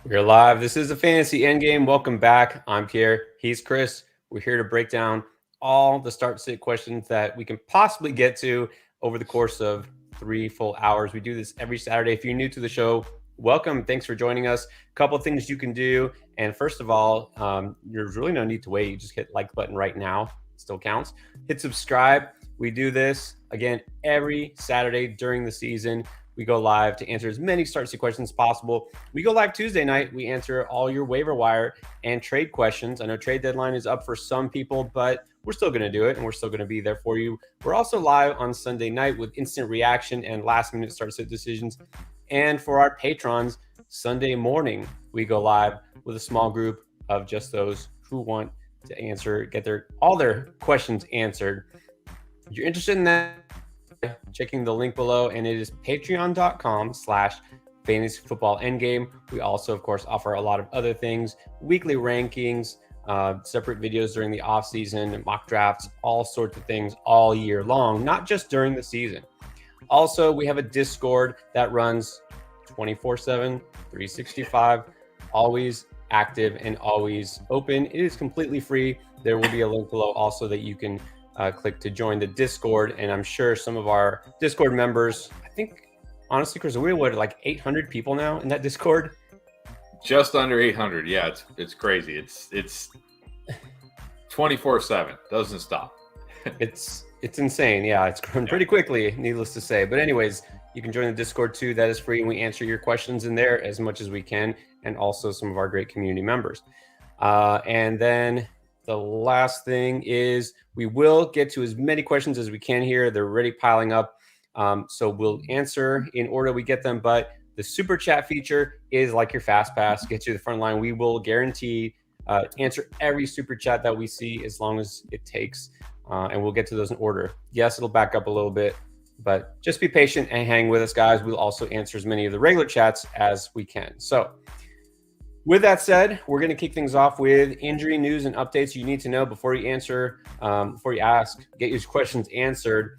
We're live. This is the Fantasy Endgame. Welcome back. I'm Pierre. He's Chris. We're here to break down all the start sit questions that we can possibly get to over the course of 3 full hours. We do this every Saturday. If you're new to the show, welcome. Thanks for joining us. A couple of things you can do. And first of all, there's really no need to wait. You just hit like button right now. It still counts. Hit subscribe. We do this again every Saturday during the season. We go live to answer as many start sit questions as possible. We go live Tuesday night. We answer all your waiver wire and trade questions. I know trade deadline is up for some people, but we're still going to do it, and we're still going to be there for you. We're also live on Sunday night with instant reaction and last-minute start sit decisions. And for our patrons, Sunday morning, we go live with a small group of just those who want to get all their questions answered. If you're interested in that, checking the link below, and it is patreon.com/fantasyfootballendgame. We also, of course, offer a lot of other things, weekly rankings, separate videos during the off season, mock drafts, all sorts of things all year long, not just during the season. Also, we have a Discord that runs 24/7, 365, always active and always open. It is completely free. There will be a link below also that you can click to join the Discord. And I'm sure some of our Discord members, I think, honestly, Chris, we're like 800 people now in that Discord. Just under 800. Yeah, it's crazy. It's 24/7. Doesn't stop. It's insane. Yeah, it's grown pretty quickly, needless to say. But anyways, you can join the Discord too. That is free, and we answer your questions in there as much as we can, and also some of our great community members. And then the last thing is we will get to as many questions as we can here. They're already piling up. So we'll answer in order we get them. But the super chat feature is like your fast pass, gets you to the front line. We will guarantee answer every super chat that we see as long as it takes. And we'll get to those in order. Yes, it'll back up a little bit, but just be patient and hang with us, guys. We'll also answer as many of the regular chats as we can. So with that said, we're going to kick things off with injury news and updates you need to know before you answer, before you ask, get your questions answered.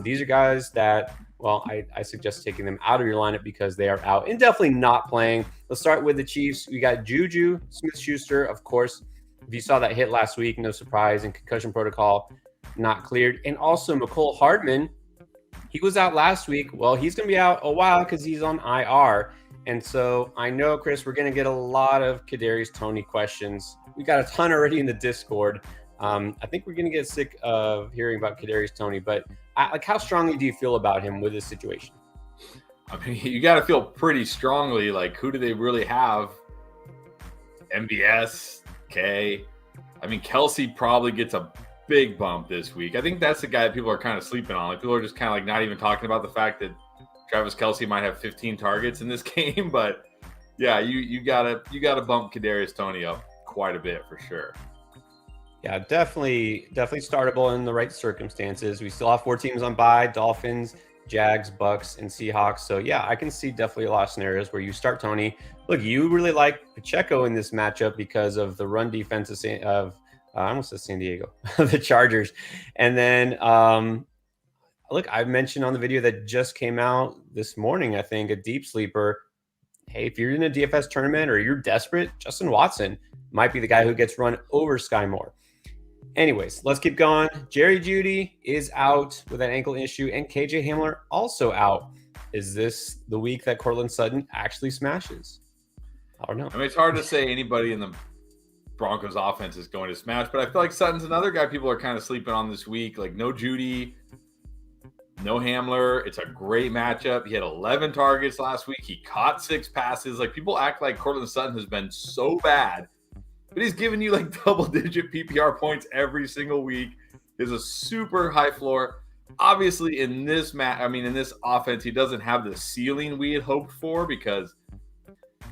These are guys that, well, I suggest taking them out of your lineup because they are out and definitely not playing. Let's start with the Chiefs. We got Juju Smith-Schuster, of course. If you saw that hit last week, no surprise, and concussion protocol not cleared. And also Mecole Hardman, he was out last week. Well, he's going to be out a while because he's on IR. And so I know, Chris, we're going to get a lot of Kadarius Toney questions. We got a ton already in the Discord. I think we're going to get sick of hearing about Kadarius Toney, but how strongly do you feel about him with this situation? I mean, you got to feel pretty strongly. Like, who do they really have? MVS, K. I mean, Kelsey probably gets a big bump this week. I think that's the guy that people are kind of sleeping on. Like, people are just kind of like not even talking about the fact that Travis Kelsey might have 15 targets in this game, but yeah, you gotta bump Kadarius Toney up quite a bit for sure. Yeah, definitely startable in the right circumstances. We still have 4 teams on bye: Dolphins, Jags, Bucks, and Seahawks. So yeah, I can see definitely a lot of scenarios where you start Toney. Look, you really like Pacheco in this matchup because of the run defense of I almost said San Diego, the Chargers, and then. Look, I mentioned on the video that just came out this morning, I think, a deep sleeper. Hey, if you're in a DFS tournament or you're desperate, Justin Watson might be the guy who gets run over Sky Moore. Anyways, let's keep going. Jerry Jeudy is out with an ankle issue, and KJ Hamler also out. Is this the week that Courtland Sutton actually smashes? I don't know. I mean, it's hard to say anybody in the Broncos offense is going to smash, but I feel like Sutton's another guy people are kind of sleeping on this week. Like, no Jeudy, no Hamler. It's a great matchup. He had 11 targets last week. He caught 6 passes. Like, people act like Courtland Sutton has been so bad, but he's giving you like double-digit PPR points every single week. He has a super high floor. Obviously, in this in this offense, he doesn't have the ceiling we had hoped for because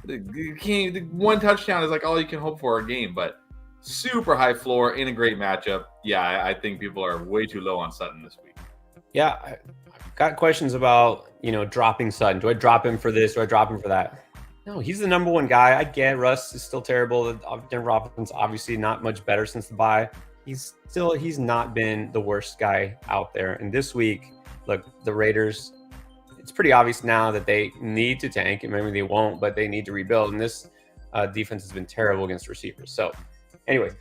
the one touchdown is like all you can hope for a game. But super high floor in a great matchup. Yeah, I think people are way too low on Sutton this week. Yeah, I've got questions about, dropping Sutton. Do I drop him for this? Do I drop him for that? No, he's the number one guy. I get Russ is still terrible. Denver offense obviously not much better since the bye. He's not been the worst guy out there. And this week, look, the Raiders, it's pretty obvious now that they need to tank. And maybe they won't, but they need to rebuild. And this Defense has been terrible against receivers. So, anyways,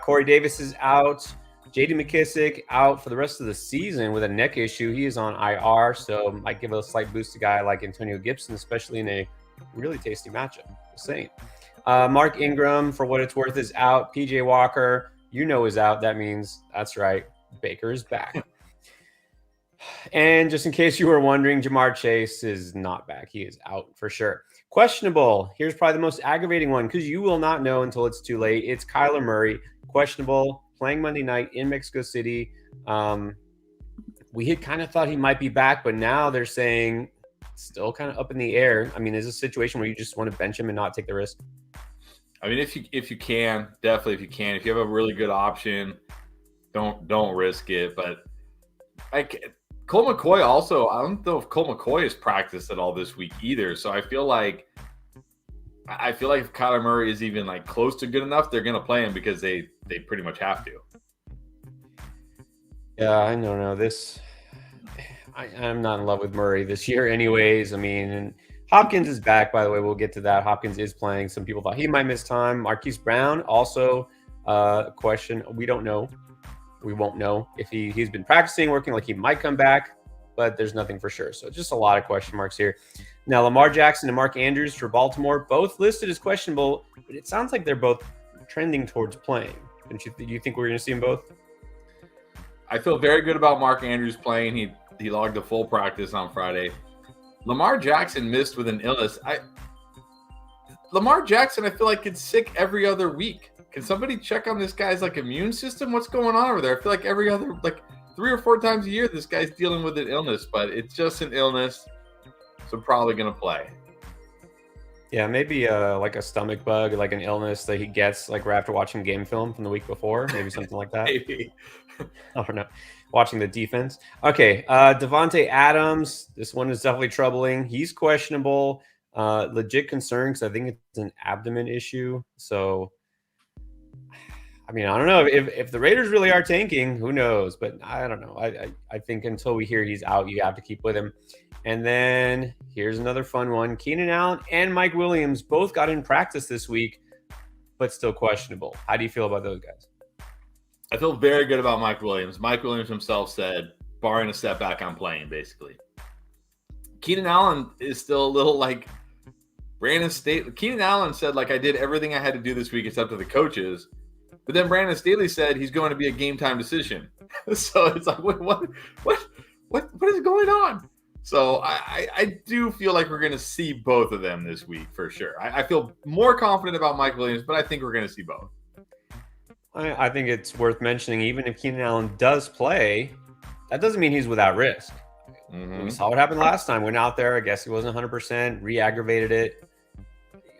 Corey Davis is out. J.D. McKissick out for the rest of the season with a neck issue. He is on IR, so might give a slight boost to a guy like Antonio Gibson, especially in a really tasty matchup. Just saying. Mark Ingram, for what it's worth, is out. P.J. Walker, is out. That means, that's right, Baker is back. And just in case you were wondering, Jamar Chase is not back. He is out for sure. Questionable. Here's probably the most aggravating one because you will not know until it's too late. It's Kyler Murray, questionable, playing Monday night in Mexico City. We had kind of thought he might be back, but now they're saying still kind of up in the air. I mean, is this a situation where you just want to bench him and not take the risk? I mean, if you can, definitely if you can. If you have a really good option, don't risk it. But Cole McCoy also, I don't know if Cole McCoy has practiced at all this week either. So I feel like if Kyler Murray is even like close to good enough, they're going to play him because they pretty much have to. Yeah, I don't know. I'm not in love with Murray this year anyways. I mean, Hopkins is back, by the way. We'll get to that. Hopkins is playing. Some people thought he might miss time. Marquise Brown, also a question. We don't know. We won't know if he's been practicing, working, like he might come back, but there's nothing for sure. So just a lot of question marks here. Now, Lamar Jackson and Mark Andrews for Baltimore, both listed as questionable, but it sounds like they're both trending towards playing. Do you think we're going to see them both? I feel very good about Mark Andrews playing. He logged a full practice on Friday. Lamar Jackson missed with an illness. Lamar Jackson, I feel like, gets sick every other week. Can somebody check on this guy's immune system? What's going on over there? I feel like every other 3 or 4 times a year, this guy's dealing with an illness, but it's just an illness. So probably going to play. Yeah, maybe like a stomach bug, like an illness that he gets right after watching game film from the week before, maybe something like that. Maybe. I don't know. Watching the defense. Okay, Devontae Adams. This one is definitely troubling. He's questionable. Legit concern because I think it's an abdomen issue. So, I mean, I don't know if the Raiders really are tanking. Who knows? But I don't know. I think until we hear he's out, you have to keep with him. And then here's another fun one. Keenan Allen and Mike Williams both got in practice this week, but still questionable. How do you feel about those guys? I feel very good about Mike Williams. Mike Williams himself said, barring a setback, I'm playing, basically. Keenan Allen is still a little Brandon Staley. Keenan Allen said, I did everything I had to do this week. It's up to the coaches. But then Brandon Staley said he's going to be a game time decision. So it's what is going on? So I do feel like we're going to see both of them this week for sure. I feel more confident about Mike Williams, but I think we're going to see both. I think it's worth mentioning, even if Keenan Allen does play, that doesn't mean he's without risk. Mm-hmm. We saw what happened last time. Went out there. I guess he wasn't 100%, re-aggravated it.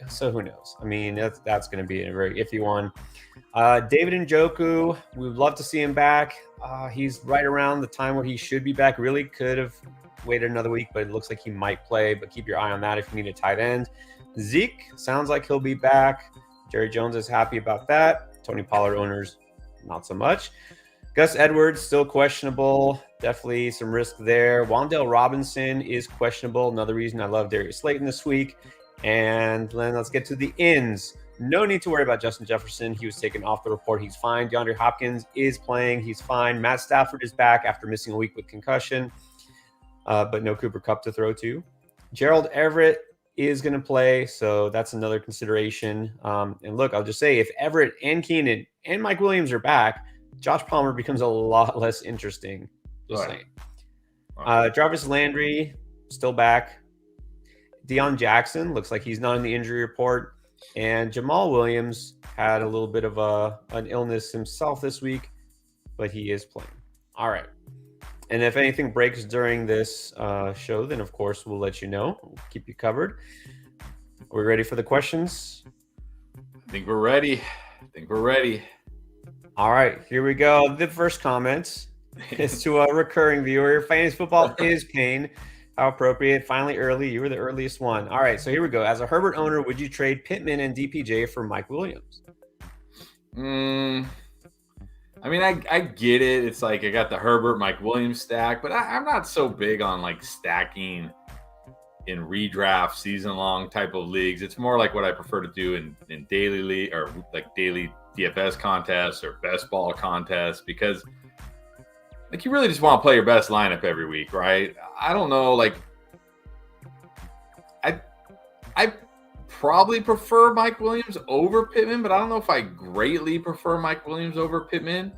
So who knows? I mean, that's going to be a very iffy one. David Njoku, we would love to see him back. He's right around the time where he should be back. Really could have waited another week, but it looks like he might play. But keep your eye on that if you need a tight end. Zeke, sounds like he'll be back. Jerry Jones is happy about that. Tony Pollard owners, not so much. Gus Edwards, still questionable. Definitely some risk there. Wan'Dale Robinson is questionable. Another reason I love Darius Slayton this week. And then let's get to the ins. No need to worry about Justin Jefferson. He was taken off the report. He's fine. DeAndre Hopkins is playing. He's fine. Matt Stafford is back after missing a week with concussion, but no Cooper Kupp to throw to. Gerald Everett is going to play, so that's another consideration. And look, I'll just say, if Everett and Keenan and Mike Williams are back, Josh Palmer becomes a lot less interesting. Just saying. Jarvis Landry, still back. Deion Jackson, looks like he's not in the injury report. And Jamal Williams had a little bit of an illness himself this week, but he is playing. All right. And if anything breaks during this show, then, of course, we'll let you know. We'll keep you covered. Are we ready for the questions? I think we're ready. All right. Here we go. The first comment is to a recurring viewer. Fantasy football is pain. How appropriate. Finally early. You were the earliest one. All right. So here we go. As a Herbert owner, would you trade Pittman and DPJ for Mike Williams? I mean, I get it. It's I got the Herbert, Mike Williams stack, but I'm not so big on stacking in redraft, season-long type of leagues. It's more like what I prefer to do in daily league or like daily DFS contests or best ball contests, because like you really just want to play your best lineup every week, right? I don't know, like I probably prefer Mike Williams over Pittman, but I don't know if I greatly prefer Mike Williams over Pittman.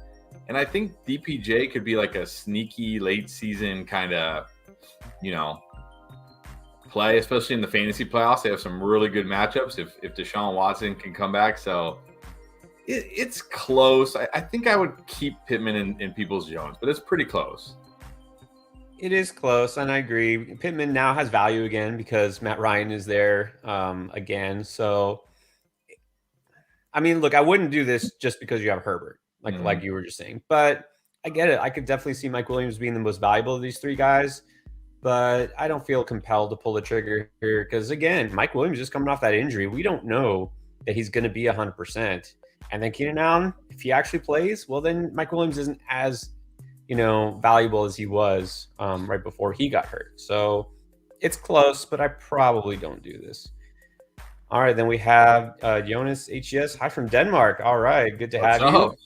And I think DPJ could be like a sneaky late season kind of, play, especially in the fantasy playoffs. They have some really good matchups if Deshaun Watson can come back. So it's close. I think I would keep Pittman in people's Jones, but it's pretty close. It is close, and I agree. Pittman now has value again because Matt Ryan is there again. So, I mean, look, I wouldn't do this just because you have Herbert, like you were just saying. But I get it. I could definitely see Mike Williams being the most valuable of these three guys. But I don't feel compelled to pull the trigger here because, again, Mike Williams is coming off that injury. We don't know that he's going to be 100%. And then Keenan Allen, if he actually plays, well, then Mike Williams isn't as valuable as he was right before he got hurt. So it's close, but I probably don't do this. All right, then we have Jonas HES. Hi from Denmark. All right, good to have you.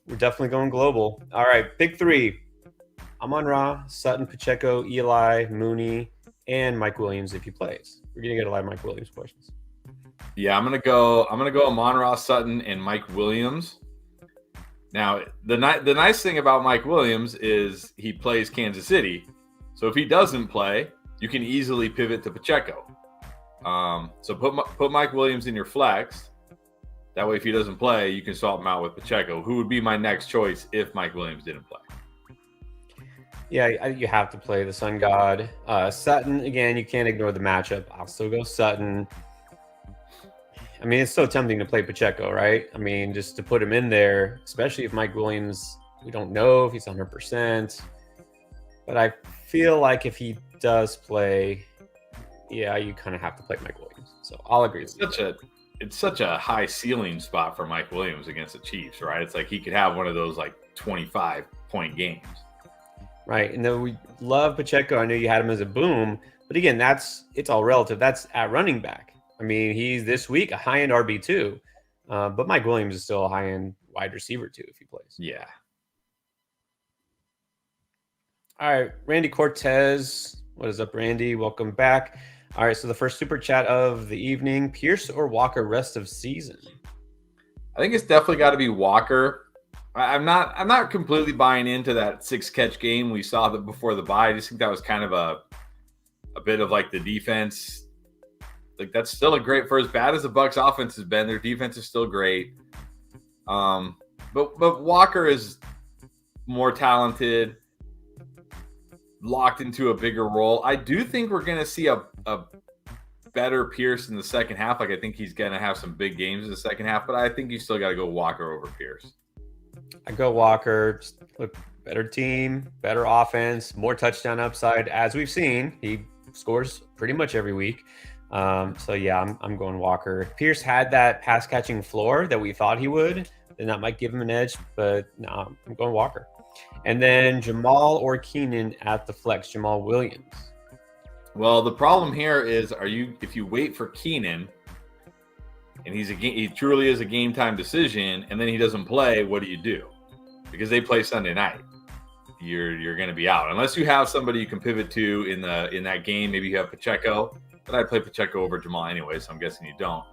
We're definitely going global. All right, pick three. Amon-Ra, Sutton, Pacheco, Eli, Mooney, and Mike Williams if he plays. We're gonna get a lot of Mike Williams questions. Yeah, I'm gonna go Amon-Ra, Sutton, and Mike Williams. Now, the nice thing about Mike Williams is he plays Kansas City. So if he doesn't play, you can easily pivot to Pacheco. So put Mike Williams in your flex. That way, if he doesn't play, you can swap him out with Pacheco, who would be my next choice if Mike Williams didn't play. Yeah, you have to play the Sun God. Sutton, again, you can't ignore the matchup. I'll still go Sutton. I mean, it's so tempting to play Pacheco, right? I mean, just to put him in there, especially if Mike Williams, we don't know if he's 100%. But I feel like if he does play, yeah, you kind of have to play Mike Williams. So I'll agree. It's such a high ceiling spot for Mike Williams against the Chiefs, right? It's like he could have one of those like 25-point games. Right. And then we love Pacheco. I know you had him as a boom, but again, it's all relative. That's at running back. I mean, he's this week a high-end RB2, but Mike Williams is still a high-end wide receiver too if he plays. Yeah. All right, Randy Cortez. What is up, Randy? Welcome back. All right, so the first super chat of the evening: Pierce or Walker rest of season? I think it's definitely got to be Walker. I'm not completely buying into that 6-catch game we saw before the bye. I just think that was kind of a bit of like the defense. Like that's still a great, for as bad as the Bucs offense has been, their defense is still great. But Walker is more talented, locked into a bigger role. I do think we're going to see a better Pierce in the second half. Like I think he's going to have some big games in the second half, but I think you still got to go Walker over Pierce. I go Walker. Look, better team, better offense, more touchdown upside. As we've seen, he scores pretty much every week. So yeah, I'm going Walker. If Pierce had that pass catching floor that we thought he would, then that might give him an edge. But no, I'm going Walker. And then Jamal or Keenan at the flex. Jamal Williams. Well, the problem here is, if you wait for Keenan, and he truly is a game time decision, and then he doesn't play, what do you do? Because they play Sunday night, you're going to be out unless you have somebody you can pivot to in that game. Maybe you have Pacheco, but I'd play Pacheco over Jamal anyway, so I'm guessing you don't.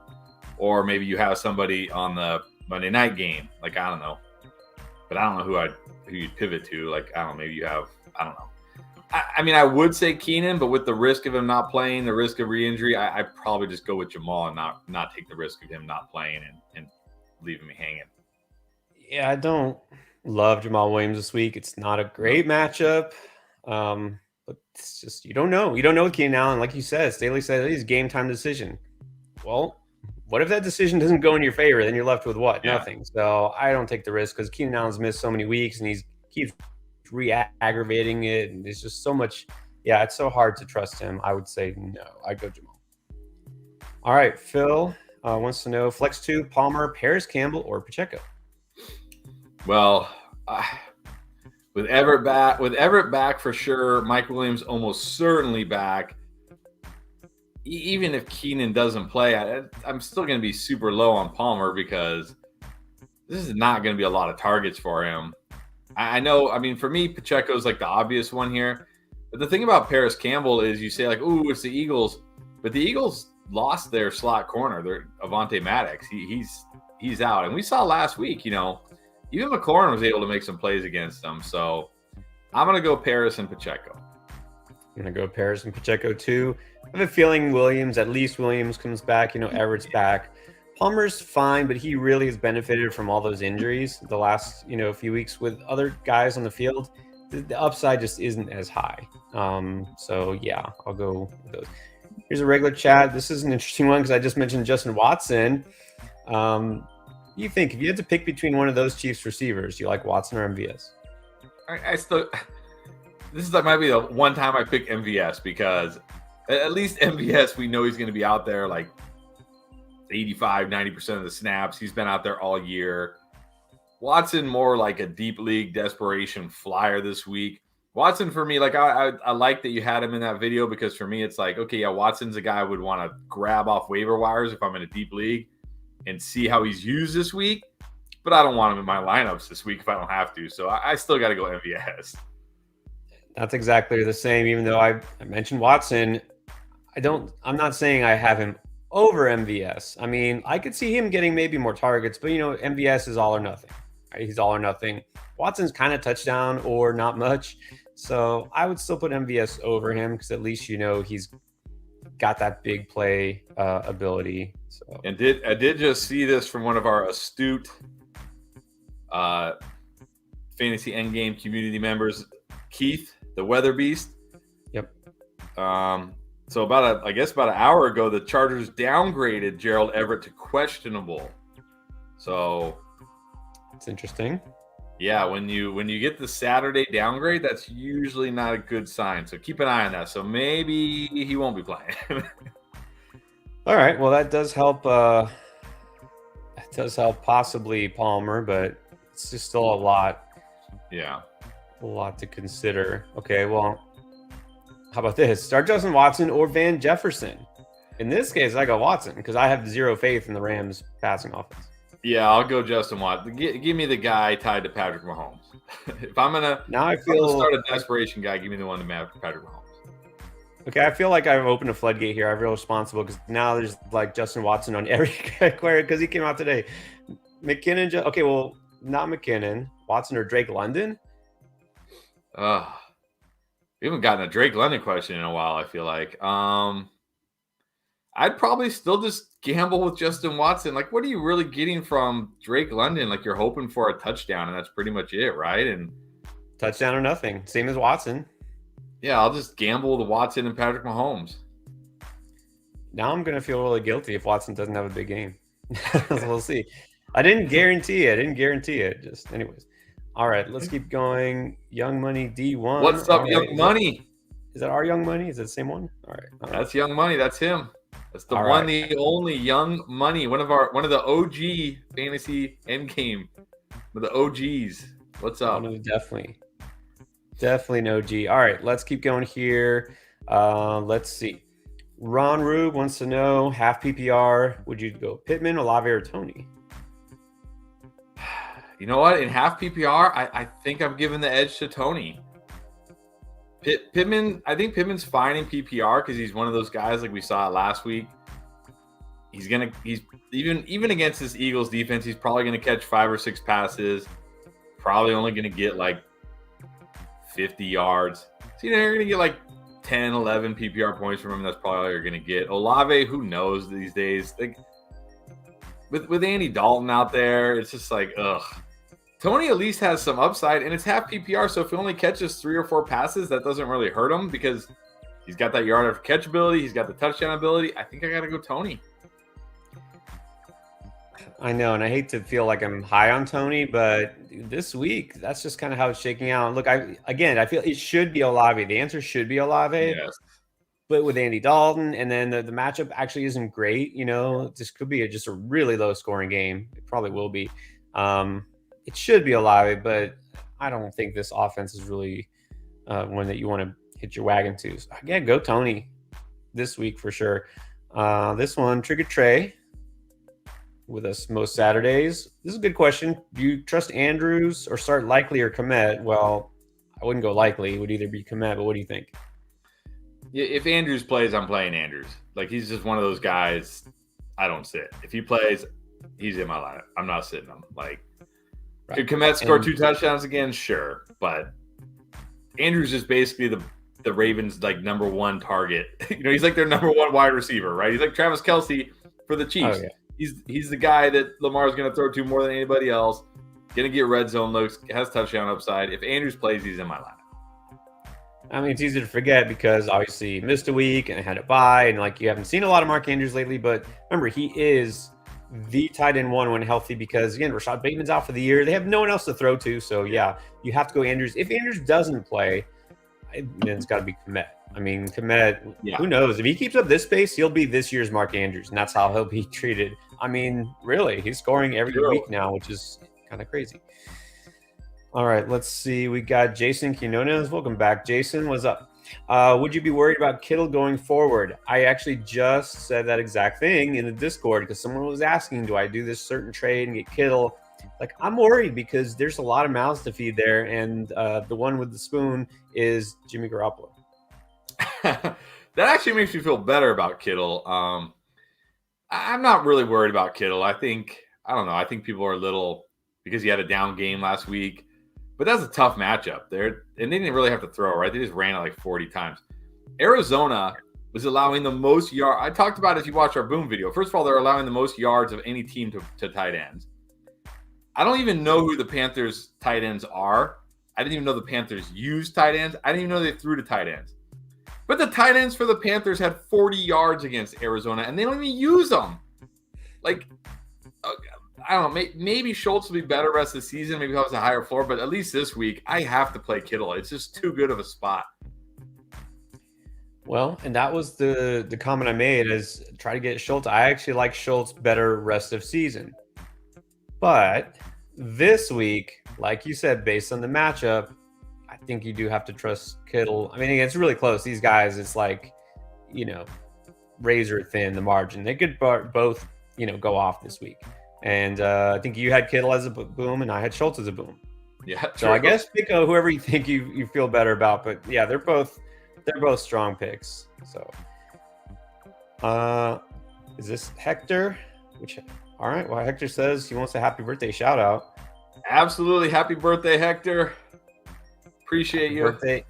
Or maybe you have somebody on the Monday night game, like I don't know, but I don't know who you'd pivot to. Like I don't know, maybe you have I don't know. I mean, I would say Keenan, but with the risk of him not playing, the risk of re-injury, I'd probably just go with Jamal and not take the risk of him not playing and leaving me hanging. Yeah, I don't love Jamal Williams this week. It's not a great matchup, but it's just you don't know. You don't know with Keenan Allen, like you said. Staley said he's game time decision. Well, what if that decision doesn't go in your favor? Then you're left with what? Yeah. Nothing. So I don't take the risk because Keenan Allen's missed so many weeks and he keeps re-aggravating it, and there's just so much. Yeah, it's so hard to trust him. I would say no. I'd go Jamal. All right, Phil wants to know flex 2, Palmer, Paris Campbell, or Pacheco. Well, with Everett back for sure. Mike Williams almost certainly back. even if Keenan doesn't play, I'm still going to be super low on Palmer because this is not going to be a lot of targets for him. I know. I mean, for me, Pacheco's like the obvious one here. But the thing about Paris Campbell is you say like, "Ooh, it's the Eagles," but the Eagles lost their slot corner. They're Avonte Maddox. He's out, and we saw last week. Even McLaurin was able to make some plays against them. So I'm gonna go Paris and Pacheco. I'm going to go Paris and Pacheco too. I have a feeling at least Williams comes back. Everett's back. Palmer's fine, but he really has benefited from all those injuries the last, few weeks with other guys on the field. The upside just isn't as high. So yeah, I'll go with those. Here's a regular chat. This is an interesting one because I just mentioned Justin Watson. You think if you had to pick between one of those Chiefs receivers, do you like Watson or MVS? This might be the one time I pick MVS because at least MVS, we know he's going to be out there like 85, 90% of the snaps. He's been out there all year. Watson, more like a deep league desperation flyer this week. Watson, for me, like I like that you had him in that video because for me, it's like, okay, yeah, Watson's a guy I would want to grab off waiver wires if I'm in a deep league and see how he's used this week. But I don't want him in my lineups this week if I don't have to. So I still got to go MVS. That's exactly the same. Even though I mentioned Watson, I'm not saying I have him over MVS. I mean, I could see him getting maybe more targets, but MVS is all or nothing. Right? He's all or nothing. Watson's kind of touchdown or not much. So I would still put MVS over him because at least he's got that big play ability. So I did just see this from one of our astute fantasy endgame community members, Keith, the Weather Beast. Yep. So about an hour ago, the Chargers downgraded Gerald Everett to questionable. So it's interesting. Yeah, when you get the Saturday downgrade, that's usually not a good sign. So keep an eye on that. So maybe he won't be playing. All right. Well, that does help. That does help possibly Palmer, but it's just still a lot. Yeah. A lot to consider. Okay, well, how about this? Start Justin Watson or Van Jefferson. In this case, I go Watson because I have zero faith in the Rams passing offense. Yeah, I'll go Justin Watson. Give me the guy tied to Patrick Mahomes. If I'm gonna start a desperation guy, give me the one to Patrick Mahomes. Okay, I feel like I've opened a floodgate here. I'm real responsible because now there's like Justin Watson on every query because he came out today. McKinnon. Okay, well, not McKinnon. Watson or Drake London. We haven't gotten a Drake London question in a while, I feel like. I'd probably still just gamble with Justin Watson. Like, what are you really getting from Drake London? Like, you're hoping for a touchdown, and that's pretty much it, right? And touchdown or nothing. Same as Watson. Yeah, I'll just gamble with Watson and Patrick Mahomes. Now I'm going to feel really guilty if Watson doesn't have a big game. So we'll see. I didn't guarantee it. Just anyways. All right, let's keep going. Young Money D1. What's up, Young Money? Is that our Young Money? Is it the same one? All right. That's Young Money. That's him. That's the one, the only Young Money. One of the OG fantasy endgame. One of the OGs. What's up? Definitely an OG. All right, let's keep going here. Let's see. Ron Rube wants to know, half PPR, would you go Pittman, Olave, or Tony? You know what? In half PPR, I think I'm giving the edge to Tony. Pittman, I think Pittman's fine in PPR because he's one of those guys like we saw last week. He's even against this Eagles defense, he's probably gonna catch 5 or 6 passes. Probably only gonna get like 50 yards. So you're gonna get like 10, 11 PPR points from him. That's probably all you're gonna get. Olave, who knows these days? Like with Andy Dalton out there, it's just like ugh. Tony at least has some upside, and it's half PPR, so if he only catches 3 or 4 passes, that doesn't really hurt him because he's got that yard after catch ability, he's got the touchdown ability. I think I got to go Tony. I know, and I hate to feel like I'm high on Tony, but this week, that's just kind of how it's shaking out. Look, I feel it should be Olave. The answer should be Olave. Yes. But with Andy Dalton, and then the matchup actually isn't great. This could be just a really low-scoring game. It probably will be. It should be Olave, but I don't think this offense is really one that you want to hit your wagon to. So, yeah, go Tony. this week for sure. This one, Trigger Trey, with us most Saturdays. This is a good question. Do you trust Andrews or start Likely or Komet? Well, I wouldn't go Likely. It would either be Komet, but what do you think? Yeah, if Andrews plays, I'm playing Andrews. Like, he's just one of those guys I don't sit. If he plays, he's in my lineup. I'm not sitting him. Like, Right. could Komet score 2 touchdowns again? Sure. But Andrews is basically the Ravens' like number one target. He's like their number one wide receiver, right? He's like Travis Kelce for the Chiefs. Oh, yeah. He's the guy that Lamar's going to throw to more than anybody else. Going to get red zone looks, has touchdown upside. If Andrews plays, he's in my lineup. I mean, it's easy to forget because obviously he missed a week and had a bye, and like you haven't seen a lot of Mark Andrews lately. But remember, he is the tight end one when healthy because again, Rashad Bateman's out for the year. They have no one else to throw to, so yeah, you have to go Andrews. If Andrews doesn't play, then it's got to be Komet. I mean, Komet, who knows? If he keeps up this pace, he'll be this year's Mark Andrews, and that's how he'll be treated. I mean, really, he's scoring every week now, which is kind of crazy. All right, let's see. We got Jason Quinones. Welcome back, Jason. What's up? Would you be worried about Kittle going forward? I actually just said that exact thing in the Discord because someone was asking, do I do this certain trade and get Kittle? Like, I'm worried because there's a lot of mouths to feed there, and the one with the spoon is Jimmy Garoppolo. That actually makes me feel better about Kittle. I'm not really worried about Kittle. I don't know. I think people are a little because he had a down game last week. But that's a tough matchup there. And they didn't really have to throw, right? They just ran it like 40 times. Arizona was allowing the most yards. I talked about it if you watch our Boom video. First of all, they're allowing the most yards of any team to tight ends. I don't even know who the Panthers tight ends are. I didn't even know the Panthers used tight ends. I didn't even know they threw to tight ends. But the tight ends for the Panthers had 40 yards against Arizona, and they don't even use them. Like, I don't know. Maybe Schultz will be better rest of the season. Maybe he'll have a higher floor. But at least this week, I have to play Kittle. It's just too good of a spot. Well, and that was the comment I made is try to get Schultz. I actually like Schultz better rest of season. But this week, like you said, based on the matchup, I think you do have to trust Kittle. I mean, it's really close. These guys, it's like, razor thin, the margin. They could both, go off this week. And I think you had Kittle as a boom, and I had Schultz as a boom. Yeah. So I guess pick whoever you think you feel better about. But yeah, they're both strong picks. So, is this Hector? All right. Well, Hector says he wants a happy birthday shout out. Absolutely, happy birthday, Hector. Appreciate you. Birthday.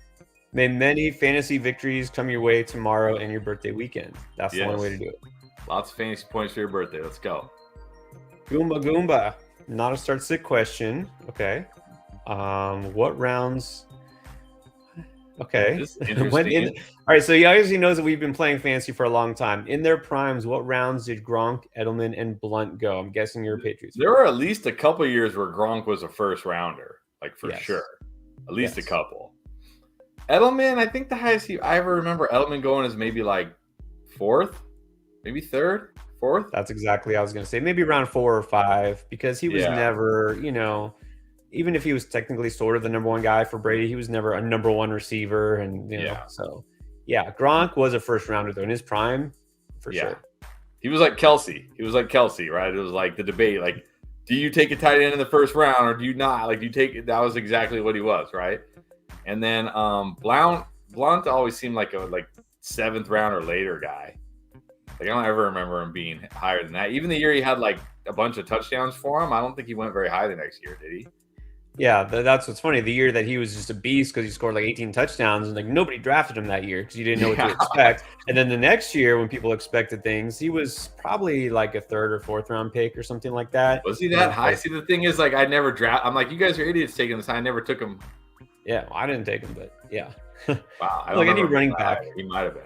May many fantasy victories come your way tomorrow and your birthday weekend. That's the one way to do it. Lots of fantasy points for your birthday. Let's go. Goomba. Not a start sit all what rounds? Okay. All right, so he obviously knows that we've been playing fantasy for a long time. In their primes, what rounds did Gronk, Edelman, and Blunt go? I'm guessing you're a Patriots. There were at least a couple of years where Gronk was a first rounder, like for sure. At least a couple. Edelman, I think the highest I ever remember Edelman going is maybe like fourth, maybe third. Fourth? That's exactly what I was going to say. Maybe around 4 or 5 because he was never, even if he was technically sort of the number one guy for Brady, he was never a number one receiver. And, so, Gronk was a first rounder, though, in his prime, for sure. He was like Kelsey. Right? It was like the debate, like, do you take a tight end in the first round or do you not? Like, that was exactly what he was, right? And then Blount always seemed like a 7th round or later guy. Like, I don't ever remember him being higher than that. Even the year he had like a bunch of touchdowns for him, I don't think he went very high the next year, did he? Yeah, that's what's funny. The year that he was just a beast because he scored like 18 touchdowns and like nobody drafted him that year because you didn't know what to expect. And then the next year when people expected things, he was probably like a 3rd or 4th round pick or something like that. Was he that high? See, the thing is, like, I never draft. I'm like, you guys are idiots taking this. I never took him. Yeah, well, I didn't take him, but yeah. Wow, I don't like any running back, he might have been.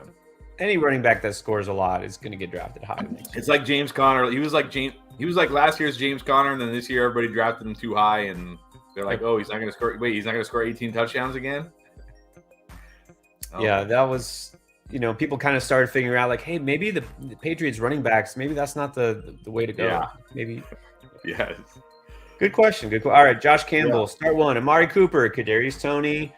Any running back that scores a lot is going to get drafted high. It's like James Conner. He was like last year's James Conner, and then this year everybody drafted him too high, and they're like, "Oh, he's not going to score. Wait, he's not going to score 18 touchdowns again." Oh. Yeah, that was. People kind of started figuring out like, hey, maybe the Patriots running backs, maybe that's not the way to go. Yeah. Maybe. Yes. Good question. All right, Josh Campbell, start one. Amari Cooper, Kadarius Toney.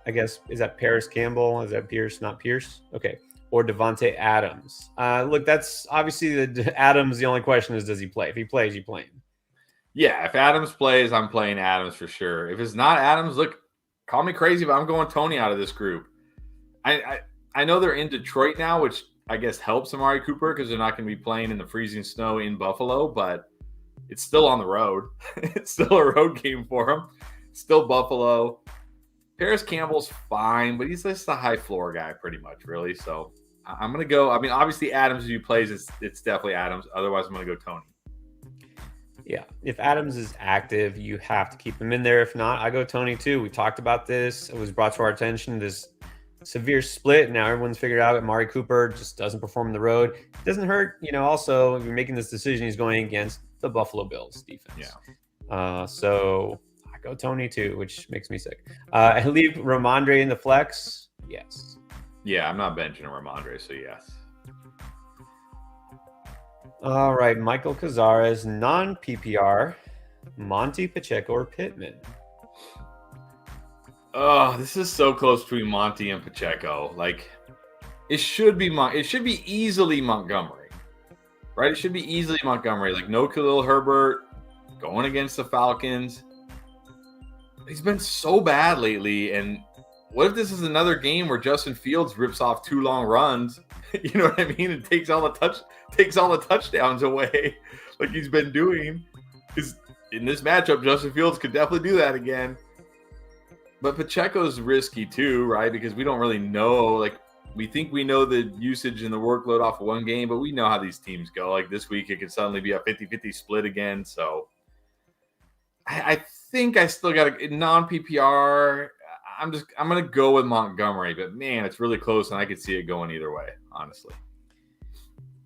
I guess, is that Paris Campbell? Is that Pierce, not Pierce? Okay. or Devontae Adams? Look, that's obviously Adams. The only question is, does he play? If he plays, you play him. Yeah, if Adams plays, I'm playing Adams for sure. If it's not Adams, look, call me crazy, but I'm going Tony out of this group. I know they're in Detroit now, which I guess helps Amari Cooper because they're not going to be playing in the freezing snow in Buffalo, but it's still on the road. It's still a road game for him. Still Buffalo. Paris Campbell's fine, but he's just a high floor guy pretty much, really. So I'm going to go. I mean, obviously, Adams, if he plays, it's definitely Adams. Otherwise, I'm going to go Tony. Yeah, if Adams is active, you have to keep him in there. If not, I go Tony too. We talked about this. It was brought to our attention, this severe split. Now everyone's figured out Amari Cooper just doesn't perform on the road. It doesn't hurt, also, if you're making this decision, he's going against the Buffalo Bills defense. Yeah. So I go Tony too, which makes me sick. I leave Ramondre in the flex. Yes. Yeah, I'm not benching a Ramondre, so yes. All right, Michael Cazares, non-PPR, Monty Pacheco or Pittman? Oh, this is so close between Monty and Pacheco. Like, it should be easily Montgomery, right? It should be easily Montgomery. Like, no Khalil Herbert going against the Falcons. He's been so bad lately, and what if this is another game where Justin Fields rips off 2 long runs? You know what I mean? And takes all the touchdowns away, like he's been doing. Because in this matchup, Justin Fields could definitely do that again. But Pacheco's risky too, right? Because we don't really know. Like, we think we know the usage and the workload off of one game, but we know how these teams go. Like this week, it could suddenly be a 50-50 split again. So I think I still got a non-PPR. I'm going to go with Montgomery, but man, it's really close, and I could see it going either way, honestly.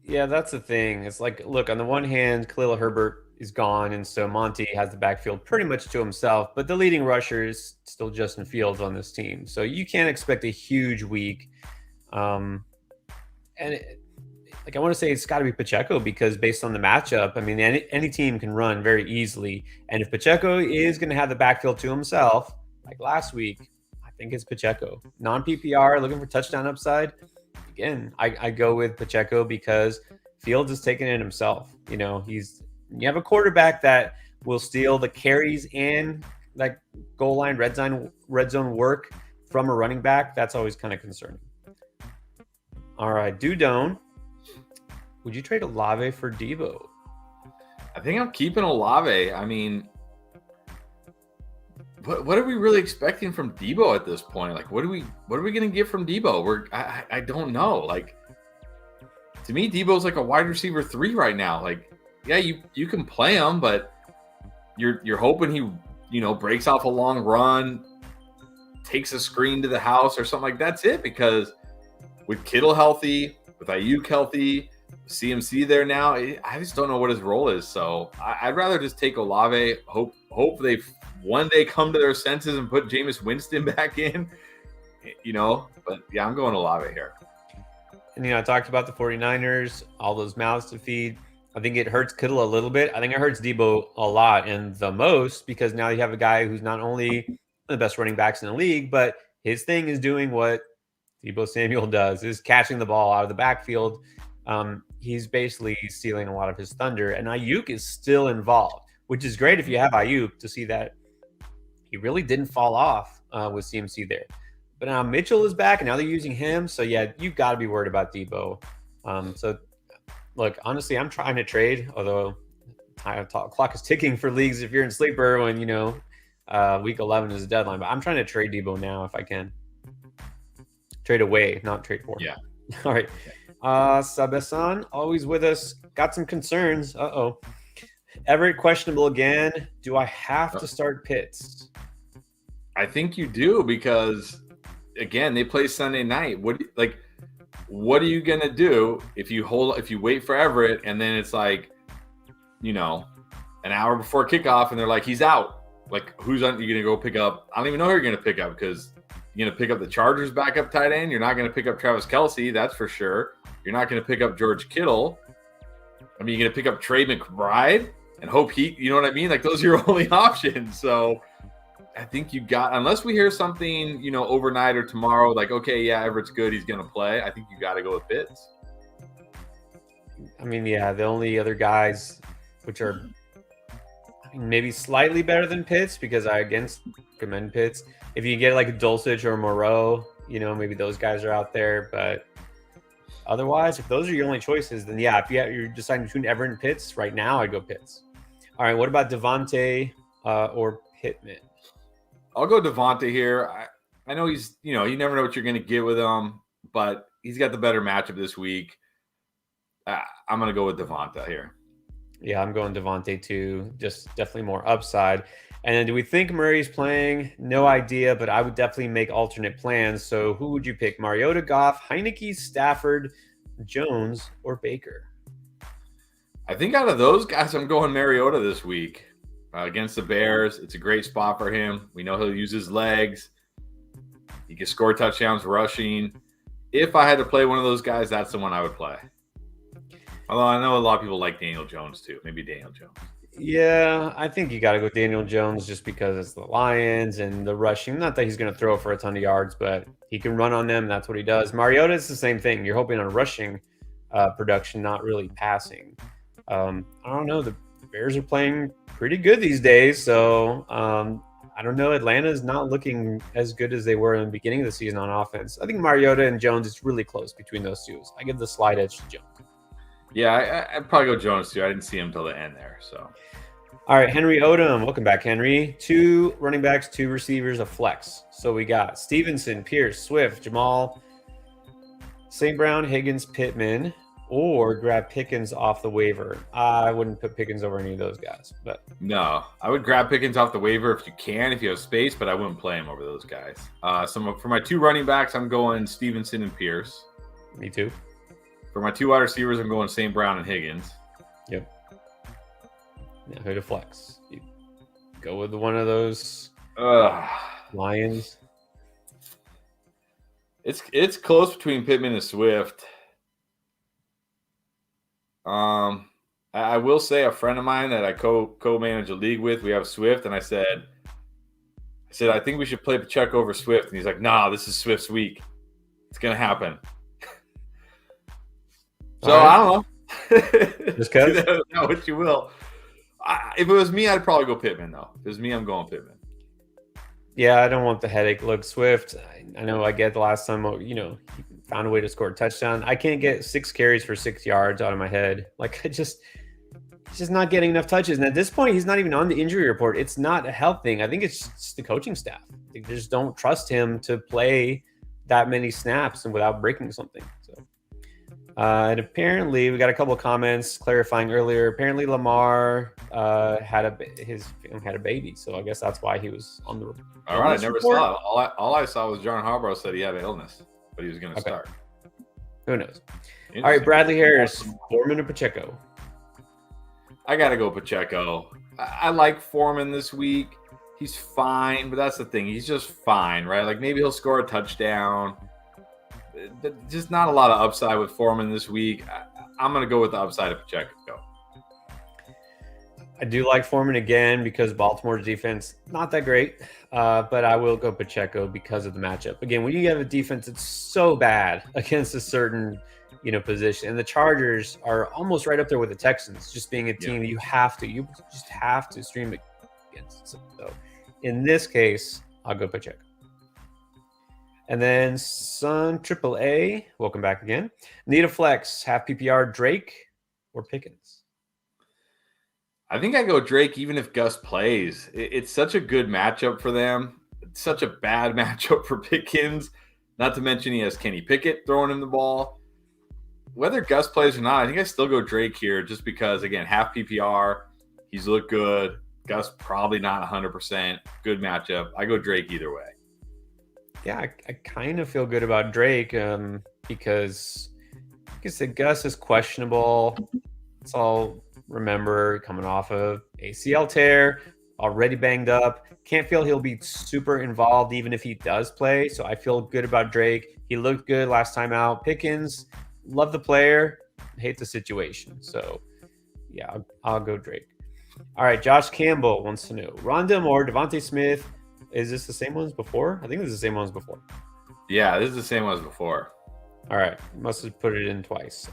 Yeah, that's the thing. It's like, look, on the one hand, Khalil Herbert is gone, and so Monty has the backfield pretty much to himself, but the leading rusher is still Justin Fields on this team. So you can't expect a huge week. I want to say it's got to be Pacheco because based on the matchup, I mean, any team can run very easily. And if Pacheco is going to have the backfield to himself, like last week, I think it's Pacheco. Non-PPR, looking for touchdown upside. Again, I go with Pacheco because Fields is taking it himself. You have a quarterback that will steal the carries and like goal line, red zone work from a running back. That's always kind of concerning. All right, Dudone, would you trade Olave for Debo? I think I'm keeping Olave. I mean, what are we really expecting from Debo at this point? Like, what are we going to get from Debo? I don't know. Like, to me, Debo's like a wide receiver 3 right now. Like, yeah, you can play him, but you're hoping he breaks off a long run, takes a screen to the house or something like that's it. Because with Kittle healthy, with Ayuk healthy, CMC there now, I just don't know what his role is. So I'd rather just take Olave. Hope they one day come to their senses and put Jameis Winston back in. But yeah, I'm going Olave here. And I talked about the 49ers, all those mouths to feed. I think it hurts Kittle a little bit. I think it hurts Debo a lot and the most because now you have a guy who's not only one of the best running backs in the league, but his thing is doing what Deebo Samuel does, is catching the ball out of the backfield. He's basically stealing a lot of his thunder, and Ayuk is still involved, which is great if you have Ayuk to see that he really didn't fall off with CMC there. But now Mitchell is back, and now they're using him. So, yeah, you've got to be worried about Debo. Look, honestly, I'm trying to trade, although clock is ticking for leagues if you're in sleeper when, week 11 is the deadline. But I'm trying to trade Debo now if I can. Trade away, not trade for. Yeah. All right. Sabesan, always with us. Got some concerns. Everett questionable again. Do I have to start Pitts? I think you do because, again, they play Sunday night. What are you gonna do if you wait for Everett and then it's like, an hour before kickoff and they're like he's out? Like, who's you gonna go pick up? I don't even know who you're gonna pick up because you're gonna pick up the Chargers backup tight end. You're not gonna pick up Travis Kelce, that's for sure. You're not gonna pick up George Kittle. I mean, you're gonna pick up Trey McBride and hope you know what I mean? Like, those are your only options. So I think you got, unless we hear something, overnight or tomorrow, like, okay, yeah, Everett's good, he's going to play. I think you got to go with Pitts. I mean, yeah, the only other guys which are maybe slightly better than Pitts, because I recommend Pitts. If you get like Dulcich or Moreau, maybe those guys are out there. But otherwise, if those are your only choices, then yeah, if you're deciding between Everett and Pitts right now, I'd go Pitts. All right, what about Devontae or Pittman? I'll go Devontae here. I know he's, you never know what you're going to get with him, but he's got the better matchup this week. I'm going to go with Devontae here. Yeah, I'm going Devontae too. Just definitely more upside. And then do we think Murray's playing? No idea, but I would definitely make alternate plans. So who would you pick? Mariota, Goff, Heineke, Stafford, Jones, or Baker? I think out of those guys, I'm going Mariota this week. Against the Bears, it's a great spot for him. We know he'll use his legs. He can score touchdowns rushing. If I had to play one of those guys, that's the one I would play. Although I know a lot of people like Daniel Jones too. Maybe Daniel Jones. Yeah, I think you got to go Daniel Jones just because it's the Lions and the rushing. Not that he's going to throw for a ton of yards, but he can run on them. That's what he does. Mariota is the same thing. You're hoping on rushing production, not really passing. I don't know. The Bears are playing pretty good these days, so I don't know. Atlanta is not looking as good as they were in the beginning of the season on offense. I think Mariota and Jones is really close between those two. I give the slight edge to Jones. Yeah, I'd probably go Jones too. I didn't see him till the end there. So, all right, Henry Odom, welcome back, Henry. 2 running backs, 2 receivers, a flex. So we got Stevenson, Pierce, Swift, Jamal, St. Brown, Higgins, Pittman, or grab Pickens off the waiver. I wouldn't put Pickens over any of those guys, but no, I would grab Pickens off the waiver if you can, if you have space, but I wouldn't play him over those guys. For my 2 running backs, I'm going Stevenson and Pierce. Me too. For my 2 wide receivers, I'm going St. Brown and Higgins. Yep. Now who to flex? You go with one of those Lions. It's close between Pittman and Swift. I will say a friend of mine that I co-manage a league with, we have Swift, and I said I think we should play Pacheco over Swift, and he's like, nah, this is Swift's week. It's gonna happen. So right. I don't know. Just because? Know what you will. If it was me, I'd probably go Pittman, though. If it was me, I'm going Pittman. Yeah, I don't want the headache. Look, Swift, I know I get the last time, he found a way to score a touchdown. I can't get 6 carries for 6 yards out of my head. Like, he's just not getting enough touches. And at this point, he's not even on the injury report. It's not a health thing. I think it's just the coaching staff. They just don't trust him to play that many snaps and without breaking something. So. And apparently, we got a couple of comments clarifying earlier. Apparently, Lamar had a baby, so I guess that's why he was on the. All right, I never saw it. All I saw was John Harbaugh said he had an illness, but he was going to start. Who knows? All right, Bradley Harris, Foreman or Pacheco? I got to go Pacheco. I like Foreman this week. He's fine, but that's the thing. He's just fine, right? Like maybe he'll score a touchdown. Just not a lot of upside with Foreman this week. I'm going to go with the upside of Pacheco. I do like Foreman again because Baltimore's defense, not that great. But I will go Pacheco because of the matchup. Again, when you have a defense that's so bad against a certain, position, and the Chargers are almost right up there with the Texans, just being a team that you just have to stream against. So in this case, I'll go Pacheco. And then Sun AAA, welcome back again. Need a flex, half PPR, Drake or Pickens? I think I go Drake even if Gus plays. It's such a good matchup for them. It's such a bad matchup for Pickens. Not to mention he has Kenny Pickett throwing him the ball. Whether Gus plays or not, I think I still go Drake here just because, again, half PPR. He's looked good. Gus probably not 100%. Good matchup. I go Drake either way. Yeah, I kind of feel good about Drake because, like I said, Gus is questionable. Let's all remember coming off of ACL tear, already banged up. Can't feel he'll be super involved even if he does play. So I feel good about Drake. He looked good last time out. Pickens, love the player, hate the situation. So, yeah, I'll go Drake. All right, Josh Campbell wants to know, Rondell Moore, Devontae Smith, Is this the same ones before? I think this is the same ones before. Yeah, this is the same one as before. All right. Must have put it in twice.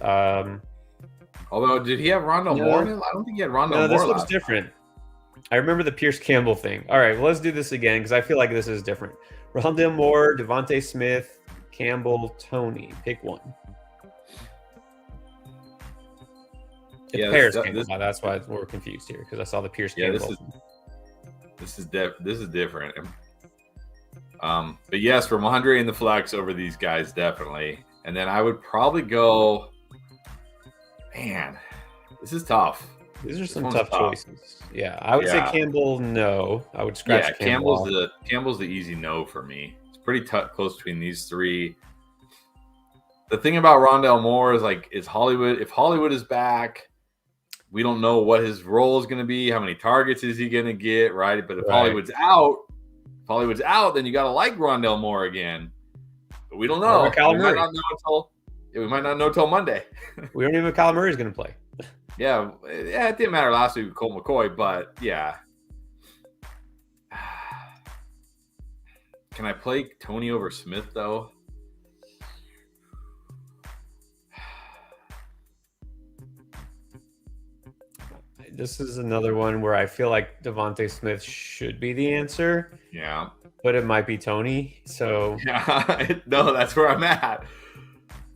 Although, did he have Rondale Moore in it? I don't think he had Rondale Moore. No, this looks different. I remember the Pierce Campbell thing. All right, well, let's do this again because I feel like this is different. Rondale Moore, Devontae Smith, Campbell, Tony. Pick one. It's Pierce Campbell. That's why we're confused here because I saw the Pierce Campbell. This is different. But yes, Ramondre in the flex over these guys definitely. And then I would probably go. Man, this is tough. These are some tough choices. Yeah, I would say Campbell. No, I would scratch Campbell. Campbell's the easy no for me. It's pretty close between these three. The thing about Rondale Moore is is Hollywood. If Hollywood is back, we don't know what his role is going to be. How many targets is he going to get? Right, but if Hollywood's out, then you got to like Rondale Moore again. But we don't know. We might not know until Monday. We don't even know if Kyler Murray is going to play. Yeah, it didn't matter last week with Colt McCoy, but yeah. Can I play Tony over Smith, though? This is another one where I feel like Devontae Smith should be the answer. Yeah. But it might be Tony. So yeah, no, that's where I'm at.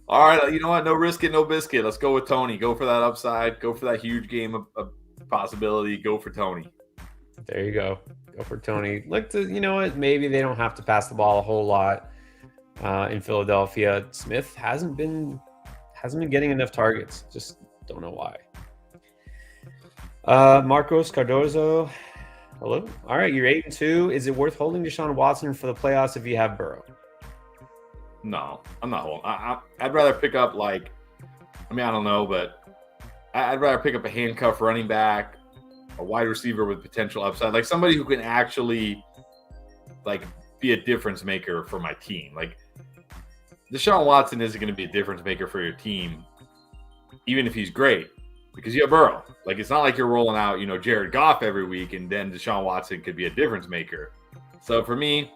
All right, you know what? No risk it, no biscuit. Let's go with Tony. Go for that upside. Go for that huge game of possibility. Go for Tony. There you go. Go for Tony. You know what? Maybe they don't have to pass the ball a whole lot in Philadelphia. Smith hasn't been getting enough targets. Just don't know why. Marcos Cardozo. Hello. All right, you're 8-2. Is it worth holding Deshaun Watson for the playoffs if you have Burrow? No, I'm not holding. I'd rather pick up I don't know, but I'd rather pick up a handcuff running back, a wide receiver with potential upside, like somebody who can actually be a difference maker for my team. Deshaun Watson isn't going to be a difference maker for your team, even if he's great, because you have Burrow. It's not like you're rolling out, Jared Goff every week, and then Deshaun Watson could be a difference maker. So for me,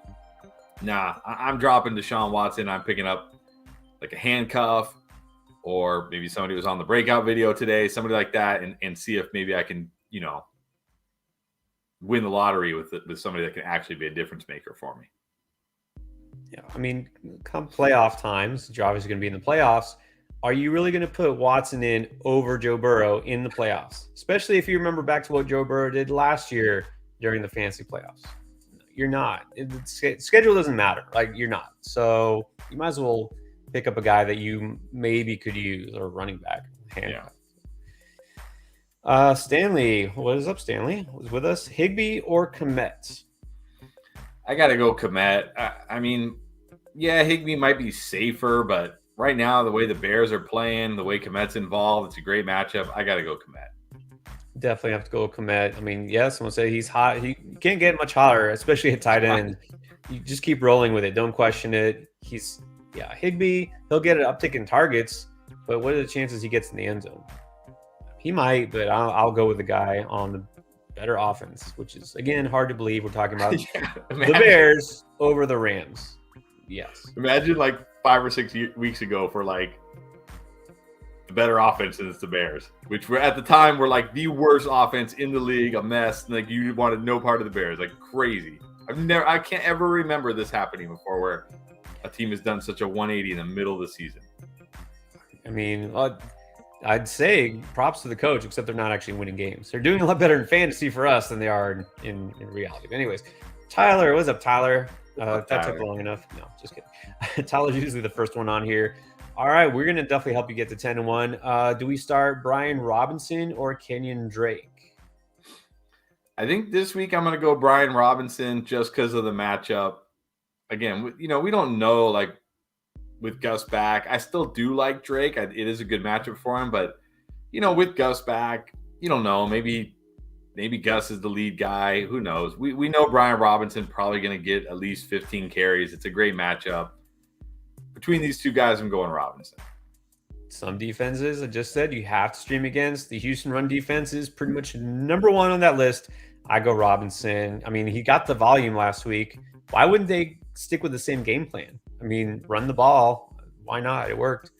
nah, I'm dropping Deshaun Watson. I'm picking up a handcuff, or maybe somebody was on the breakout video today, somebody like that, and see if maybe I can, win the lottery with somebody that can actually be a difference maker for me. Yeah, I mean, come playoff times, you're obviously going to be in the playoffs. Are you really going to put Watson in over Joe Burrow in the playoffs? Especially if you remember back to what Joe Burrow did last year during the fantasy playoffs. You're not. Schedule doesn't matter. You're not. So you might as well pick up a guy that you maybe could use, or running back. Yeah. Stanley, what is up, Stanley? Was with us. Higbee or Kmet? I got to go Kmet. I mean, yeah, Higbee might be safer, but right now, the way the Bears are playing, the way Kmet's involved, it's a great matchup. I got to go Kmet. Definitely have to go Kmet. I mean, yeah, someone said he's hot. He can't get much hotter, especially at tight end. You just keep rolling with it. Don't question it. Higbee, he'll get an uptick in targets, but what are the chances he gets in the end zone? He might, but I'll go with the guy on the better offense, which is, again, hard to believe. We're talking about the Bears over the Rams. Yes. Imagine 5 or 6 weeks ago for the better offense is the Bears, which were at the time were the worst offense in the league, a mess. You wanted no part of the Bears, crazy. I can't ever remember this happening before, where a team has done such a 180 in the middle of the season. I mean, I'd say props to the coach, except they're not actually winning games. They're doing a lot better in fantasy for us than they are in reality. But anyways, Tyler, what's up, Tyler? That took long enough. No, just kidding. Tyler's usually the first one on here. All right, we're going to definitely help you get to 10-1. Do we start Brian Robinson or Kenyon Drake? I think this week I'm going to go Brian Robinson just because of the matchup. Again, we don't know, with Gus back. I still do like Drake. It is a good matchup for him, but, with Gus back, you don't know. Maybe Gus is the lead guy. Who knows? We know Brian Robinson probably going to get at least 15 carries. It's a great matchup. Between these two guys, I'm going Robinson. Some defenses, I just said, you have to stream against. The Houston run defense is pretty much number one on that list. I go Robinson. I mean, he got the volume last week. Why wouldn't they stick with the same game plan? I mean, run the ball. Why not? It worked.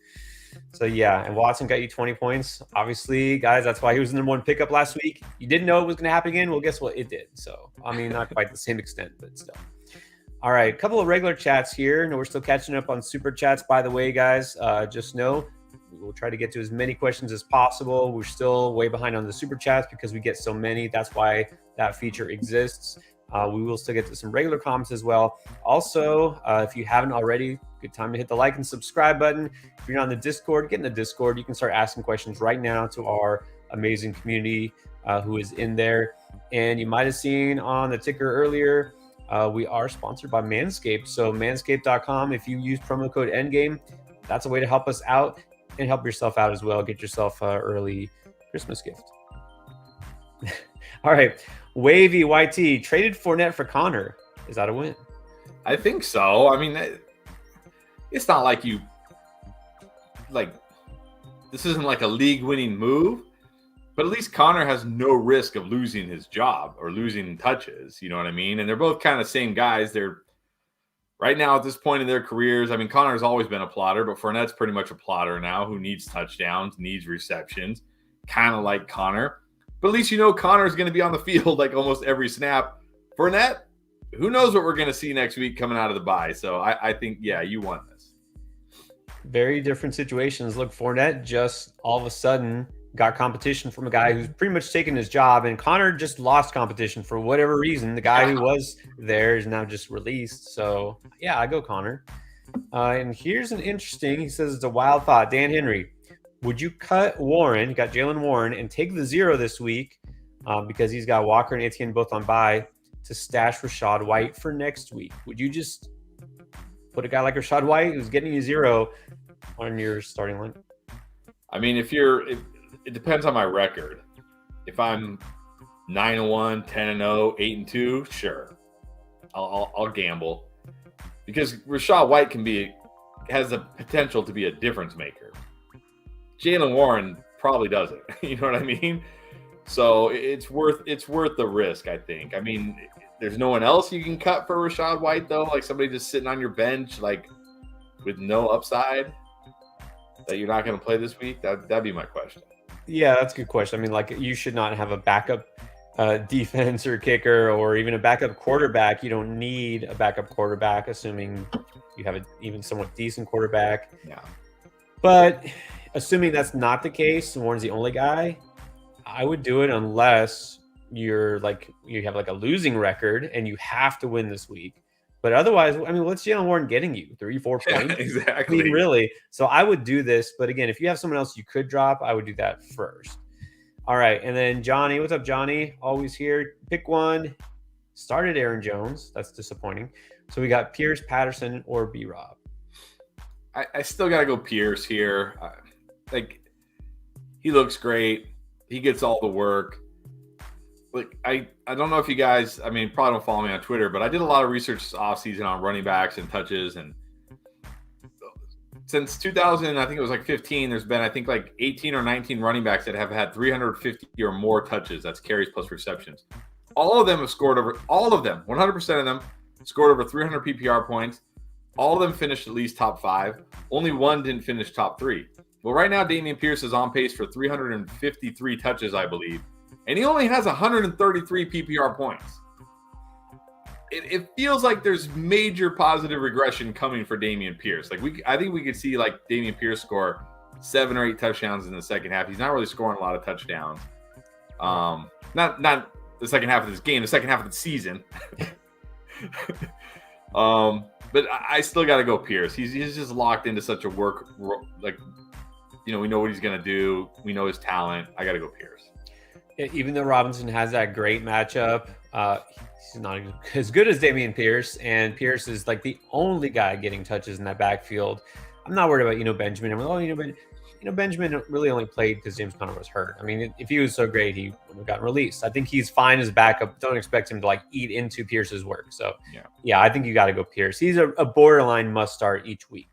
So yeah, and Watson got you 20 points. Obviously, guys, that's why he was the number one pickup last week. You didn't know it was going to happen again. Well, guess what? It did. So I mean, not quite the same extent, but still. All right, a couple of regular chats here. No, we're still catching up on super chats, by the way, guys. Just know we'll try to get to as many questions as possible. We're still way behind on the super chats because we get so many. That's why that feature exists. We will still get to some regular comments as well. Also, if you haven't already, good time to hit the like and subscribe button. If you're not in the Discord, get in the Discord. You can start asking questions right now to our amazing community who is in there. And you might have seen on the ticker earlier, we are sponsored by Manscaped. So manscaped.com, if you use promo code ENDGAME, that's a way to help us out and help yourself out as well. Get yourself an early Christmas gift. All right. Wavy YT traded Fournette for Connor. Is that a win? I think so. I mean, it's not like this isn't like a league-winning move, but at least Connor has no risk of losing his job or losing touches. You know what I mean? And they're both kind of same guys. They're right now at this point in their careers. I mean, Connor's always been a plotter, but Fournette's pretty much a plotter now who needs touchdowns, needs receptions, kind of like Connor. But at least you know Connor's going to be on the field like almost every snap. Fournette, who knows what we're going to see next week coming out of the bye. So I think, yeah, you won this. Very different situations. Look, Fournette just all of a sudden got competition from a guy who's pretty much taken his job, and Connor just lost competition for whatever reason. The guy who was there is now just released. So, yeah, I go Connor. And here's an interesting, he says it's a wild thought. Dan Henry, would you cut Warren, you got Jalen Warren, and take the 0 this week because he's got Walker and Etienne both on bye to stash Rachaad White for next week? Would you just put a guy like Rachaad White who's getting you 0 on your starting line? I mean, it depends on my record. If I'm 9-1, 10-0, 8-2, sure, I'll gamble because Rachaad White has the potential to be a difference maker. Jalen Warren probably doesn't. You know what I mean? So it's worth the risk, I think. I mean, there's no one else you can cut for Rachaad White though, like somebody just sitting on your bench, like with no upside that you're not going to play this week. That'd be my question. Yeah, that's a good question. I mean, like you should not have a backup defense or kicker or even a backup quarterback. You don't need a backup quarterback, assuming you have an even somewhat decent quarterback. Yeah. But assuming that's not the case, Warren's the only guy, I would do it unless you have like a losing record and you have to win this week. But otherwise, I mean, what's Jalen Warren getting you? 3-4 points? Yeah, exactly. I mean, really. So I would do this. But again, if you have someone else you could drop, I would do that first. All right. And then Johnny, what's up, Johnny? Always here. Pick one. Started Aaron Jones. That's disappointing. So we got Pierce, Patterson, or B-Rob. I still got to go Pierce here. He looks great. He gets all the work. Like I don't know if you guys, I mean, probably don't follow me on Twitter, but I did a lot of research this offseason on running backs and touches. And since 2000, I think it was like 15, there's been, I think like 18 or 19 running backs that have had 350 or more touches. That's carries plus receptions. All of them have scored over, all of them, 100% of them scored over 300 PPR points. All of them finished at least top 5. Only one didn't finish top 3. Well, right now, Dameon Pierce is on pace for 353 touches, I believe. And he only has 133 PPR points. It feels like there's major positive regression coming for Dameon Pierce. I think we could see like Dameon Pierce score 7 or 8 touchdowns in the second half. He's not really scoring a lot of touchdowns. Not the second half of this game, the second half of the season. But I still got to go Pierce. He's just locked into such a work. Like, we know what he's going to do. We know his talent. I got to go Pierce. Even though Robinson has that great matchup, he's not as good as Dameon Pierce, and Pierce is like the only guy getting touches in that backfield. I'm not worried about Benjamin. I'm like, Benjamin really only played because James Conner was hurt. I mean, if he was so great, he would have gotten released. I think he's fine as backup. Don't expect him to like eat into Pierce's work. So yeah, I think you got to go Pierce. He's a borderline must start each week.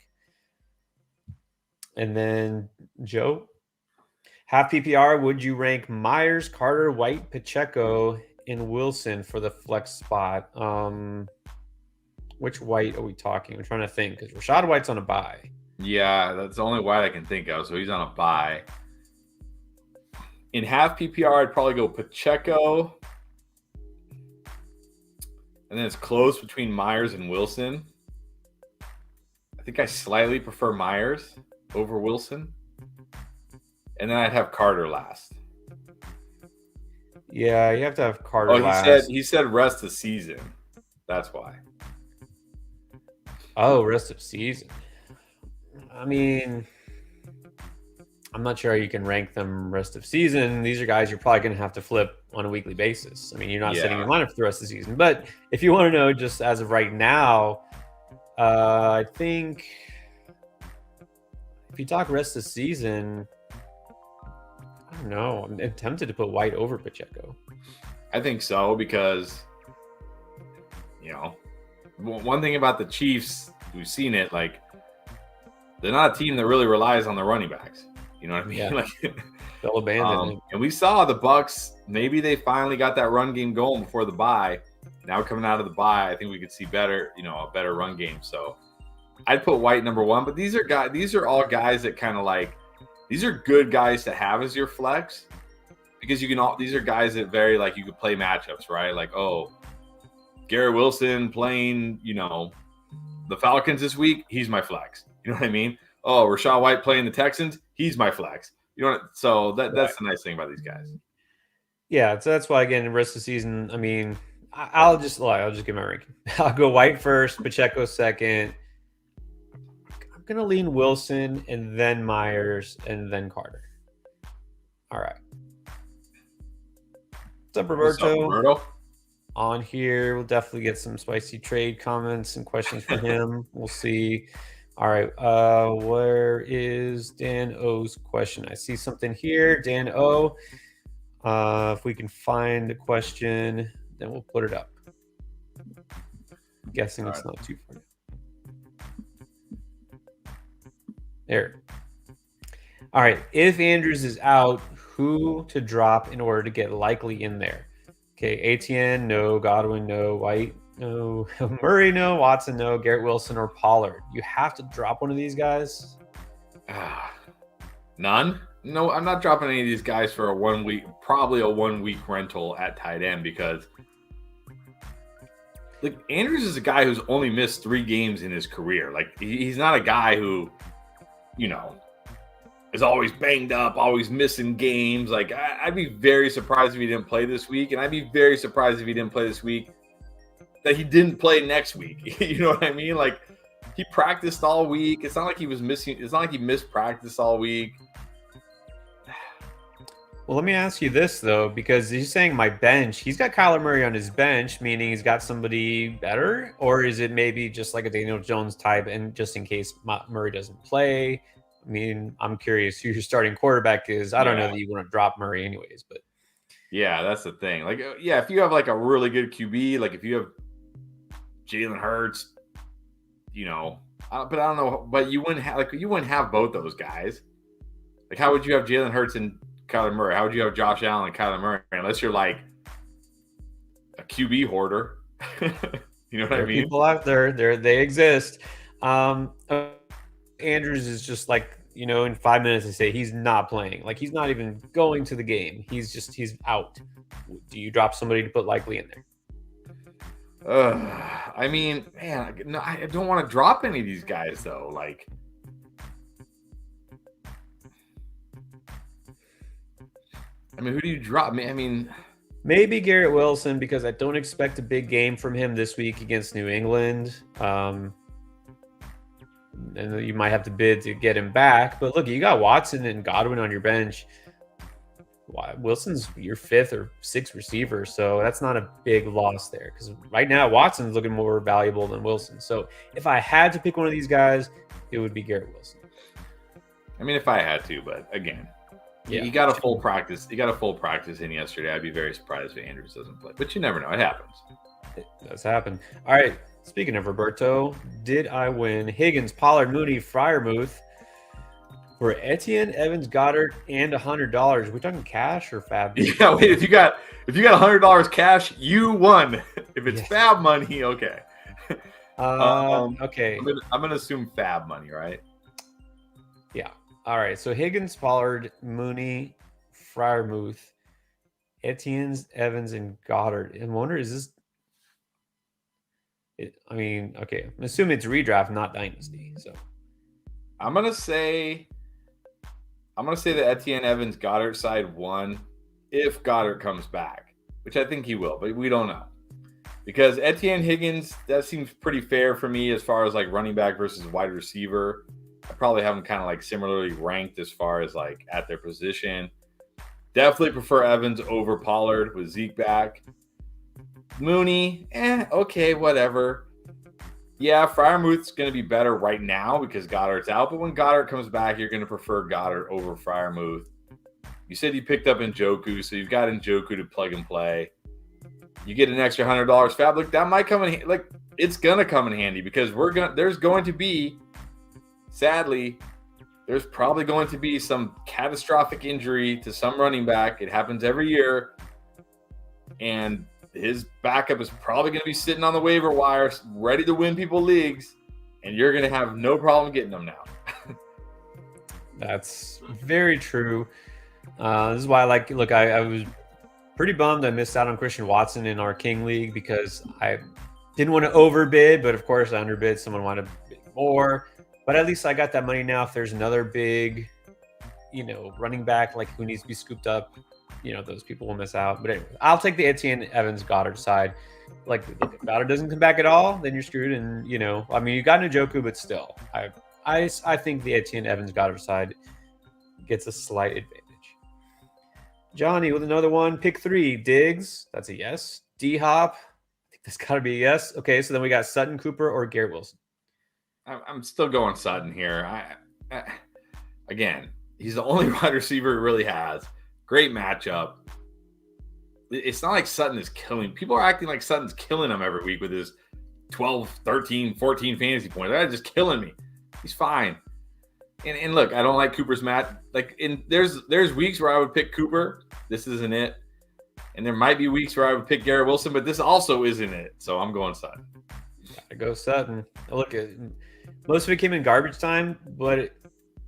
And then Joe. Half PPR, would you rank Myers, Carter, White, Pacheco and Wilson for the flex spot. Which White are we talking? I'm trying to think because Rashad White's on a bye. Yeah, that's the only White I can think of. So he's on a bye. In half PPR, I'd probably go Pacheco. And then it's close between Myers and Wilson. I think I slightly prefer Myers over Wilson. And then I'd have Carter last. Yeah, you have to have Carter last. He said rest of season. That's why. Oh, rest of season. I mean, I'm not sure how you can rank them rest of season. These are guys you're probably going to have to flip on a weekly basis. I mean, you're not setting your lineup for the rest of the season. But if you want to know just as of right now, I think if you talk rest of season, I don't know. I'm tempted to put White over Pacheco. I think so because, one thing about the Chiefs, we've seen it, like, they're not a team that really relies on the running backs. You know what I mean? Yeah. Like, they'll abandon it. And we saw the Bucs, maybe they finally got that run game going before the bye. Now coming out of the bye, I think we could see better, a better run game. So I'd put White number one, but these are all guys that kind of like, these are good guys to have as your flex because these are guys that you could play matchups, right? Like, Garrett Wilson playing, the Falcons this week, he's my flex. You know what I mean? Oh, Rachaad White playing the Texans, he's my flex. So that's the nice thing about these guys. Yeah, so that's why again, the rest of the season, I mean, I'll just give my ranking. I'll go White first, Pacheco second. I'm gonna lean Wilson and then Myers and then Carter. All right. What's up, Roberto? On here, we'll definitely get some spicy trade comments and questions from him. We'll see. All right, where is Dan O's question? I see something here. Dan O, if we can find the question, then we'll put it up. I'm guessing it's not too far. There. All right, if Andrews is out, who to drop in order to get likely in there? Okay, ATN, no. Godwin, no. White, no. Murray, no. Watson, no. Garrett Wilson or Pollard. You have to drop one of these guys? None? No, I'm not dropping any of these guys for a 1 week, probably a 1 week rental at tight end because Andrews is a guy who's only missed 3 games in his career. Like, he's not a guy who, is always banged up, always missing games. Like, I'd be very surprised if he didn't play this week, and I'd be very surprised if he didn't play this week that he didn't play next week. You know what I mean? Like, he practiced all week. It's not like he was missing. It's not like he missed practice all week. Well, let me ask you this, though, because he's saying my bench. He's got Kyler Murray on his bench, meaning he's got somebody better? Or is it maybe just like a Daniel Jones type, and just in case Murray doesn't play? I mean, I'm curious who your starting quarterback is. I don't know that you want to drop Murray anyways, but. Yeah, that's the thing. Like, if you have like a really good QB, like if you have Jalen Hurts, but I don't know, but you wouldn't have both those guys. Like, how would you have Jalen Hurts and Kyler Murray? How would you have Josh Allen and Kyler Murray? Unless you're like a QB hoarder. You know what I mean? People out there, they exist. Andrews is just like, in 5 minutes they say he's not playing. Like, he's not even going to the game. He's out. Do you drop somebody to put likely in there? I mean, man, no, I don't want to drop any of these guys though. Like, I mean, who do you drop? I mean, maybe Garrett Wilson, because I don't expect a big game from him this week against New England. And you might have to bid to get him back. But look, you got Watson and Godwin on your bench. Wilson's your 5th or 6th receiver, so that's not a big loss there. Because right now, Watson's looking more valuable than Wilson. So if I had to pick one of these guys, it would be Garrett Wilson. I mean, if I had to, but again, he got a full practice. He got a full practice in yesterday. I'd be very surprised if Andrews doesn't play. But you never know. It happens. It does happen. All right. Speaking of Roberto, did I win? Higgins, Pollard, Mooney, Freiermuth. For Etienne, Evans, Goddard, and $100. We talking cash or fab? Yeah, wait. If you got $100 cash, you won. If it's Yes. fab money, okay. Okay. I'm gonna assume fab money, right? Yeah. All right. So Higgins, Pollard, Mooney, Freiermuth, Etienne's, Evans, and Goddard. And I wonder, is this? Okay. I'm assuming it's redraft, not dynasty. So I'm gonna say the Etienne, Evans, Goddard side won if Goddard comes back, which I think he will, but we don't know. Because Etienne, Higgins, that seems pretty fair for me as far as like running back versus wide receiver. I probably have them kind of like similarly ranked as far as like at their position. Definitely prefer Evans over Pollard with Zeke back. Mooney, okay, whatever. Yeah, Freiermuth's going to be better right now because Goddard's out. But when Goddard comes back, you're going to prefer Goddard over Freiermuth. You said you picked up Njoku, so you've got Njoku to plug and play. You get an extra $100 fab. Look, that might come in like it's going to come in handy because there's going to be, sadly, there's probably going to be some catastrophic injury to some running back. It happens every year. And his backup is probably going to be sitting on the waiver wire, ready to win people leagues, and you're going to have no problem getting them now. that's very true. This is why I was pretty bummed I missed out on Christian Watson in our King League because I didn't want to overbid, but of course I underbid. Someone wanted to bid more, but at least I got that money now. If there's another big, running back like who needs to be scooped up, those people will miss out. But anyway, I'll take the Etienne, Evans, Goddard side. Like, look, if Goddard doesn't come back at all, then you're screwed. And you got Njoku, but still, I think the Etienne, Evans, Goddard side gets a slight advantage. Johnny with another one. Pick 3. Diggs. That's a yes. D-Hop. I think that's got to be a yes. Okay, so then we got Sutton, Cooper, or Garrett Wilson. I'm still going Sutton here. Again, he's the only wide receiver he really has. Great matchup. It's not like Sutton is killing. People are acting like Sutton's killing him every week with his 12, 13, 14 fantasy points. That's just killing me. He's fine. And look, I don't like Cooper's match. There's weeks where I would pick Cooper. This isn't it. And there might be weeks where I would pick Garrett Wilson, but this also isn't it. So I'm going Sutton. Gotta go Sutton. Look, most of it came in garbage time, but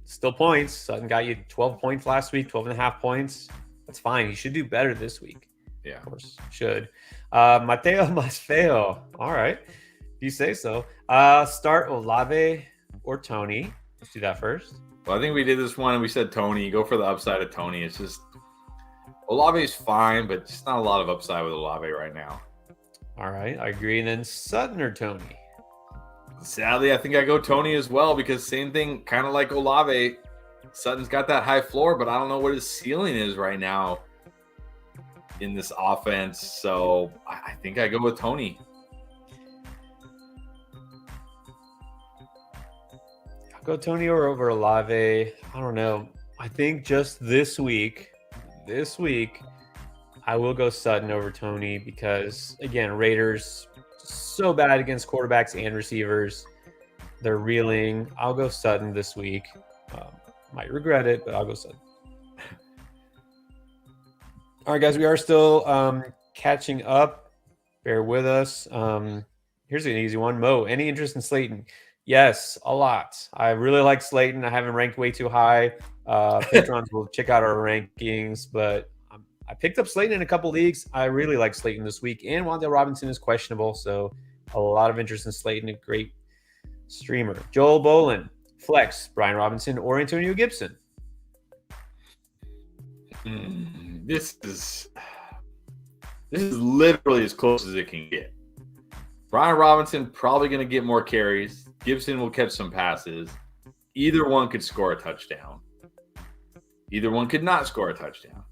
still points. Sutton got you 12 points last week, 12.5 points. That's fine. You should do better this week. Yeah. Of course, should. Mateo Masfeo. All right. If you say so. Start Olave or Tony. Let's do that first. Well, I think we did this one and we said Tony. Go for the upside of Tony. It's just Olave is fine, but just not a lot of upside with Olave right now. All right. I agree. And then Sutton or Tony? Sadly, I think I go Tony as well because same thing, kind of like Olave. Sutton's got that high floor, but I don't know what his ceiling is right now in this offense. So I think I go with Tony. I'll go Tony or over Olave. I don't know. I think just this week, I will go Sutton over Tony because, again, Raiders so bad against quarterbacks and receivers. They're reeling. I'll go Sutton this week. Might regret it, but I'll go Sutton. All right, guys, we are still catching up. Bear with us. Here's an easy one. Mo, any interest in Slayton? Yes, a lot. I really like Slayton. I have him ranked way too high. Patrons will check out our rankings, but I picked up Slayton in a couple leagues. I really like Slayton this week, and Wan'Dale Robinson is questionable, so a lot of interest in Slayton. A great streamer. Joel Bolin, flex, Brian Robinson, or Antonio Gibson. This is literally as close as it can get. Brian Robinson probably going to get more carries. Gibson will catch some passes. Either one could score a touchdown. Either one could not score a touchdown.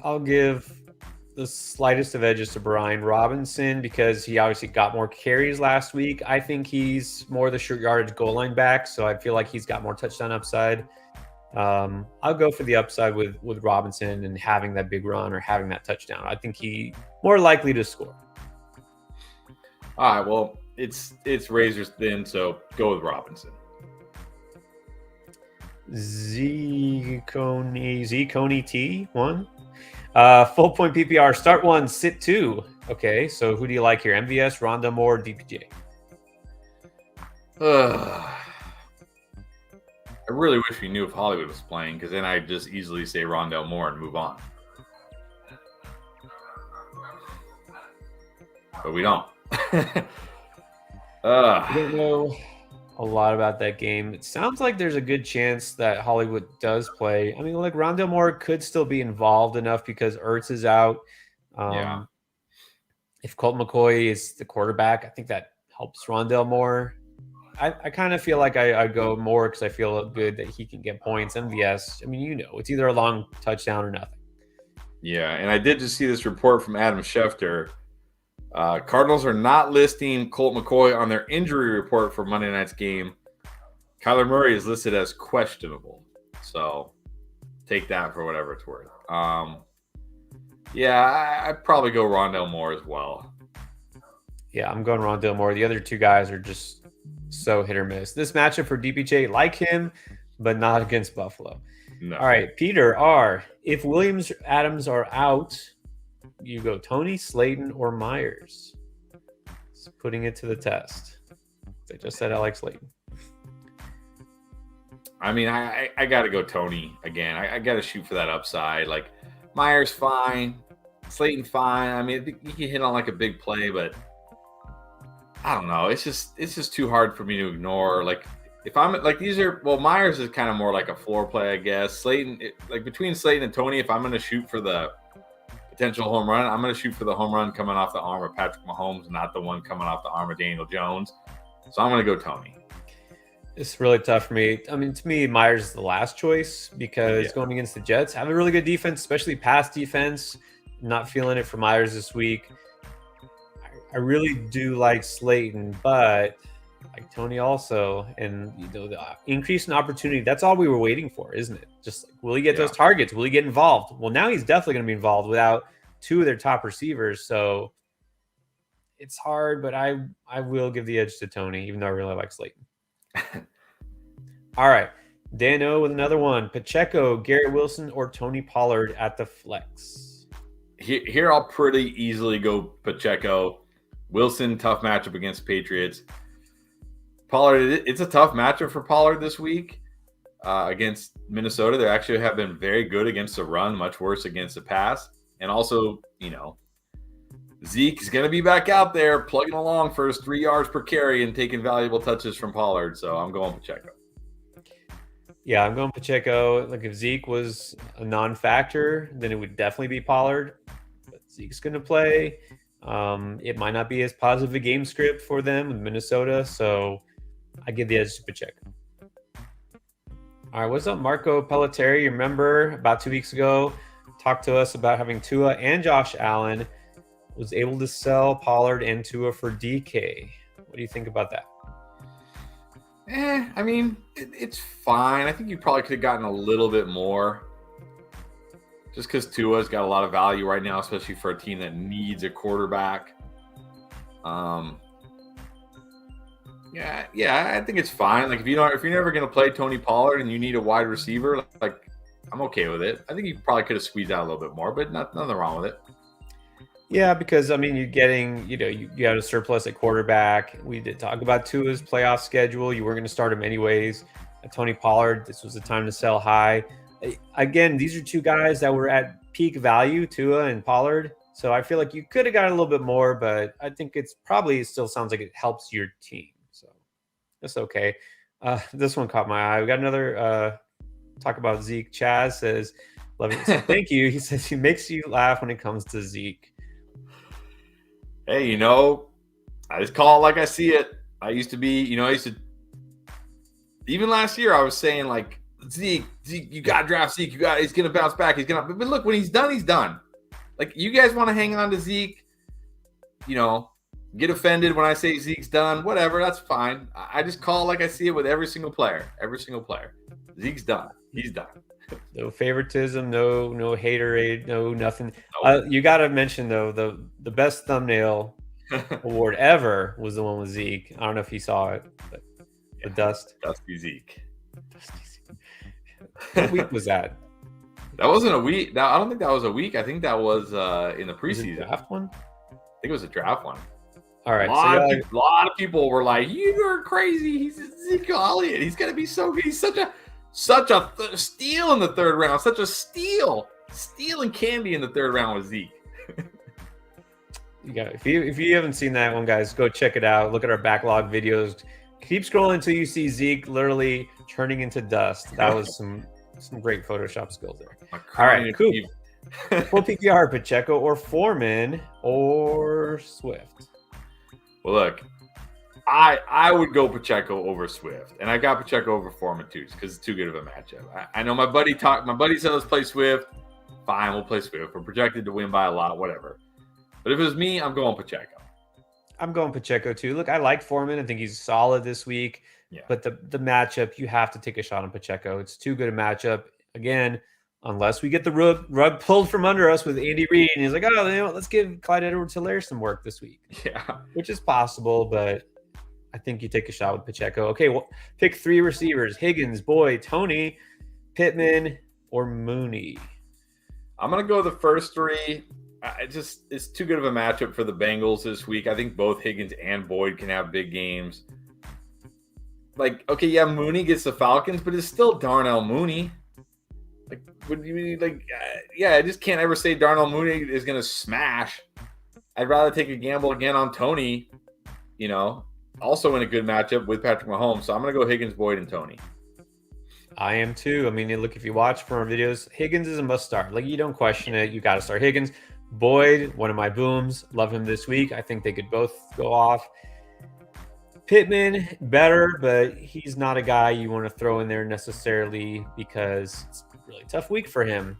I'll give the slightest of edges to Brian Robinson because he obviously got more carries last week. I think he's more the short yardage goal line back, so I feel like he's got more touchdown upside. I'll go for the upside with Robinson and having that big run or having that touchdown. I think he more likely to score. All right, well, it's razor thin, so go with Robinson. Z-Coney T, 1. Full point PPR, start 1, sit 2. Okay, so who do you like here? MVS, Rondale Moore, DPJ? I really wish we knew if Hollywood was playing, because then I'd just easily say Rondale Moore and move on. But we don't. I don't know a lot about that game. It sounds like there's a good chance that Hollywood does play. I mean, like Rondale Moore could still be involved enough because Ertz is out. Yeah. If Colt McCoy is the quarterback, I think that helps Rondale Moore. I kind of feel like I go more because I feel good that he can get points. MVS, I mean, it's either a long touchdown or nothing. Yeah, and I did just see this report from Adam Schefter. Cardinals are not listing Colt McCoy on their injury report for Monday night's game. Kyler Murray is listed as questionable. So take that for whatever it's worth. Yeah, I'd probably go Rondale Moore as well. Yeah, I'm going Rondale Moore. The other two guys are just so hit or miss. This matchup for DPJ, like him, but not against Buffalo. No. All right, Peter R. If Williams, Adams are out, you go Tony, Slayton, or Myers. Just putting it to the test. I just said I like Slayton. I mean, I got to go Tony again. I got to shoot for that upside. Like, Myers, fine. Slayton, fine. I mean, he can hit on like a big play, but I don't know. It's just too hard for me to ignore. Like, if I'm like Myers is kind of more like a floor play, I guess. Slayton, between Slayton and Tony, if I'm going to shoot for the potential home run, I'm going to shoot for the home run coming off the arm of Patrick Mahomes, not the one coming off the arm of Daniel Jones. So I'm going to go Tony. It's really tough for me. I mean, to me, Myers is the last choice because going against the Jets, have a really good defense, especially pass defense. Not feeling it for Myers this week. I really do like Slayton, but like Tony also, and the increase in opportunity, that's all we were waiting for, isn't it? Just like, will he get those targets? Will he get involved? Well, now he's definitely going to be involved without two of their top receivers. So it's hard, but I will give the edge to Tony, even though I really like Slayton. All right. Dano with another one. Pacheco, Garrett Wilson, or Tony Pollard at the flex? Here I'll pretty easily go Pacheco. Wilson, tough matchup against Patriots. Pollard, it's a tough matchup for Pollard this week against Minnesota. They actually have been very good against the run, much worse against the pass. And also, Zeke is going to be back out there plugging along for his 3 yards per carry and taking valuable touches from Pollard. So I'm going Pacheco. Yeah, I'm going Pacheco. Like if Zeke was a non-factor, then it would definitely be Pollard. But Zeke's going to play. It might not be as positive a game script for them in Minnesota, so I give the edge to Pacheco. All right, what's up, Marco Pelletieri? You remember about 2 weeks ago, talked to us about having Tua and Josh Allen. Was able to sell Pollard and Tua for DK. What do you think about that? I mean, it's fine. I think you probably could have gotten a little bit more. Just because Tua's got a lot of value right now, especially for a team that needs a quarterback. Yeah, I think it's fine. Like if you're never going to play Tony Pollard and you need a wide receiver, like I'm okay with it. I think you probably could have squeezed out a little bit more, but nothing wrong with it. Yeah, because I mean, you're getting, you got a surplus at quarterback. We did talk about Tua's playoff schedule. You weren't going to start him anyways. Tony Pollard, this was the time to sell high. Again, these are two guys that were at peak value, Tua and Pollard. So I feel like you could have got a little bit more, but I think it's probably still sounds like it helps your team. So that's okay. This one caught my eye. We got another talk about Zeke. Chaz says, love it. So thank you. He says he makes you laugh when it comes to Zeke. Hey, I just call it like I see it. I used to be, even last year I was saying like, Zeke, you got to draft Zeke. He's going to bounce back. But look, when he's done, he's done. Like, you guys want to hang on to Zeke, get offended when I say Zeke's done, whatever, that's fine. I just call it like I see it with every single player. Zeke's done. He's done. No favoritism, no haterade, no nothing. You got to mention though the best thumbnail award ever was the one with Zeke. I don't know if he saw it, but the dust. Dusty Zeke. What week was that? That wasn't a week. I don't think that was a week. I think that was in the Was it preseason. draft one? I think it was a draft one. All right. A lot of people were like, "You are crazy. He's Ezekiel Elliott. He's gonna be so good. He's such a steal in the third round. Such a steal, stealing candy in the third round with Zeke." If you haven't seen that one, guys, go check it out. Look at our backlog videos. Keep scrolling until you see Zeke literally turning into dust. That was some great Photoshop skills there. All right, cool. Full PPR, Pacheco or Foreman or Swift? Well, look, I would go Pacheco over Swift, and I got Pacheco over Foreman too, because it's too good of a matchup. I know my buddy said let's play Swift. Fine, we'll play Swift. We're projected to win by a lot, whatever. But if it was me, I'm going Pacheco. I'm going Pacheco too. Look, I like Foreman. I think he's solid this week. Yeah. But the matchup, you have to take a shot on Pacheco. It's too good a matchup. Again, unless we get the rug pulled from under us with Andy Reid, and he's like, oh, you know what, let's give Clyde Edwards-Helaire some work this week. Yeah. Which is possible, but I think you take a shot with Pacheco. Okay, well, pick 3 receivers: Higgins, Boyd, Tony, Pittman, or Mooney. I'm going to go the first 3. It's too good of a matchup for the Bengals this week. I think both Higgins and Boyd can have big games. Like, okay, yeah, Mooney gets the Falcons, but it's still Darnell Mooney. Like, I just can't ever say Darnell Mooney is going to smash. I'd rather take a gamble again on Tony, also in a good matchup with Patrick Mahomes. So I'm going to go Higgins, Boyd, and Tony. I am too. I mean, look, if you watch from our videos, Higgins is a must start. Like, you don't question it. You got to start Higgins. Boyd, one of my booms. Love him this week. I think they could both go off. Pittman, better, but he's not a guy you want to throw in there necessarily because it's a really tough week for him.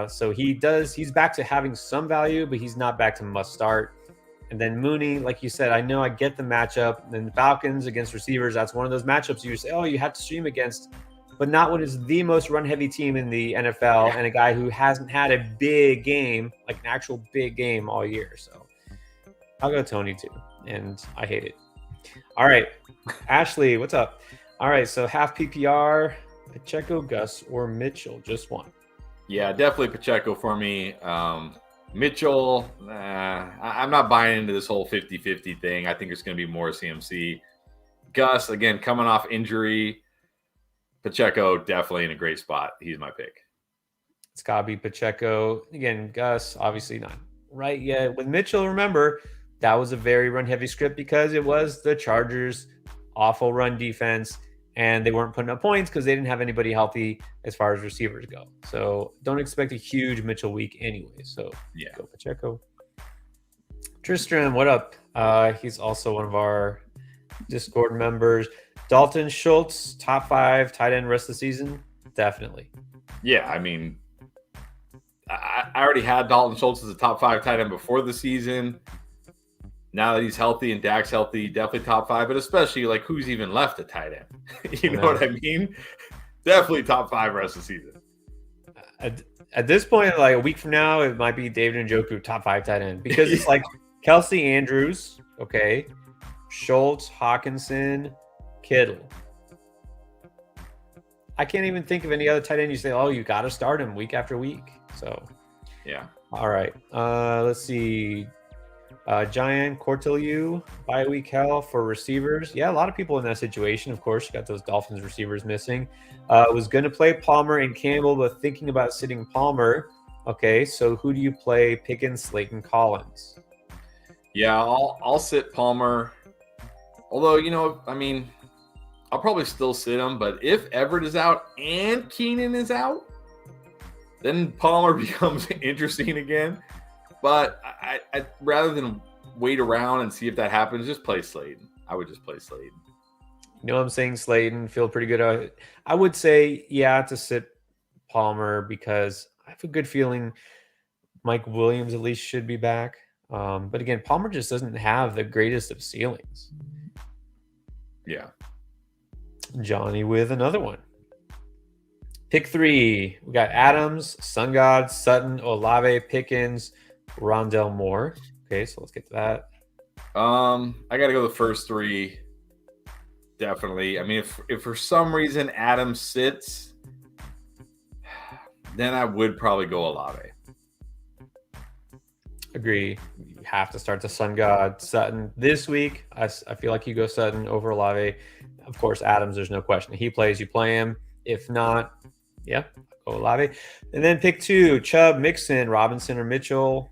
So he's back to having some value, but he's not back to must start. And then Mooney, like you said, I get the matchup. And then the Falcons against receivers, that's one of those matchups you say, oh, you have to stream against, but not when it's the most run-heavy team in the NFL and a guy who hasn't had a big game, like an actual big game all year. So I'll go Tony too, and I hate it. All right, Ashley, what's up? All right, so half PPR, Pacheco, Gus, or Mitchell, just one. Yeah, definitely Pacheco for me. Mitchell, I'm not buying into this whole 50-50 thing. I think it's going to be more CMC. Gus, again, coming off injury. Pacheco, definitely in a great spot. He's my pick. It's got to be Pacheco. Again, Gus, obviously not right yet. With Mitchell, remember, that was a very run-heavy script because it was the Chargers' awful run defense, and they weren't putting up points because they didn't have anybody healthy as far as receivers go. So don't expect a huge Mitchell week anyway. So yeah, go Pacheco. Tristram, what up? He's also one of our Discord members. Dalton Schultz, top 5 tight end rest of the season? Definitely. Yeah, I mean, I already had Dalton Schultz as a top 5 tight end before the season. Now that he's healthy and Dak's healthy, definitely top 5, but especially like who's even left at tight end? You know what I mean? Definitely top 5 rest of the season. At this point, like a week from now, it might be David Njoku top 5 tight end because it's like Kelsey Andrews, okay, Schultz, Hawkinson, Kittle. I can't even think of any other tight end you say, oh, you got to start him week after week. So, yeah. All right. Let's see. Giant Corteliu, bye week hell for receivers. Yeah, a lot of people in that situation. Of course, you got those Dolphins receivers missing. Was going to play Palmer and Campbell, but thinking about sitting Palmer. Okay, so who do you play? Pickens, Slayton, Collins. Yeah, I'll sit Palmer. Although, I'll probably still sit him. But if Everett is out and Keenan is out, then Palmer becomes interesting again. But I rather than wait around and see if that happens, just play Slayton. I would just play Slayton. I'm saying Slayton. Feel pretty good. I would say, to sit Palmer because I have a good feeling Mike Williams at least should be back. But again, Palmer just doesn't have the greatest of ceilings. Yeah. Johnny with another one. Pick 3. We got Adams, Sun God, Sutton, Olave, Pickens, Rondell Moore. Okay, so let's get to that. I got to go the first three. Definitely. I mean, if for some reason Adams sits, then I would probably go Olave. Agree. You have to start the Sun God Sutton this week. I feel like you go Sutton over Olave. Of course, Adams, there's no question. He plays, you play him. If not, yeah, go Olave. And then pick 2, Chubb, Mixon, Robinson, or Mitchell.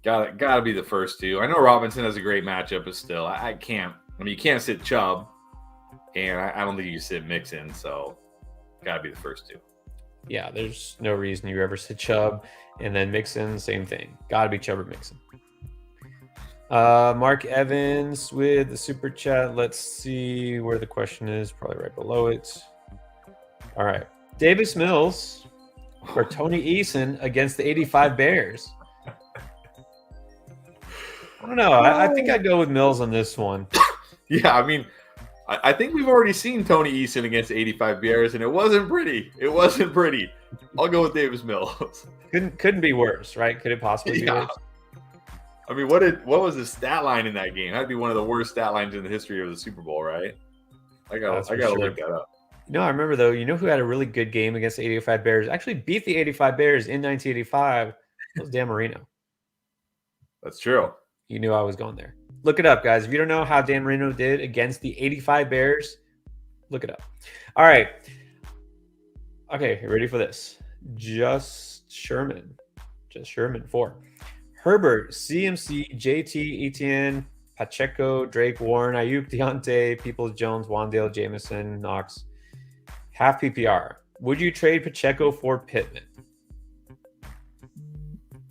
Gotta be the first 2. I know Robinson has a great matchup, but still, I can't. I mean, you can't sit Chubb, and I don't think you can sit Mixon, so gotta be the first 2. Yeah, there's no reason you ever sit Chubb. And then Mixon, same thing. Gotta be Chubb or Mixon. Mark Evans with the super chat. Let's see where the question is. Probably right below it. All right. Davis Mills or Tony Eason against the 85 Bears. I don't know. I think I'd go with Mills on this one. Yeah, I mean, I think we've already seen Tony Eason against 85 Bears, and it wasn't pretty. It wasn't pretty. I'll go with Davis Mills. Couldn't be worse, right? Could it possibly be worse? I mean, what was the stat line in that game? That'd be one of the worst stat lines in the history of the Super Bowl, right? I gotta look that up. No, I remember though. You know who had a really good game against the 85 Bears? Actually beat the 85 Bears in 1985. It was Dan Marino. That's true. You knew I was going there. Look it up, guys. If you don't know how Dan Marino did against the 85 Bears, look it up. All right. Okay, you ready for this? Just Sherman 4. Herbert, CMC, JT, Etienne, Pacheco, Drake, Warren, Ayuk, Deontay, Peoples-Jones, Wandale, Jameson, Knox. Half PPR. Would you trade Pacheco for Pittman?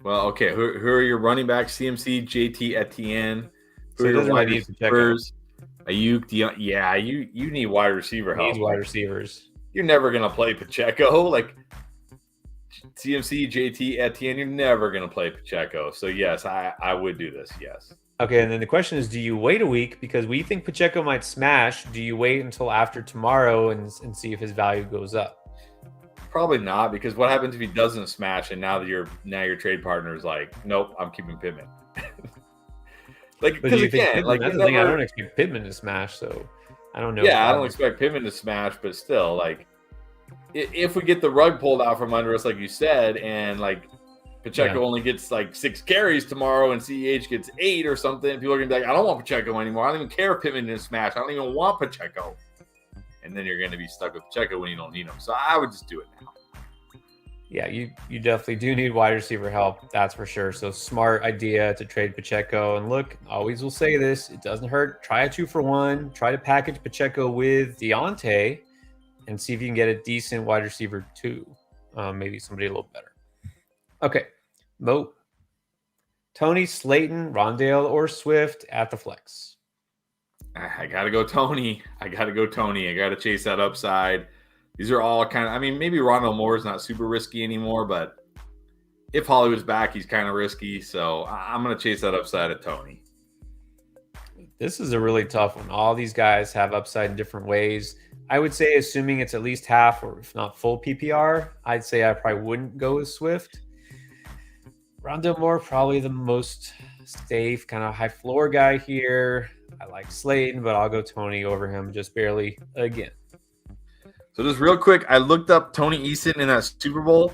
Well, okay. Who are your running backs? CMC, JT, Etienne. Who So are your wide need receivers? Ayuk, Deontay. Yeah, you need wide receiver help. Needs wide receivers. You're never gonna play Pacheco. Like CMC, JT, Etienne, you're never going to play Pacheco. So, yes, I would do this, yes. Okay, and then the question is, do you wait a week? Because we think Pacheco might smash. Do you wait until after tomorrow and see if his value goes up? Probably not, because what happens if he doesn't smash and now your trade partner is like, nope, I'm keeping Pittman. Because again, that's the thing. I don't expect Pittman to smash, so I don't know. Yeah, I don't expect Pittman to smash, but still, like, if we get the rug pulled out from under us, like you said, and like Pacheco only gets like 6 carries tomorrow and CEH gets 8 or something, people are gonna be like, I don't want Pacheco anymore. I don't even care if Pittman didn't smash. I don't even want Pacheco. And then you're gonna be stuck with Pacheco when you don't need him. So I would just do it now. Yeah, you definitely do need wide receiver help. That's for sure. So smart idea to trade Pacheco. And look, always will say this: it doesn't hurt. Try a 2-for-1. Try to package Pacheco with Deontay. And see if you can get a decent wide receiver too. Maybe somebody a little better. Okay. Mo. Tony, Slayton, Rondale, or Swift at the flex. I got to go Tony. I got to chase that upside. These are all kind of, I mean, maybe Rondale Moore is not super risky anymore, but if Hollywood's back, he's kind of risky. So I'm going to chase that upside at Tony. This is a really tough one. All these guys have upside in different ways. I would say, assuming it's at least half or if not full PPR, I'd say I probably wouldn't go with Swift. Rondale Moore, probably the most safe, kind of high floor guy here. I like Slayton, but I'll go Tony over him just barely again. So just real quick, I looked up Tony Eason in that Super Bowl.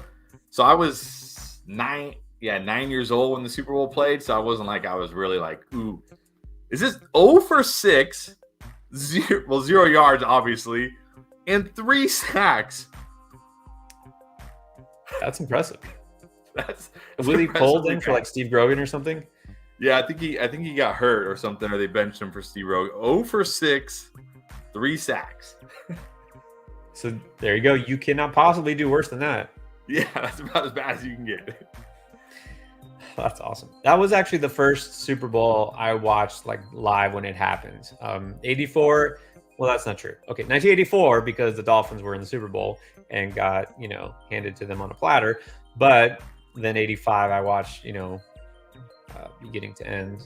So I was 9 years old when the Super Bowl played. So I wasn't like, I was really like, ooh. Is this 0 for 6? 0 yards, obviously, and 3 sacks. That's impressive. That's was he pulled in for like Steve Grogan or something? Yeah, I think he got hurt or something, or they benched him for Steve Grogan. 0 for 6, 3 sacks. So there you go. You cannot possibly do worse than that. Yeah, that's about as bad as you can get. That's awesome. That was actually the first Super Bowl I watched like live when it happened. 84. Well, that's not true. Okay, 1984 because the Dolphins were in the Super Bowl and got handed to them on a platter. But then 85, I watched beginning to end.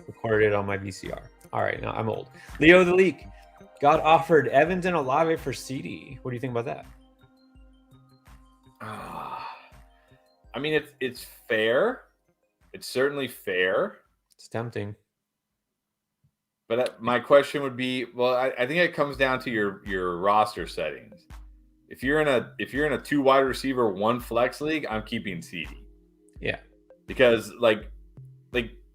Recorded it on my VCR. All right, now I'm old. Leo the Leak got offered Evans and Olave for CD. What do you think about that? I mean, it's fair. It's certainly fair. It's tempting. But my question would be, well, I think it comes down to your roster settings. If you're in a 2 wide receiver, 1 flex league, I'm keeping CD. Yeah. Because like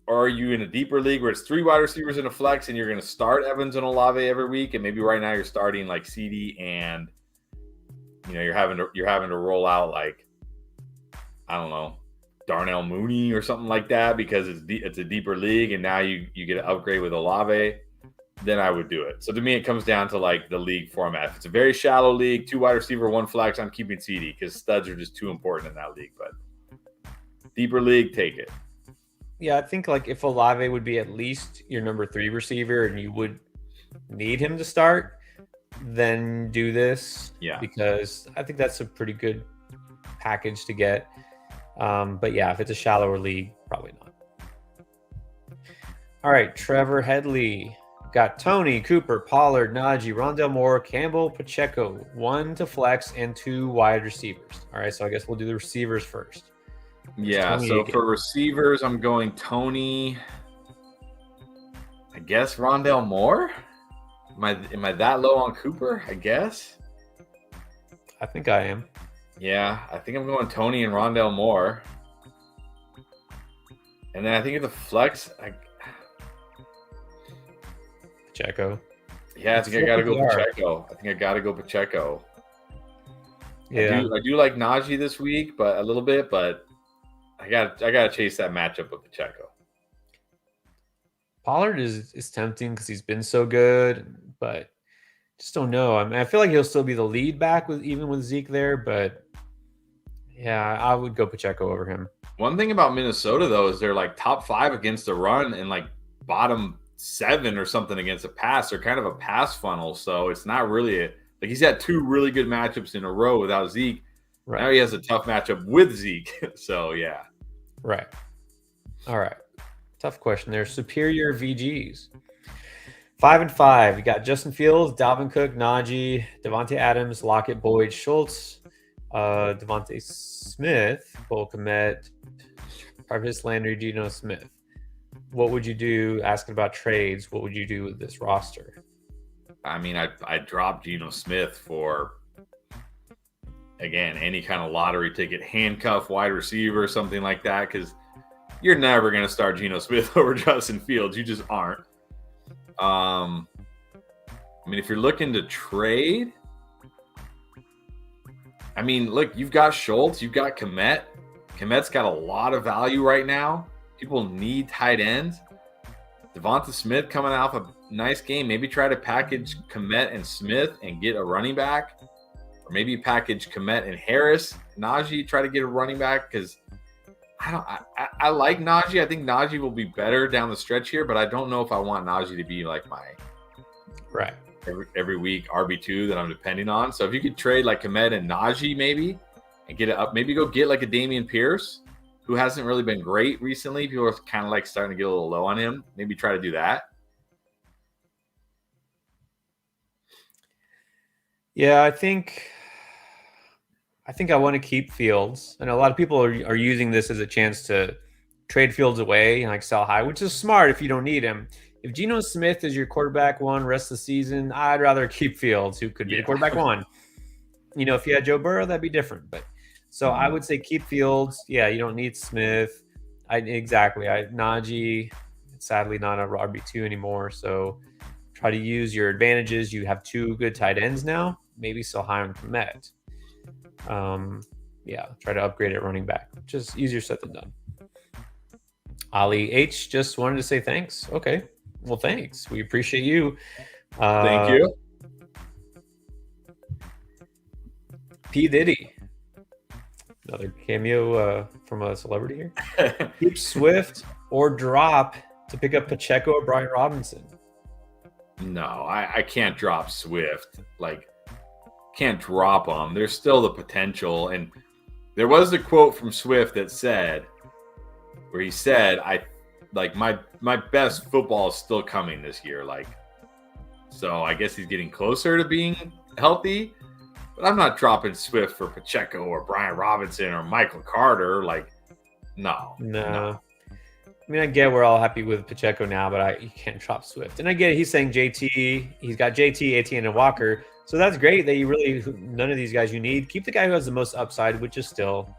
or are you in a deeper league where it's 3 wide receivers in a flex and you're going to start Evans and Olave every week, and maybe right now you're starting like CD and you're having to roll out like, I don't know, Darnell Mooney or something like that because it's a deeper league and now you get an upgrade with Olave, then I would do it. So to me, it comes down to like the league format. If it's a very shallow league, 2 wide receiver, 1 flex, I'm keeping CD because studs are just too important in that league. But deeper league, take it. Yeah, I think like if Olave would be at least your number 3 receiver and you would need him to start, then do this. Yeah. Because I think that's a pretty good package to get. But yeah, if it's a shallower league, probably not. All right, Trevor Headley. Got Tony, Cooper, Pollard, Najee, Rondell Moore, Campbell, Pacheco, 1 to flex and 2 wide receivers. All right, so I guess we'll do the receivers first. Yeah, so for receivers, I'm going Tony. I guess Rondell Moore. Am I that low on Cooper? I guess. I think I am. Yeah, I think I'm going Tony and Rondell Moore. And then I think at the flex, Pacheco. Yeah, I think I got to go Pacheco. Yeah, I do like Najee this week, but a little bit, but I got to chase that matchup with Pacheco. Pollard is tempting because he's been so good, but just don't know. I mean, I feel like he'll still be the lead back even with Zeke there, but yeah, I would go Pacheco over him. One thing about Minnesota though is they're like top 5 against the run and like bottom 7 or something against a pass. They're kind of a pass funnel, so it's not really like he's had 2 really good matchups in a row without Zeke. Right. Now he has a tough matchup with Zeke. So yeah. Right. All right. Tough question there. Superior VGs. 5 and 5. You got Justin Fields, Dalvin Cook, Najee, Devontae Adams, Lockett, Boyd, Schultz, Devontae Smith, Cole Kmet, Jarvis Landry, Geno Smith. What would you do? Asking about trades, what would you do with this roster? I mean, I dropped Geno Smith for, again, any kind of lottery ticket, handcuff wide receiver, something like that, because you're never going to start Geno Smith over Justin Fields. You just aren't. I mean, if you're looking to trade, I mean, look, you've got Schultz, you've got Kmet. Kmet's got a lot of value right now. People need tight ends. Devonta Smith coming off a nice game. Maybe try to package Kmet and Smith and get a running back. Or maybe package Kmet and Harris. Najee, try to get a running back because I like Najee. I think Najee will be better down the stretch here, but I don't know if I want Najee to be like my every week RB2 that I'm depending on. So if you could trade like Kmet and Najee maybe and get it up, maybe go get like a Dameon Pierce, who hasn't really been great recently. People are kind of like starting to get a little low on him. Maybe try to do that. Yeah, I think I want to keep Fields. And a lot of people are using this as a chance to trade Fields away and like sell high, which is smart if you don't need him. If Geno Smith is your quarterback 1 rest of the season, I'd rather keep Fields, who could be the quarterback 1. If you had Joe Burrow, that'd be different. But so I would say keep Fields. Yeah, you don't need Smith. Najee, sadly not a RB2 anymore. So try to use your advantages. You have 2 good tight ends now. Maybe sell high on Kmet. Try to upgrade at running back. Just easier said than done. Ali H just wanted to say thanks. Okay. Well, thanks. We appreciate you. Thank you. P. Diddy. Another cameo from a celebrity here. Keep Swift or drop to pick up Pacheco or Brian Robinson. No, I can't drop Swift. Like, can't drop them. There's still the potential. And there was a quote from Swift that said, where he said, my best football is still coming this year. Like, so I guess he's getting closer to being healthy. But I'm not dropping Swift for Pacheco or Brian Robinson or Michael Carter. Like, no. I mean, I get we're all happy with Pacheco now, but you can't drop Swift. And I get it. He's saying JT. He's got JT, ATN, and Walker. So that's great that you really none of these guys you need. Keep the guy who has the most upside, which is still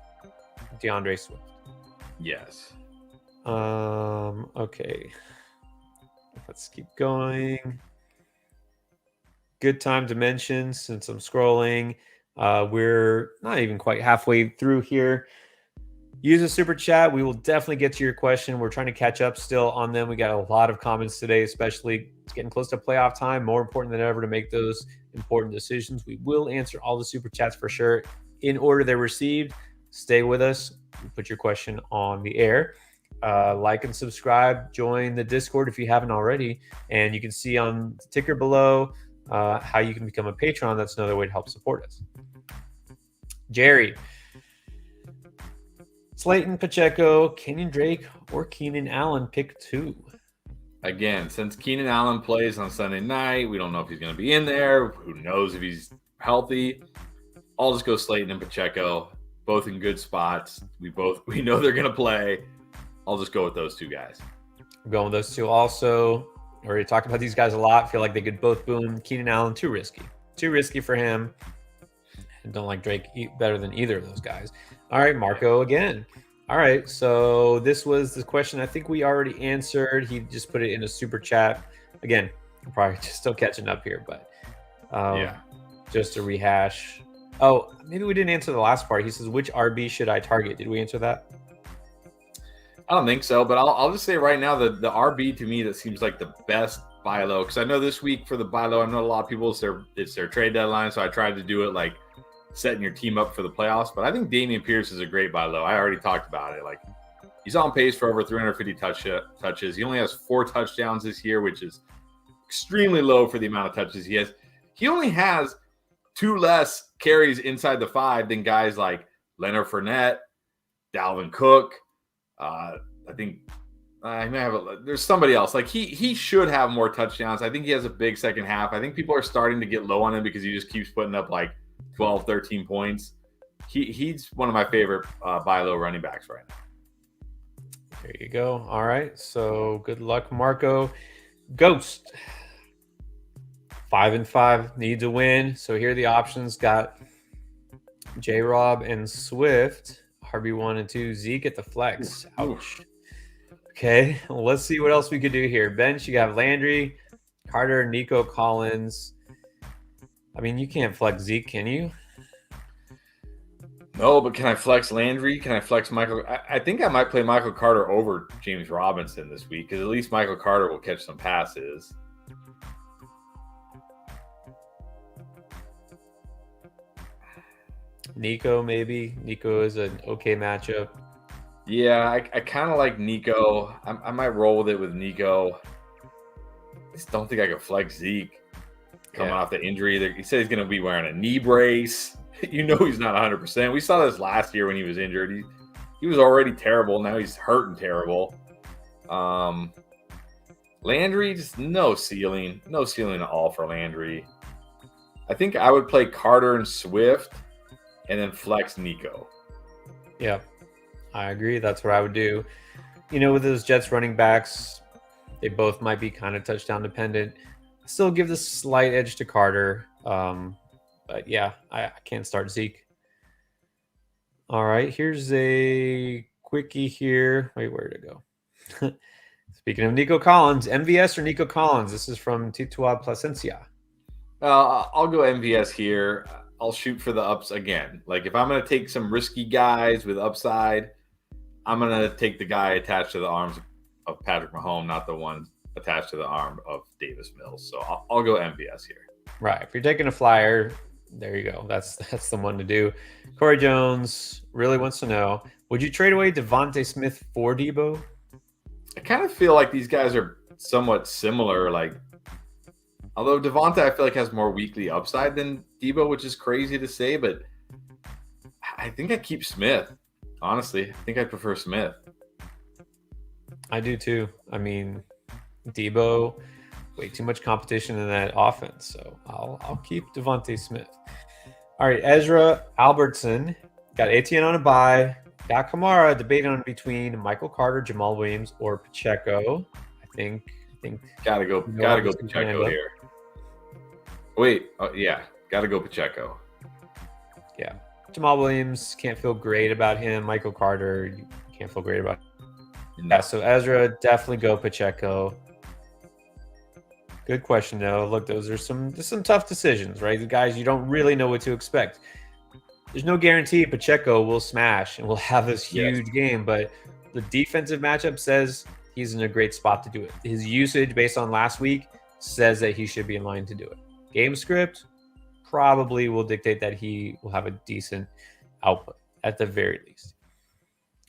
DeAndre Swift. Yes. Okay. Let's keep going. Good time to mention, since I'm scrolling, we're not even quite halfway through here. Use a super chat. We will definitely get to your question. We're trying to catch up still on them. We got a lot of comments today, especially it's getting close to playoff time. More important than ever to make those important decisions. We will answer all the super chats for sure in order they're received. Stay with us. Put your question on the air. Like and subscribe. Join the Discord if you haven't already. And you can see on the ticker below how you can become a patron. That's another way to help support us. Jerry. Slayton, Pacheco, Kenyon Drake, or Keenan Allen, pick 2. Again, since Keenan Allen plays on Sunday night, we don't know if he's going to be in there. Who knows if he's healthy? I'll just go Slayton and Pacheco, both in good spots. We know they're going to play. I'll just go with those 2 guys. I'm going with those 2 also. We already talked about these guys a lot. Feel like they could both boom. Keenan Allen, too risky. Too risky for him. And don't like Drake better than either of those guys. All right, Marco again. All right, so this was the question I think we already answered. He just put it in a super chat. Again, I'm probably just still catching up here, but just to rehash. Oh, maybe we didn't answer the last part. He says, which RB should I target? Did we answer that? I don't think so, but I'll just say right now that the RB to me that seems like the best buy low, because I know this week for the buy low, I know a lot of people it's their trade deadline, so I tried to do it like setting your team up for the playoffs. But I think Dameon Pierce is a great buy low. I already talked about it. Like, he's on pace for over 350 touches. He only has 4 touchdowns this year, which is extremely low for the amount of touches he has. He only has 2 less carries inside the 5 than guys like Leonard Fournette, Dalvin Cook. I think I may have there's somebody else. Like he should have more touchdowns. I think he has a big second half. I think people are starting to get low on him because he just keeps putting up like 12, 13 points. He's one of my favorite buy low running backs right now. There you go. All right. So good luck, Marco. Ghost. 5-5 need to win. So here are the options. Got J-Rob and Swift. RB1 and 2. Zeke at the flex. Ouch. Okay. Well, let's see what else we could do here. Bench, you have Landry, Carter, Nico Collins. I mean, you can't flex Zeke, can you? No, but can I flex Landry? Can I flex Michael? I think I might play Michael Carter over James Robinson this week because at least Michael Carter will catch some passes. Nico, maybe. Nico is an okay matchup. Yeah, I kind of like Nico. I might roll with it with Nico. I just don't think I could flex Zeke coming off the injury. He said he's going to be wearing a knee brace. You know he's not 100%. We saw this last year when he was injured. He was already terrible. Now he's hurt and terrible. Landry, just no ceiling. No ceiling at all for Landry. I think I would play Carter and Swift and then flex Nico. Yeah, I agree. That's what I would do. You know, with those Jets running backs, they both might be kind of touchdown dependent. I still give the slight edge to Carter. But yeah, I can't start Zeke. All right, here's a quickie here. Wait, where'd it go? Speaking of Nico Collins, MVS or Nico Collins? This is from Titua Placencia. I'll go MVS here. I'll shoot for the ups again. Like if I'm going to take some risky guys with upside, I'm going to take the guy attached to the arms of Patrick Mahomes, not the one attached to the arm of Davis Mills. So I'll go MVS here. Right. If you're taking a flyer, there you go. That's the one to do. Corey Jones really wants to know, would you trade away Devontae Smith for Debo? I kind of feel like these guys are somewhat similar. Like, although Devontae, I feel like has more weekly upside than Debo, which is crazy to say, but I think I keep Smith. Honestly, I think I prefer Smith. I do too. I mean, Debo, way too much competition in that offense, so I'll keep Devontae Smith. All right, Ezra Albertson got ATN on a bye. Got Kamara debating on between Michael Carter, Jamal Williams, or Pacheco. I think Gotta go how this is gonna Pacheco end up. here. Wait, yeah, gotta go Pacheco. Yeah. Jamal Williams, can't feel great about him. Michael Carter, you can't feel great about him. Yeah, so Ezra, definitely go Pacheco. Good question, though. Look, there's some tough decisions, right? The guys, you don't really know what to expect. There's no guarantee Pacheco will smash and will have this huge game, but the defensive matchup says he's in a great spot to do it. His usage based on last week says that he should be in line to do it. Game script probably will dictate that he will have a decent output at the very least.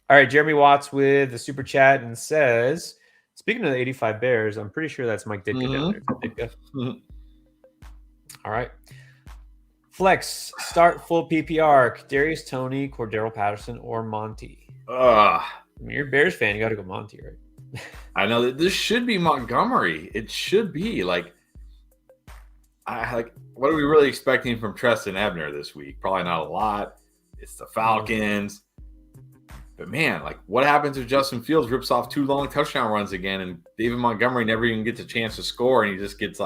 All right, Jeremy Watts with the super chat and says, speaking of the 85 Bears, I'm pretty sure that's Mike Ditka down there. Ditka. All right. Flex, start full PPR. Darius Toney, Cordero Patterson, or Monty. I mean, you're a Bears fan. You got to go Monty, right? I know that this should be Montgomery. It should be like, what are we really expecting from Treston Ebner this week? Probably not a lot. It's the Falcons. But man, like, what happens if Justin Fields rips off 2 long touchdown runs again and David Montgomery never even gets a chance to score and he just gets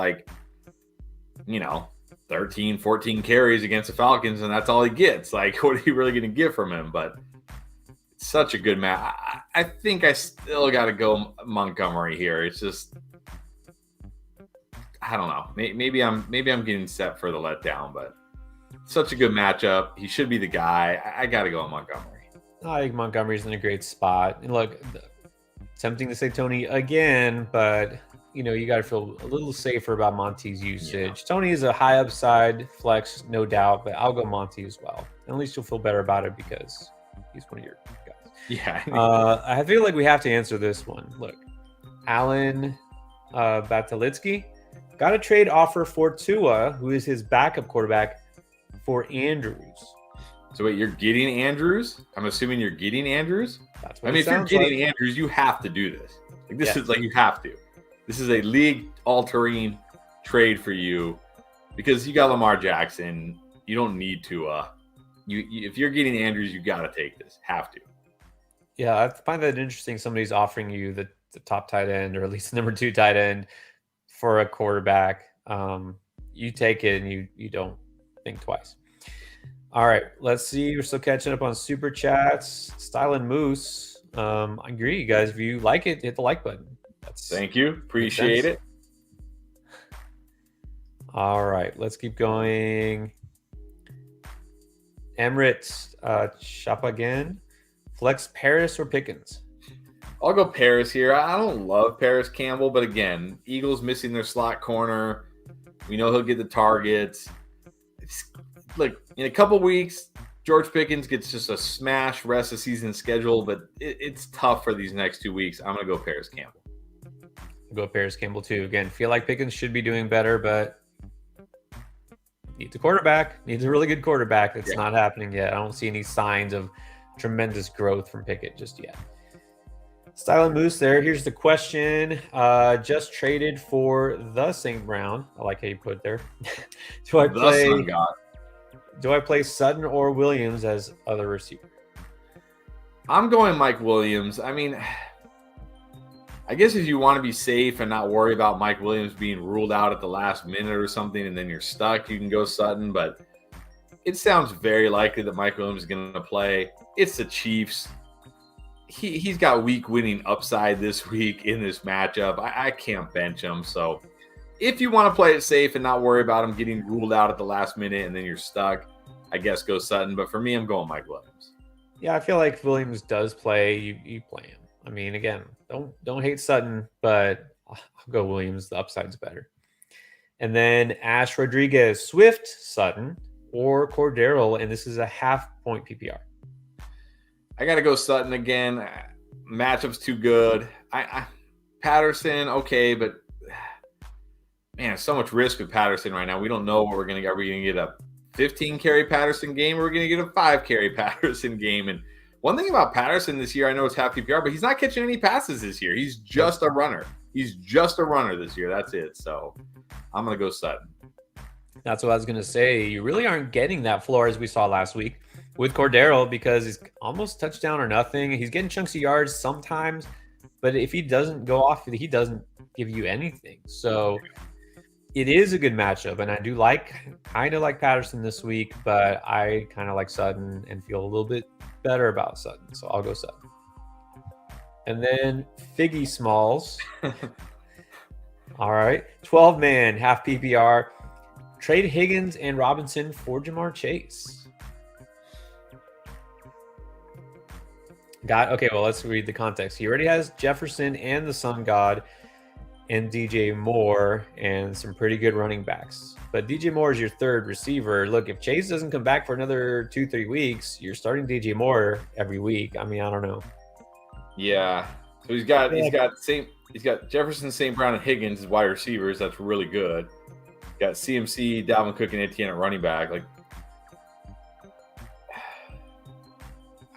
13, 14 carries against the Falcons and that's all he gets? Like, what are you really going to get from him? But it's such a good match. I think I still got to go Montgomery here. It's just, I don't know. Maybe I'm getting set for the letdown, but such a good matchup. He should be the guy. I got to go Montgomery. I think Montgomery's in a great spot. And look, tempting to say Toney again, but you got to feel a little safer about Monty's usage. Yeah. Toney is a high upside flex, no doubt, but I'll go Monty as well. And at least you'll feel better about it because he's one of your guys. Yeah. I feel like we have to answer this one. Look, Alan Batalitsky got a trade offer for Tua, who is his backup quarterback, for Andrews. So wait, you're getting Andrews? I'm assuming you're getting Andrews? That's what if you're getting Andrews, you have to do this. Like, this is like, you have to. This is a league-altering trade for you because you got Lamar Jackson. You don't need to. If you're getting Andrews, you got to take this. Have to. Yeah, I find that interesting. Somebody's offering you the top tight end or at least the number 2 tight end for a quarterback. You take it and you don't think twice. All right, let's see. We're still catching up on super chats. Style and Moose. I agree, you guys. If you like it, hit the like button. Thank you. Appreciate it. All right, let's keep going. Emirates, shop again. Flex Paris or Pickens? I'll go Paris here. I don't love Paris Campbell, but again, Eagles missing their slot corner. We know he'll get the targets. Like, in a couple weeks, George Pickens gets just a smash rest of season schedule, but it's tough for these next 2 weeks. I'm going to go Paris Campbell. I'll go Paris Campbell too. Again, feel like Pickens should be doing better, but needs a quarterback. Needs a really good quarterback. It's not happening yet. I don't see any signs of tremendous growth from Pickett just yet. Style and Moose there. Here's the question. Just traded for the St. Brown. I like how you put it there. Do I play Sutton or Williams as other receiver? I'm going Mike Williams. I mean, I guess if you want to be safe and not worry about Mike Williams being ruled out at the last minute or something and then you're stuck, you can go Sutton. But it sounds very likely that Mike Williams is going to play. It's the Chiefs. He's got week winning upside this week in this matchup. I can't bench him. So if you want to play it safe and not worry about him getting ruled out at the last minute and then you're stuck, I guess go Sutton. But for me, I'm going Mike Williams. Yeah, I feel like if Williams does play, you play him. I mean, again, don't hate Sutton, but I'll go Williams. The upside's better. And then Ash Rodriguez, Swift, Sutton, or Cordero, and this is a half-point PPR. I got to go Sutton again. Matchup's too good. Patterson, okay, but man, so much risk with Patterson right now. We don't know what we're going to get. Are we going to get a 15-carry Patterson game, or we're going to get a 5-carry Patterson game? And one thing about Patterson this year, I know it's half PPR, but he's not catching any passes this year. He's just a runner. He's just a runner this year. That's it. So I'm going to go Sutton. That's what I was going to say. You really aren't getting that floor as we saw last week. with Cordero because he's almost touchdown or nothing. He's getting chunks of yards sometimes, but if he doesn't go off, he doesn't give you anything. So it is a good matchup, and I do kind of like Patterson this week, but I kind of like Sutton and feel a little bit better about Sutton, so I'll go Sutton. And then Figgy Smalls. All right, 12-man, half PPR. Trade Higgins and Robinson for Jamar Chase. Okay, well, let's read the context. He already has Jefferson and the Sun God and DJ Moore and some pretty good running backs. But DJ Moore is your third receiver. Look, if Chase doesn't come back for another 2-3 weeks, you're starting DJ Moore every week. I mean, I don't know. Yeah. So he's got Jefferson, St. Brown, and Higgins as wide receivers. That's really good. Got CMC, Dalvin Cook, and Etienne at running back. Like,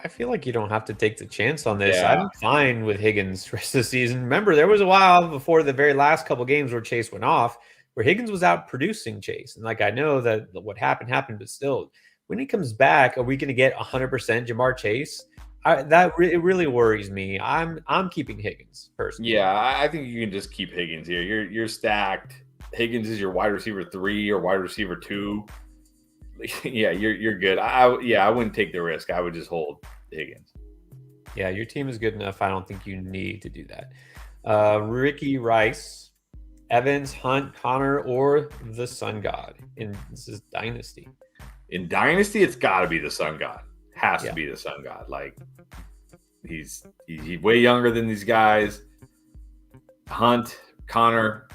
I feel like you don't have to take the chance on this. Yeah. I'm fine with Higgins rest of the season. Remember, there was a while before the very last couple games where Chase went off, where Higgins was out producing Chase. And I know that what happened, but still, when he comes back, are we going to get 100% Jamar Chase? It really worries me. I'm keeping Higgins personally. Yeah, I think you can just keep Higgins here. You're stacked. Higgins is your wide receiver 3 or wide receiver 2. Yeah, you're good. I wouldn't take the risk. I would just hold Higgins. Yeah, your team is good enough. I don't think you need to do that. Ricky Rice, Evans, Hunt, Connor, or the Sun God. This is Dynasty. In Dynasty, it's got to be the Sun God. Has to be the Sun God. Like, he's way younger than these guys. Hunt, Connor.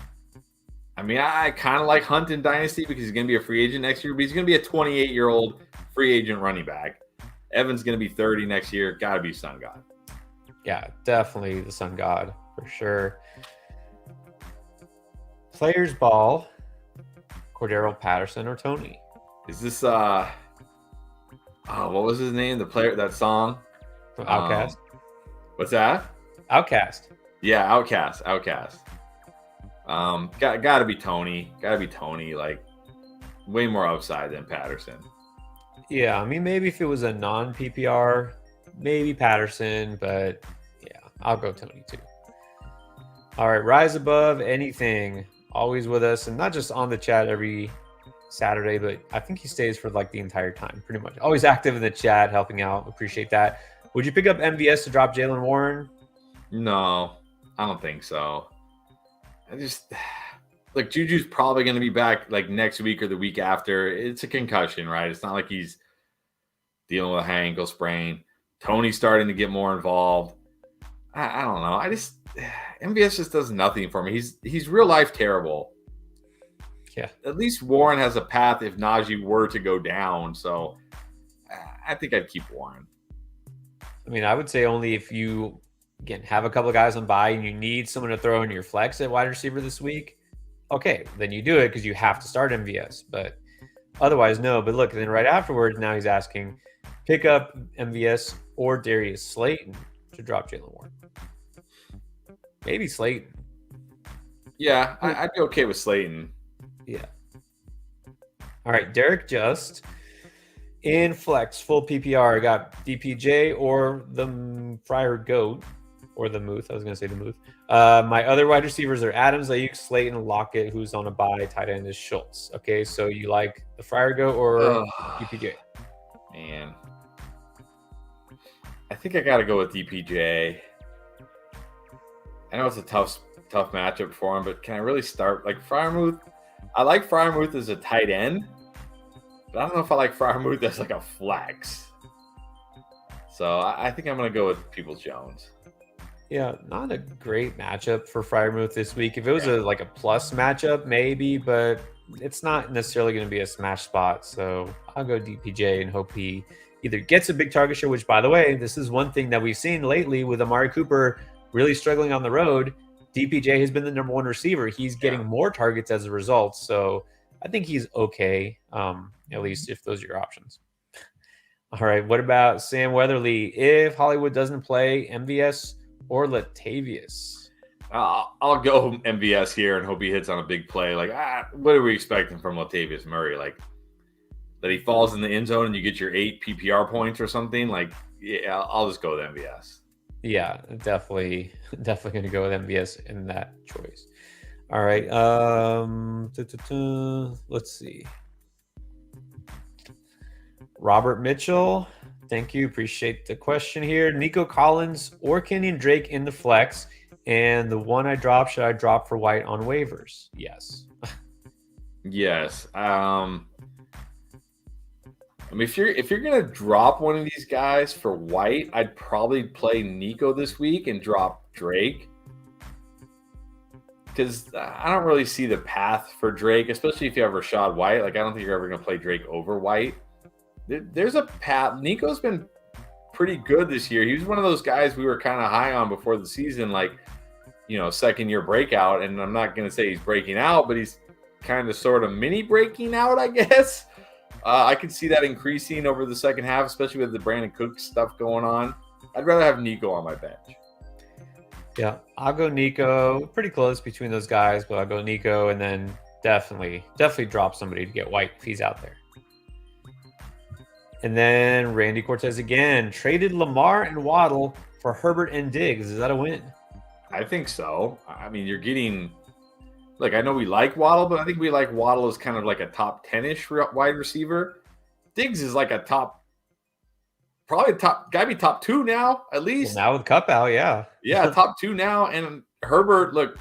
I mean, I kind of like Hunt in Dynasty because he's going to be a free agent next year, but he's going to be a 28-year-old free agent running back. Evan's going to be 30 next year. Got to be Sun God. Yeah, definitely the Sun God for sure. Players ball, Cordero Patterson or Tony. Is this what was his name? The player, that song? Outcast. What's that? Outcast. Yeah, Outcast. Got to be Tony. Got to be Tony. Like, way more upside than Patterson. Yeah, I mean, maybe if it was a non-PPR, maybe Patterson, but yeah, I'll go Tony too. All right, Rise Above Anything, always with us, and not just on the chat every Saturday, but I think he stays for the entire time, pretty much. Always active in the chat, helping out. Appreciate that. Would you pick up MVS to drop Jaylen Warren? No, I don't think so. Juju's probably going to be back next week or the week after. It's a concussion, right? It's not like he's dealing with a high ankle sprain. Tony's starting to get more involved. I don't know. MVS just does nothing for me. He's real life terrible. Yeah. At least Warren has a path if Najee were to go down. So I think I'd keep Warren. I mean, I would say only if you, again, have a couple of guys on bye and you need someone to throw in your flex at wide receiver this week. Okay, then you do it because you have to start MVS. But otherwise, no. But look, then right afterwards, now he's asking, pick up MVS or Darius Slayton to drop Jaylen Warren. Maybe Slayton. Yeah, I'd be okay with Slayton. Yeah. All right, Derek Just in flex, full PPR. I got DPJ or the Friar Goat or the Muth. I was going to say the Muth. My other wide receivers are Adams, Ayuk, Slayton, Lockett, who's on a bye. Tight end is Schultz. Okay, so you like the Friar Goat or DPJ? Man. I think I got to go with DPJ. I know it's a tough matchup for him, but can I really start Freiermuth? I like Freiermuth as a tight end, but I don't know if I like Freiermuth as a flex. So I think I'm going to go with Peoples-Jones. Yeah, not a great matchup for Freiermuth this week. If it was a plus matchup, maybe, but it's not necessarily going to be a smash spot. So I'll go DPJ and hope he either gets a big target share, which, by the way, this is one thing that we've seen lately with Amari Cooper really struggling on the road. DPJ has been the number one receiver. He's getting more targets as a result. So I think he's okay, at least if those are your options. All right, what about Sam Weatherly? If Hollywood doesn't play, MVS or Latavius? I'll go MVS here and hope he hits on a big play. What are we expecting from Latavius Murray? that he falls in the end zone and you get your 8 PPR points or something, like, yeah, I'll just go with MVS. Yeah, definitely going to go with MVS in that choice. All right. Let's see. Robert Mitchell, thank you. Appreciate the question here. Nico Collins or Kenyon Drake in the flex. And the one I dropped, should I drop for White on waivers? Yes. Yes. I mean, if you're gonna drop one of these guys for White, I'd probably play Nico this week and drop Drake, because I don't really see the path for Drake, especially if you have Rashad White. Like, I don't think you're ever gonna play Drake over White. There's a path. Nico's been pretty good this year. He was one of those guys we were kind of high on before the season, like, second year breakout. And I'm not gonna say he's breaking out, but he's kind of sort of mini breaking out, I guess. I could see that increasing over the second half, especially with the Brandon Cooks stuff going on. I'd rather have Nico on my bench. Yeah, I'll go Nico. Pretty close between those guys, but I'll go Nico and then definitely drop somebody to get White if he's out there. And then Randy Cortez again traded Lamar and Waddle for Herbert and Diggs. Is that a win? I think so. I mean, you're getting... Like, I know we like Waddle, but I think we like Waddle as kind of like a top 10-ish wide receiver. Diggs is like probably gotta be top 2 now, at least. Well, now with Cup out, yeah. Yeah, top 2 now. And Herbert, look,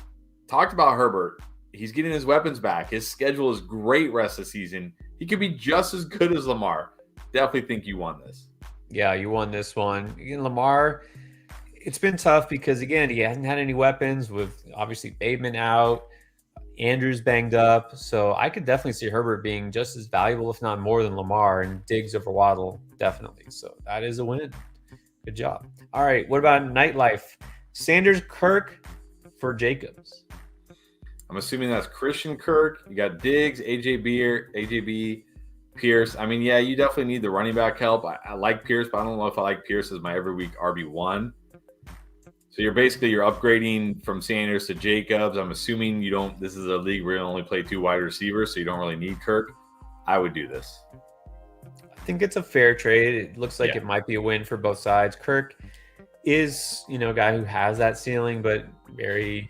talked about Herbert. He's getting his weapons back. His schedule is great rest of the season. He could be just as good as Lamar. Definitely think you won this. Yeah, you won this one. Again, Lamar, it's been tough because, again, he hasn't had any weapons with obviously Bateman out. Andrew's banged up, so I could definitely see Herbert being just as valuable, if not more, than Lamar, and Diggs over Waddle, definitely. So that is a win. Good job. All right, what about Nightlife? Sanders, Kirk for Jacobs. I'm assuming that's Christian Kirk. You got Diggs, AJB, Pierce. I mean, yeah, you definitely need the running back help. I like Pierce, but I don't know if I like Pierce as my every week RB1. So you're upgrading from Sanders to Jacobs. I'm assuming you don't. This is a league where you only play 2 wide receivers, so you don't really need Kirk. I would do this. I think it's a fair trade. It looks like it might be a win for both sides. Kirk is, a guy who has that ceiling, but very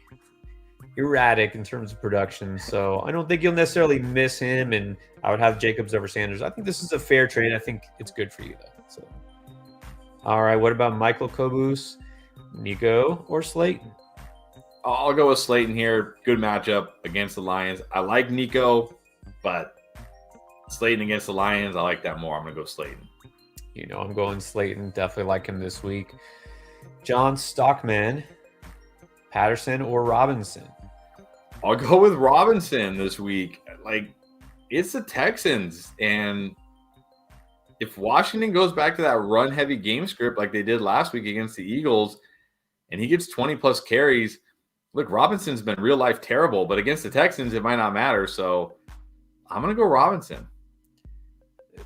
erratic in terms of production. So I don't think you'll necessarily miss him, and I would have Jacobs over Sanders. I think this is a fair trade. I think it's good for you, though. So, all right, what about Michael Kobus? Nico or Slayton? I'll go with Slayton here. Good matchup against the Lions. I like Nico, but Slayton against the Lions, I like that more. I'm going to go Slayton. I'm going Slayton. Definitely like him this week. John Stockman, Patterson or Robinson? I'll go with Robinson this week. Like, it's the Texans, and if Washington goes back to that run-heavy game script like they did last week against the Eagles, and he gets 20-plus carries, look, Robinson's been real-life terrible, but against the Texans, it might not matter. So I'm going to go Robinson.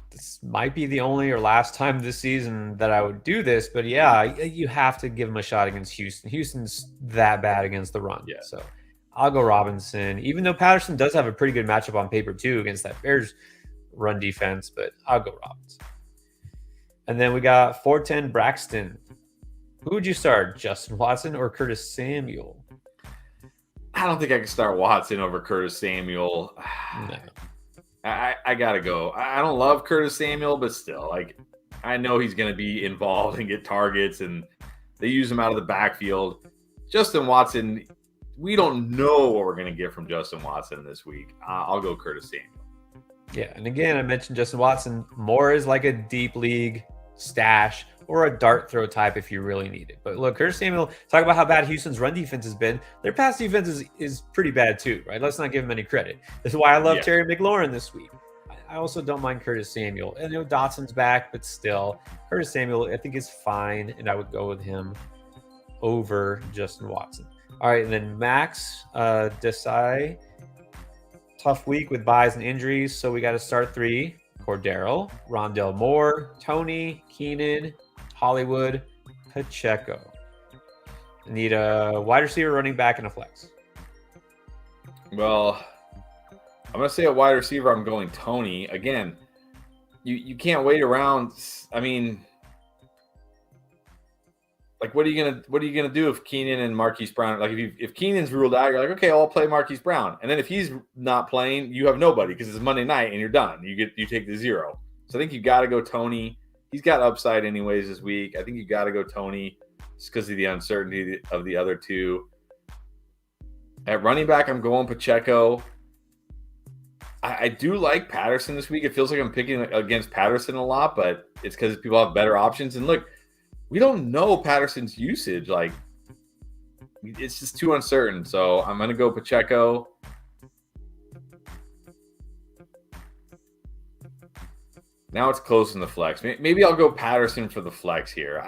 This might be the only or last time this season that I would do this, but yeah, you have to give him a shot against Houston. Houston's that bad against the run. Yeah. So I'll go Robinson, even though Patterson does have a pretty good matchup on paper too against that Bears run defense, but I'll go Robinson. And then we got 410 Braxton. Who would you start, Justin Watson or Curtis Samuel? I don't think I can start Watson over Curtis Samuel. No. I got to go. I don't love Curtis Samuel, but still, like, I know he's going to be involved and get targets, and they use him out of the backfield. Justin Watson, we don't know what we're going to get from Justin Watson this week. I'll go Curtis Samuel. Yeah, and again, I mentioned Justin Watson more as like a deep league stash or a dart throw type if you really need it. But look, Curtis Samuel, talk about how bad Houston's run defense has been. Their pass defense is pretty bad too, right? Let's not give him any credit. This is why I love Terry McLaurin this week. I also don't mind Curtis Samuel. And Dotson's back, but still, Curtis Samuel I think is fine, and I would go with him over Justin Watson. All right, and then Max Desai. Tough week with buys and injuries, so we got to start 3. Cordero, Rondell Moore, Tony, Keenan, Hollywood, Pacheco. Need a wide receiver, running back, and a flex. Well, I'm going to say a wide receiver. I'm going Tony. Again, you can't wait around. I mean, like, what are you gonna do if Keenan and Marquise Brown, like if Keenan's ruled out, you're like, okay, I'll play Marquise Brown, and then if he's not playing, you have nobody because it's Monday night and you're done. You take the 0. So I think you got to go Tony. He's got upside anyways this week. I think you got to go Tony just because of the uncertainty of the other two. At running back, I'm going Pacheco. I do like Patterson this week. It feels like I'm picking against Patterson a lot, but it's because people have better options. And look, we don't know Patterson's usage. Like, it's just too uncertain. So I'm going to go Pacheco. Now it's close in the flex. Maybe I'll go Patterson for the flex here.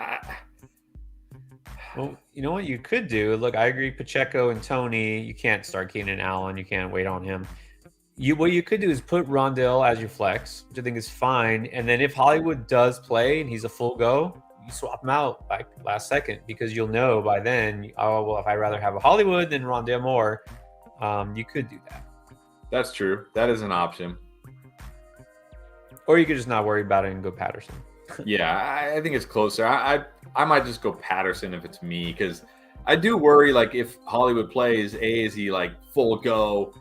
Well, you know what you could do? Look, I agree. Pacheco and Tony, you can't start Keenan Allen. You can't wait on him. What you could do is put Rondell as your flex, which I think is fine. And then if Hollywood does play and he's a full go, you swap him out by last second because you'll know by then, oh, well, if I'd rather have a Hollywood than Rondell Moore, you could do that. That's true. That is an option. Or you could just not worry about it and go Patterson. Yeah, I think it's closer. I might just go Patterson if it's me because I do worry, like, if Hollywood plays, is he like full go,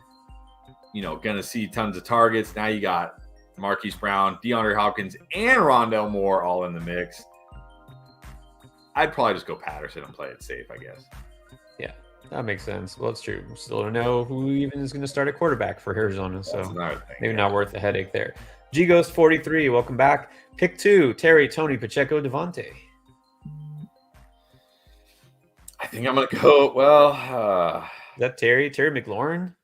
going to see tons of targets. Now you got Marquise Brown, DeAndre Hopkins, and Rondell Moore all in the mix. I'd probably just go Patterson and play it safe, I guess. Yeah, that makes sense. Well, it's true. We still don't know who even is going to start at quarterback for Arizona, so maybe not worth the headache there. G-Ghost43, welcome back. Pick 2, Terry, Tony, Pacheco, Devontae. I think I'm going to go, is that Terry? Terry McLaurin?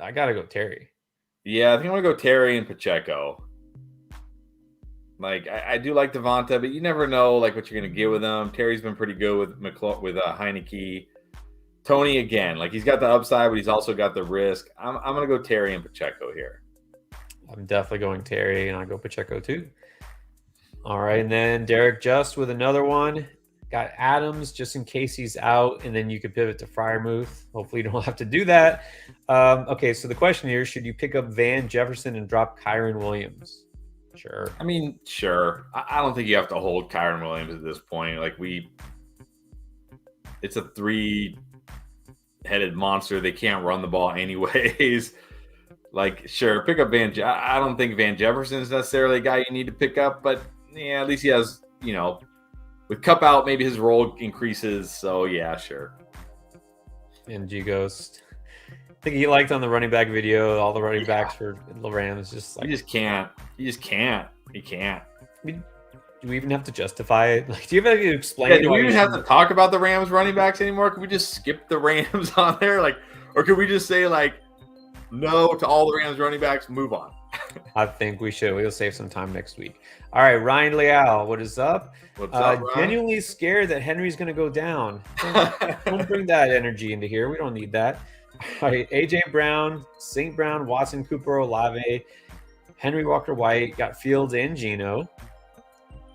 I got to go Terry. Yeah, I think I'm going to go Terry and Pacheco. Like, I do like Devonta, but you never know, like, what you're going to get with him. Terry's been pretty good with Heineke. Tony, again, like, he's got the upside, but he's also got the risk. I'm going to go Terry and Pacheco here. I'm definitely going Terry, and I go Pacheco too. All right, and then Derek Just with another one. Got Adams just in case he's out, and then you could pivot to Freiermuth. Hopefully you don't have to do that. Okay, so the question here, should you pick up Van Jefferson and drop Kyron Williams? Sure. I mean, sure. I don't think you have to hold Kyron Williams at this point. Like, it's a 3-headed monster. They can't run the ball anyways. Like, sure, pick up Van. I don't think Van Jefferson is necessarily a guy you need to pick up, but yeah, at least he has, with Cup out, maybe his role increases. So yeah, sure. And G-Ghost, I think he liked on the running back video, all the running backs for the Rams. Just like, you just can't. He can't. I mean, do we even have to justify it? Like, do you have to explain? Yeah, do we even have to talk about the Rams running backs anymore? Can we just skip the Rams on there? Like, or could we just say, like, no to all the Rams running backs, move on? I think we should. We'll save some time next week. All right, Ryan Leal, what is up? What's up, Ryan? Genuinely scared that Henry's going to go down. Don't bring that energy into here. We don't need that. All right, AJ Brown, St. Brown, Watson, Cooper, Olave, Henry Walker White, got Fields and Geno.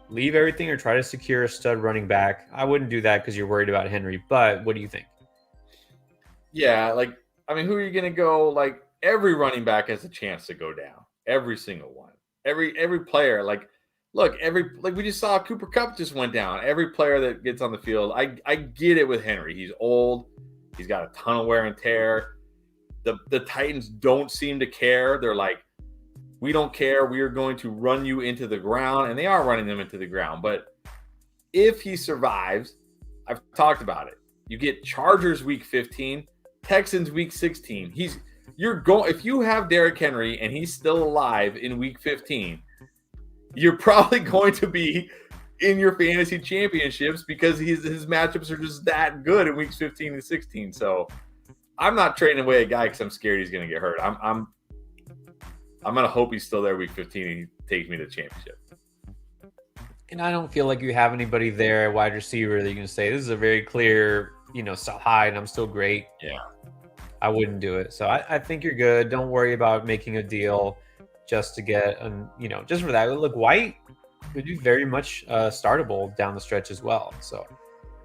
Leave everything or try to secure a stud running back. I wouldn't do that because you're worried about Henry, but what do you think? Yeah, like, I mean, who are you going to go? Like, every running back has a chance to go down. Every single one. Every player, like, look, we just saw Cooper Kupp just went down. Every player that gets on the field, I get it with Henry. He's old. He's got a ton of wear and tear. The Titans don't seem to care. They're like, we don't care. We are going to run you into the ground. And they are running them into the ground. But if he survives, I've talked about it. You get Chargers week 15, Texans week 16. If you have Derrick Henry and he's still alive in week 15, you're probably going to be in your fantasy championships because his matchups are just that good in weeks 15 and 16. So I'm not trading away a guy because I'm scared he's going to get hurt. I'm going to hope he's still there week 15 and he takes me to the championship. And I don't feel like you have anybody there, wide receiver, that you can say, this is a very clear, sell high and I'm still great. Yeah. I wouldn't do it. So I think you're good. Don't worry about making a deal just to get, just for that. Look, White would be very much startable down the stretch as well. So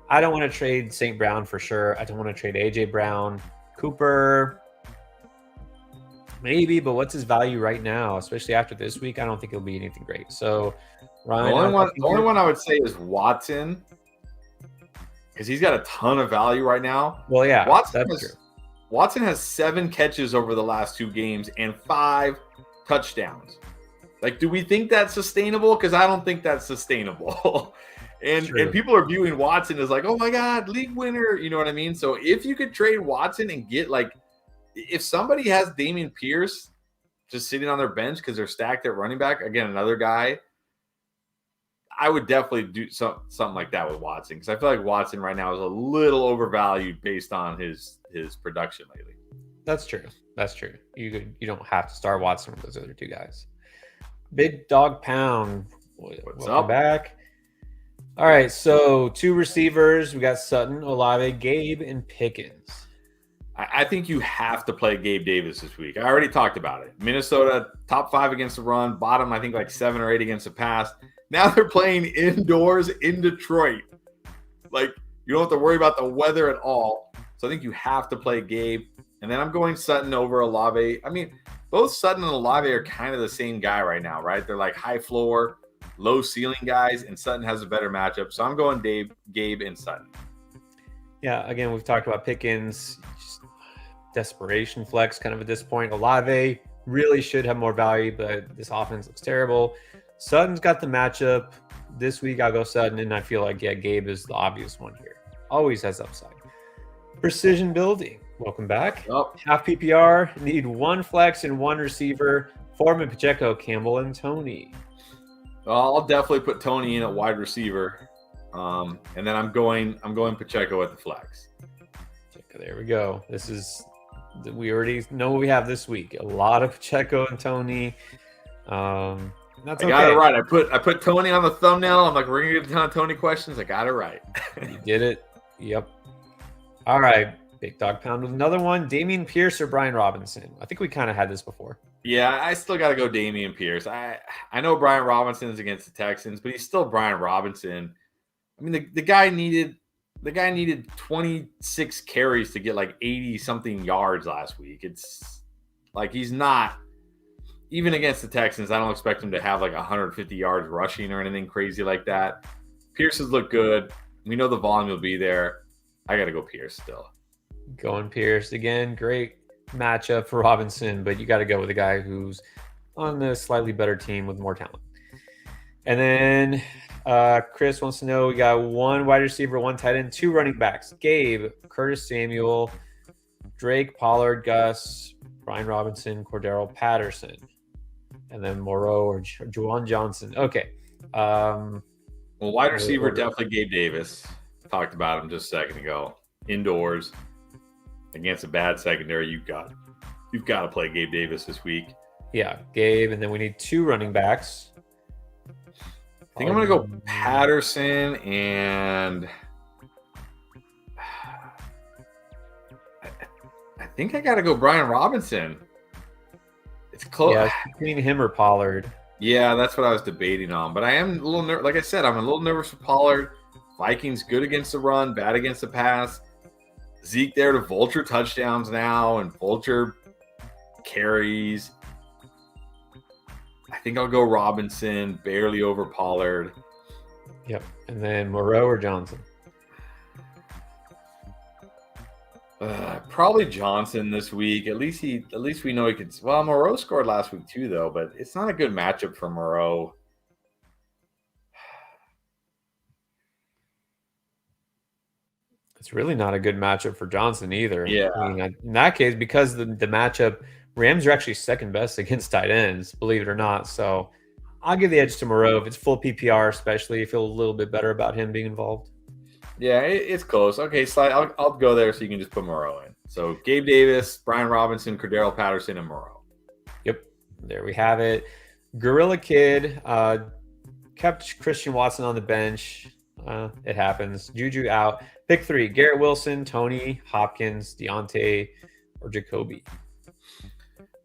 I don't want to trade St. Brown for sure. I don't want to trade AJ Brown. Cooper, Maybe, but what's his value right now, especially after this week? I don't think it'll be anything great. So, The Ryan, only one I would say is Watson, because he's got a ton of value right now. Well, yeah, that's true. Watson has 7 catches over the last 2 games and 5 touchdowns. Like, do we think that's sustainable? Because I don't think that's sustainable. and people are viewing Watson as like, oh my God, league winner. You know what I mean? So if you could trade Watson and get like, if somebody has Dameon Pierce just sitting on their bench because they're stacked at running back, again, another guy, I would definitely do something like that with Watson, because I feel like Watson right now is a little overvalued based on his production lately. That's true. That's true. You don't have to start Watson with those other 2 guys. Big Dog Pound. What's Welcome up? back. All right, so 2 receivers. We got Sutton, Olave, Gabe, and Pickens. I think you have to play Gabe Davis this week. I already talked about it. Minnesota, top 5 against the run, bottom, I think, like 7 or 8 against the pass. Now they're playing indoors in Detroit. Like, you don't have to worry about the weather at all. So I think you have to play Gabe. And then I'm going Sutton over Olave. I mean, both Sutton and Olave are kind of the same guy right now, right? They're like high floor, low ceiling guys, and Sutton has a better matchup. So I'm going Gabe and Sutton. Yeah, again, we've talked about Pickens, just desperation flex kind of at this point. Olave really should have more value, but this offense looks terrible. Sutton's got the matchup. This week I'll go Sutton, and I feel like, yeah, Gabe is the obvious one here. Always has upside. Precision building. Welcome back. Oh. Half PPR. Need 1 flex and 1 receiver. Foreman, Pacheco, Campbell, and Tony. Well, I'll definitely put Tony in at wide receiver. And then I'm going Pacheco at the flex. There we go. We already know what we have this week. A lot of Pacheco and Tony. That's okay. I got it right. I put Tony on the thumbnail. I'm like, we're gonna get a ton of Tony questions. I got it right. You did it. Yep. All right. Big Dog Pound with another one. Dameon Pierce or Brian Robinson? I think we kind of had this before. Yeah, I still got to go Dameon Pierce. I know Brian Robinson is against the Texans, but he's still Brian Robinson. I mean, the guy needed 26 carries to get like 80 something yards last week. It's like he's not, even against the Texans, I don't expect him to have like 150 yards rushing or anything crazy like that. Pierce has looked good. We know the volume will be there. I got to go Pierce still. Going Pierce again. Great matchup for Robinson, but you got to go with a guy who's on a slightly better team with more talent. And then Chris wants to know, we got 1 wide receiver, 1 tight end, 2 running backs. Gabe, Curtis Samuel, Drake, Pollard, Gus, Brian Robinson, Cordero Patterson, and then Moreau or Juwan Johnson. Okay. Well, wide receiver, definitely Gabe Davis. Talked about him just a second ago. Indoors against a bad secondary, you've got to play Gabe Davis this week. Yeah, Gabe, and then we need 2 running backs. I think I'm going to go Patterson, and I think I got to go Brian Robinson. It's close. Yeah, between him or Pollard. Yeah, that's what I was debating on. But I am a little nervous. Like I said, I'm a little nervous for Pollard. Vikings good against the run, bad against the pass. Zeke there to vulture touchdowns now and vulture carries. I think I'll go Robinson, barely over Pollard. Yep. And then Moreau or Johnson? Probably Johnson this week. At least we know he could. Well, Moreau scored last week too, though, but it's not a good matchup for Moreau. It's really not a good matchup for Johnson either. Yeah. I mean, in that case, because the matchup, Rams are actually second best against tight ends, believe it or not. So I'll give the edge to Moreau. If it's full PPR, especially, I feel a little bit better about him being involved. Yeah, it's close. Okay, I'll go there so you can just put Moreau in. So Gabe Davis, Brian Robinson, Cordero Patterson, and Moreau. Yep, there we have it. Gorilla Kid kept Christian Watson on the bench. It happens. Juju out. Pick 3, Garrett Wilson, Tony, Hopkins, Deontay, or Jacoby.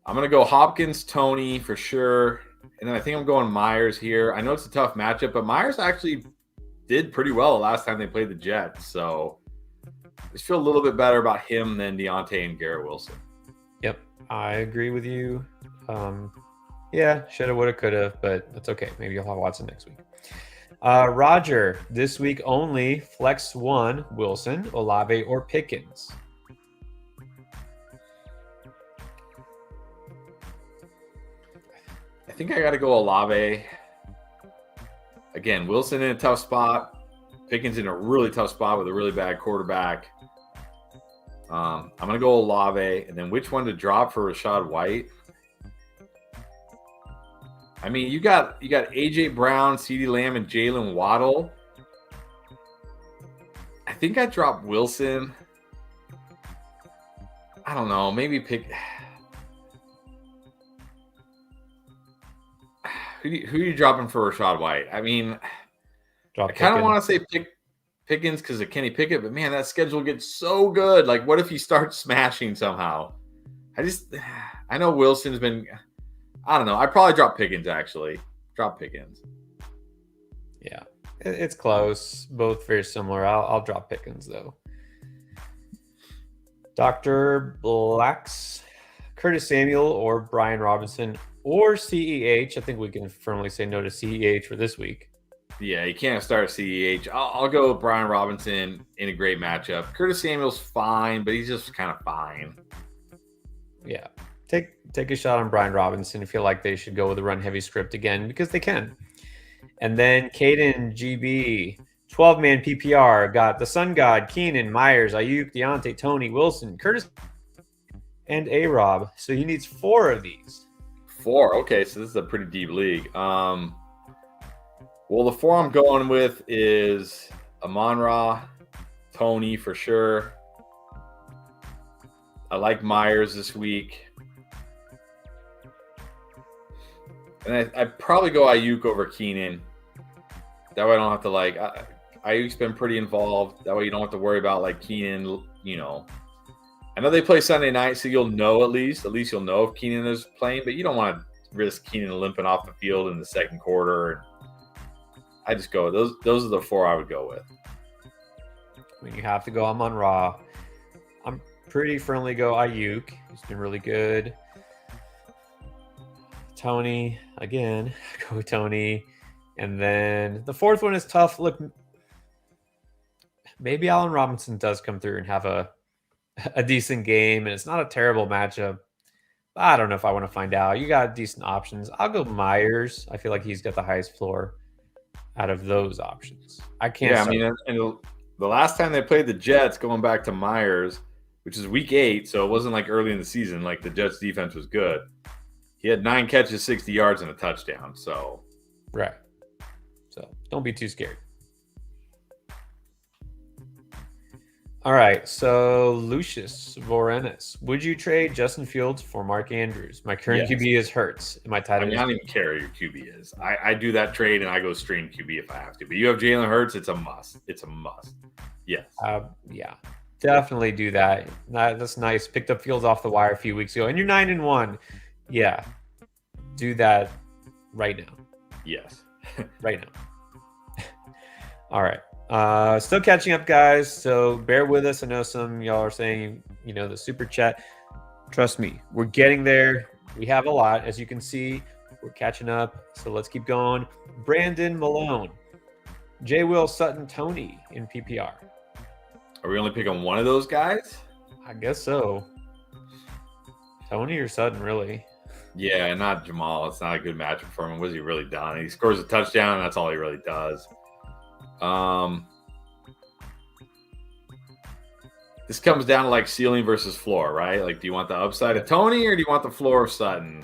I'm going to go Hopkins, Tony for sure. And then I think I'm going Myers here. I know it's a tough matchup, but Myers actually did pretty well the last time they played the Jets. So I just feel a little bit better about him than Deontay and Garrett Wilson. Yep. I agree with you. Yeah, shoulda, woulda, coulda, but that's okay. Maybe you'll have Watson next week. Roger, this week only, flex one, Wilson, Olave, or Pickens. I think I got to go Olave. Again, Wilson in a tough spot. Pickens in a really tough spot with a really bad quarterback. I'm going to go Olave. And then which one to drop for Rashad White? I mean, you got AJ Brown, CeeDee Lamb, and Jalen Waddle. I think I dropped Wilson. I don't know. Maybe pick. Who are you dropping for Rashad White? I mean, I kind of want to say Pickens because of Kenny Pickett, but man, that schedule gets so good. Like, what if he starts smashing somehow? I know Wilson's been. I don't know. I probably drop Pickens actually. Drop Pickens. Yeah, it's close. Both very similar. I'll drop Pickens though. Dr. Blacks, Curtis Samuel or Brian Robinson or CEH. I think we can firmly say no to CEH for this week. Yeah, you can't start CEH. I'll go with Brian Robinson in a great matchup. Curtis Samuel's fine, but he's just kind of fine. Yeah. Take a shot on Brian Robinson if you feel like they should go with a run-heavy script again, because they can. And then Caden GB, 12-man PPR, got the Sun God, Keenan, Myers, Ayuk, Deontay, Tony, Wilson, Curtis, and A-Rob. So he needs 4 of these. 4. Okay, so this is a pretty deep league. Well, the 4 I'm going with is Amon-Ra, Tony for sure. I like Myers this week. And I'd probably go Ayuk over Keenan. That way I don't have to Ayuk's been pretty involved. That way you don't have to worry about Keenan, I know they play Sunday night, so you'll know at least you'll know if Keenan is playing, but you don't want to risk Keenan limping off the field in the second quarter. I just go those are the 4 I would go with. When you have to go Amon-Ra, I'm pretty firmly go Ayuk. He's been really good. Tony, again, go Tony. And then the 4th one is tough. Look, maybe Allen Robinson does come through and have a decent game, and it's not a terrible matchup. I don't know if I want to find out. You got decent options. I'll go Myers. I feel like he's got the highest floor out of those options. I can't. Yeah, I mean, and the last time they played the Jets, going back to Myers, which is week 8, so it wasn't like early in the season. Like the Jets defense was good. He had 9 catches, 60 yards, and a touchdown. So, right. So don't be too scared. All right. So Lucius Vorenis, would you trade Justin Fields for Mark Andrews? My current QB is Hurts. My title. I don't even care who your QB is. I do that trade and I go stream QB if I have to. But you have Jalen Hurts. It's a must. It's a must. Yes. Yeah. Definitely do that. That's nice. Picked up Fields off the wire a few weeks ago, and you're 9-1. Yeah, do that right now. Yes, right now. All right. Still catching up, guys. So bear with us. I know some y'all are saying, the super chat. Trust me, we're getting there. We have a lot, as you can see. We're catching up. So let's keep going. Brandon Malone, J. Will, Sutton, Tony in PPR. Are we only picking one of those guys? I guess so. Tony or Sutton, really? Yeah, not Jamal. It's not a good matchup for him. What has he really done? He scores a touchdown, and that's all he really does. This comes down to ceiling versus floor, right? Do you want the upside of Tony or do you want the floor of Sutton?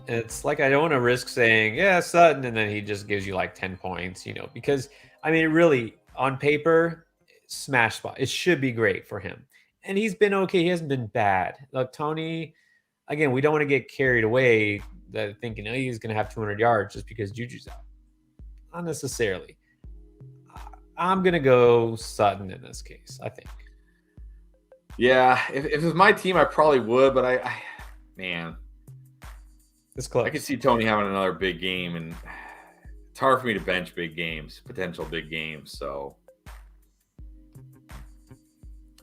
It's I don't want to risk saying, yeah, Sutton, and then he just gives you 10 points, because, really, on paper, smash spot. It should be great for him. And he's been okay. He hasn't been bad. Tony, again, we don't want to get carried away thinking, he's going to have 200 yards just because Juju's out. Not necessarily. I'm going to go Sutton in this case, I think. Yeah, if it was my team, I probably would, but man. It's close. I could see Tony having another big game, and it's hard for me to bench big games, potential big games, so.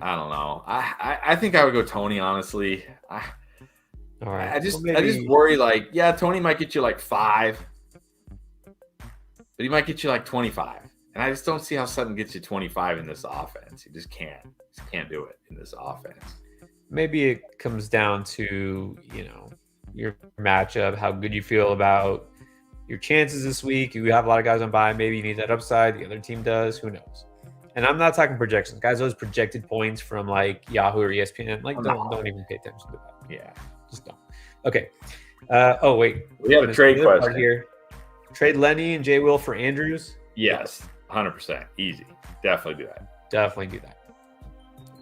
I don't know. I think I would go Tony, honestly. All right. I just worry, like, yeah, Tony might get you like 5, but he might get you like 25. And I just don't see how Sutton gets you 25 in this offense. He just can't. He just can't do it in this offense. Maybe it comes down to, your matchup, how good you feel about your chances this week. You have a lot of guys on bye. Maybe you need that upside. The other team does. Who knows? And I'm not talking projections. Guys, those projected points from like Yahoo or ESPN, like don't even pay attention to that. Yeah. Just don't. Okay. Oh, wait. We have a trade question here. Trade Lenny and J. Will for Andrews? Yes. 100%. Easy. Definitely do that. Definitely do that.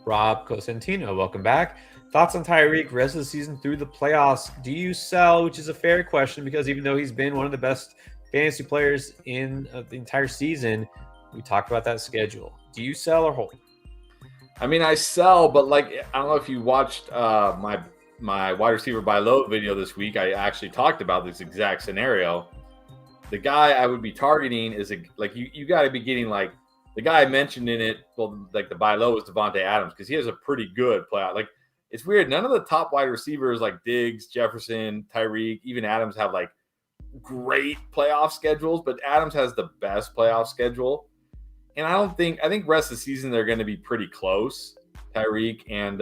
Rob Cosentino, welcome back. Thoughts on Tyreek, rest of the season through the playoffs? Do you sell, which is a fair question because even though he's been one of the best fantasy players in the entire season, we talked about that schedule. Do you sell or hold? I mean, I sell, but like, I don't know if you watched my wide receiver buy low video this week. I actually talked about this exact scenario. The guy I would be targeting is you got to be getting like the guy I mentioned in it. Well, like the buy low was Devontae Adams because he has a pretty good playoff. Like it's weird. None of the top wide receivers like Diggs, Jefferson, Tyreek, even Adams have like great playoff schedules, but Adams has the best playoff schedule. And I think rest of the season they're going to be pretty close, Tyreek and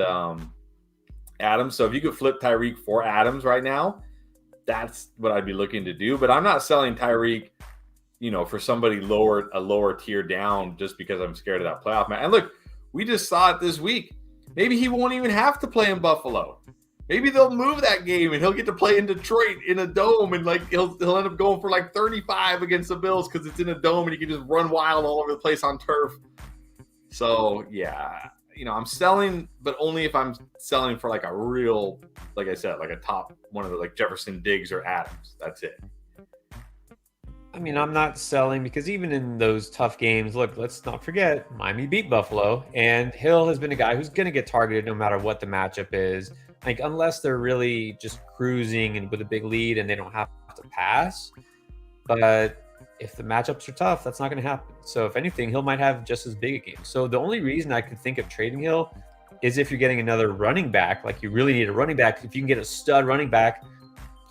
Adams. So if you could flip Tyreek for Adams right now, that's what I'd be looking to do. But I'm not selling Tyreek, for somebody a lower tier down just because I'm scared of that playoff match. And look, we just saw it this week. Maybe he won't even have to play in Buffalo. Maybe they'll move that game and he'll get to play in Detroit in a dome and like he'll end up going for like 35 against the Bills because it's in a dome and he can just run wild all over the place on turf. So yeah, I'm selling, but only if I'm selling for like a real, like I said, like a top one of the like Jefferson, Diggs, or Adams. That's it. I mean, I'm not selling because even in those tough games, look, let's not forget Miami beat Buffalo, and Hill has been a guy who's going to get targeted no matter what the matchup is. Like, unless they're really just cruising and with a big lead and they don't have to pass. But if the matchups are tough, that's not going to happen. So if anything, Hill might have just as big a game. So the only reason I could think of trading Hill is if you're getting another running back, like you really need a running back. If you can get a stud running back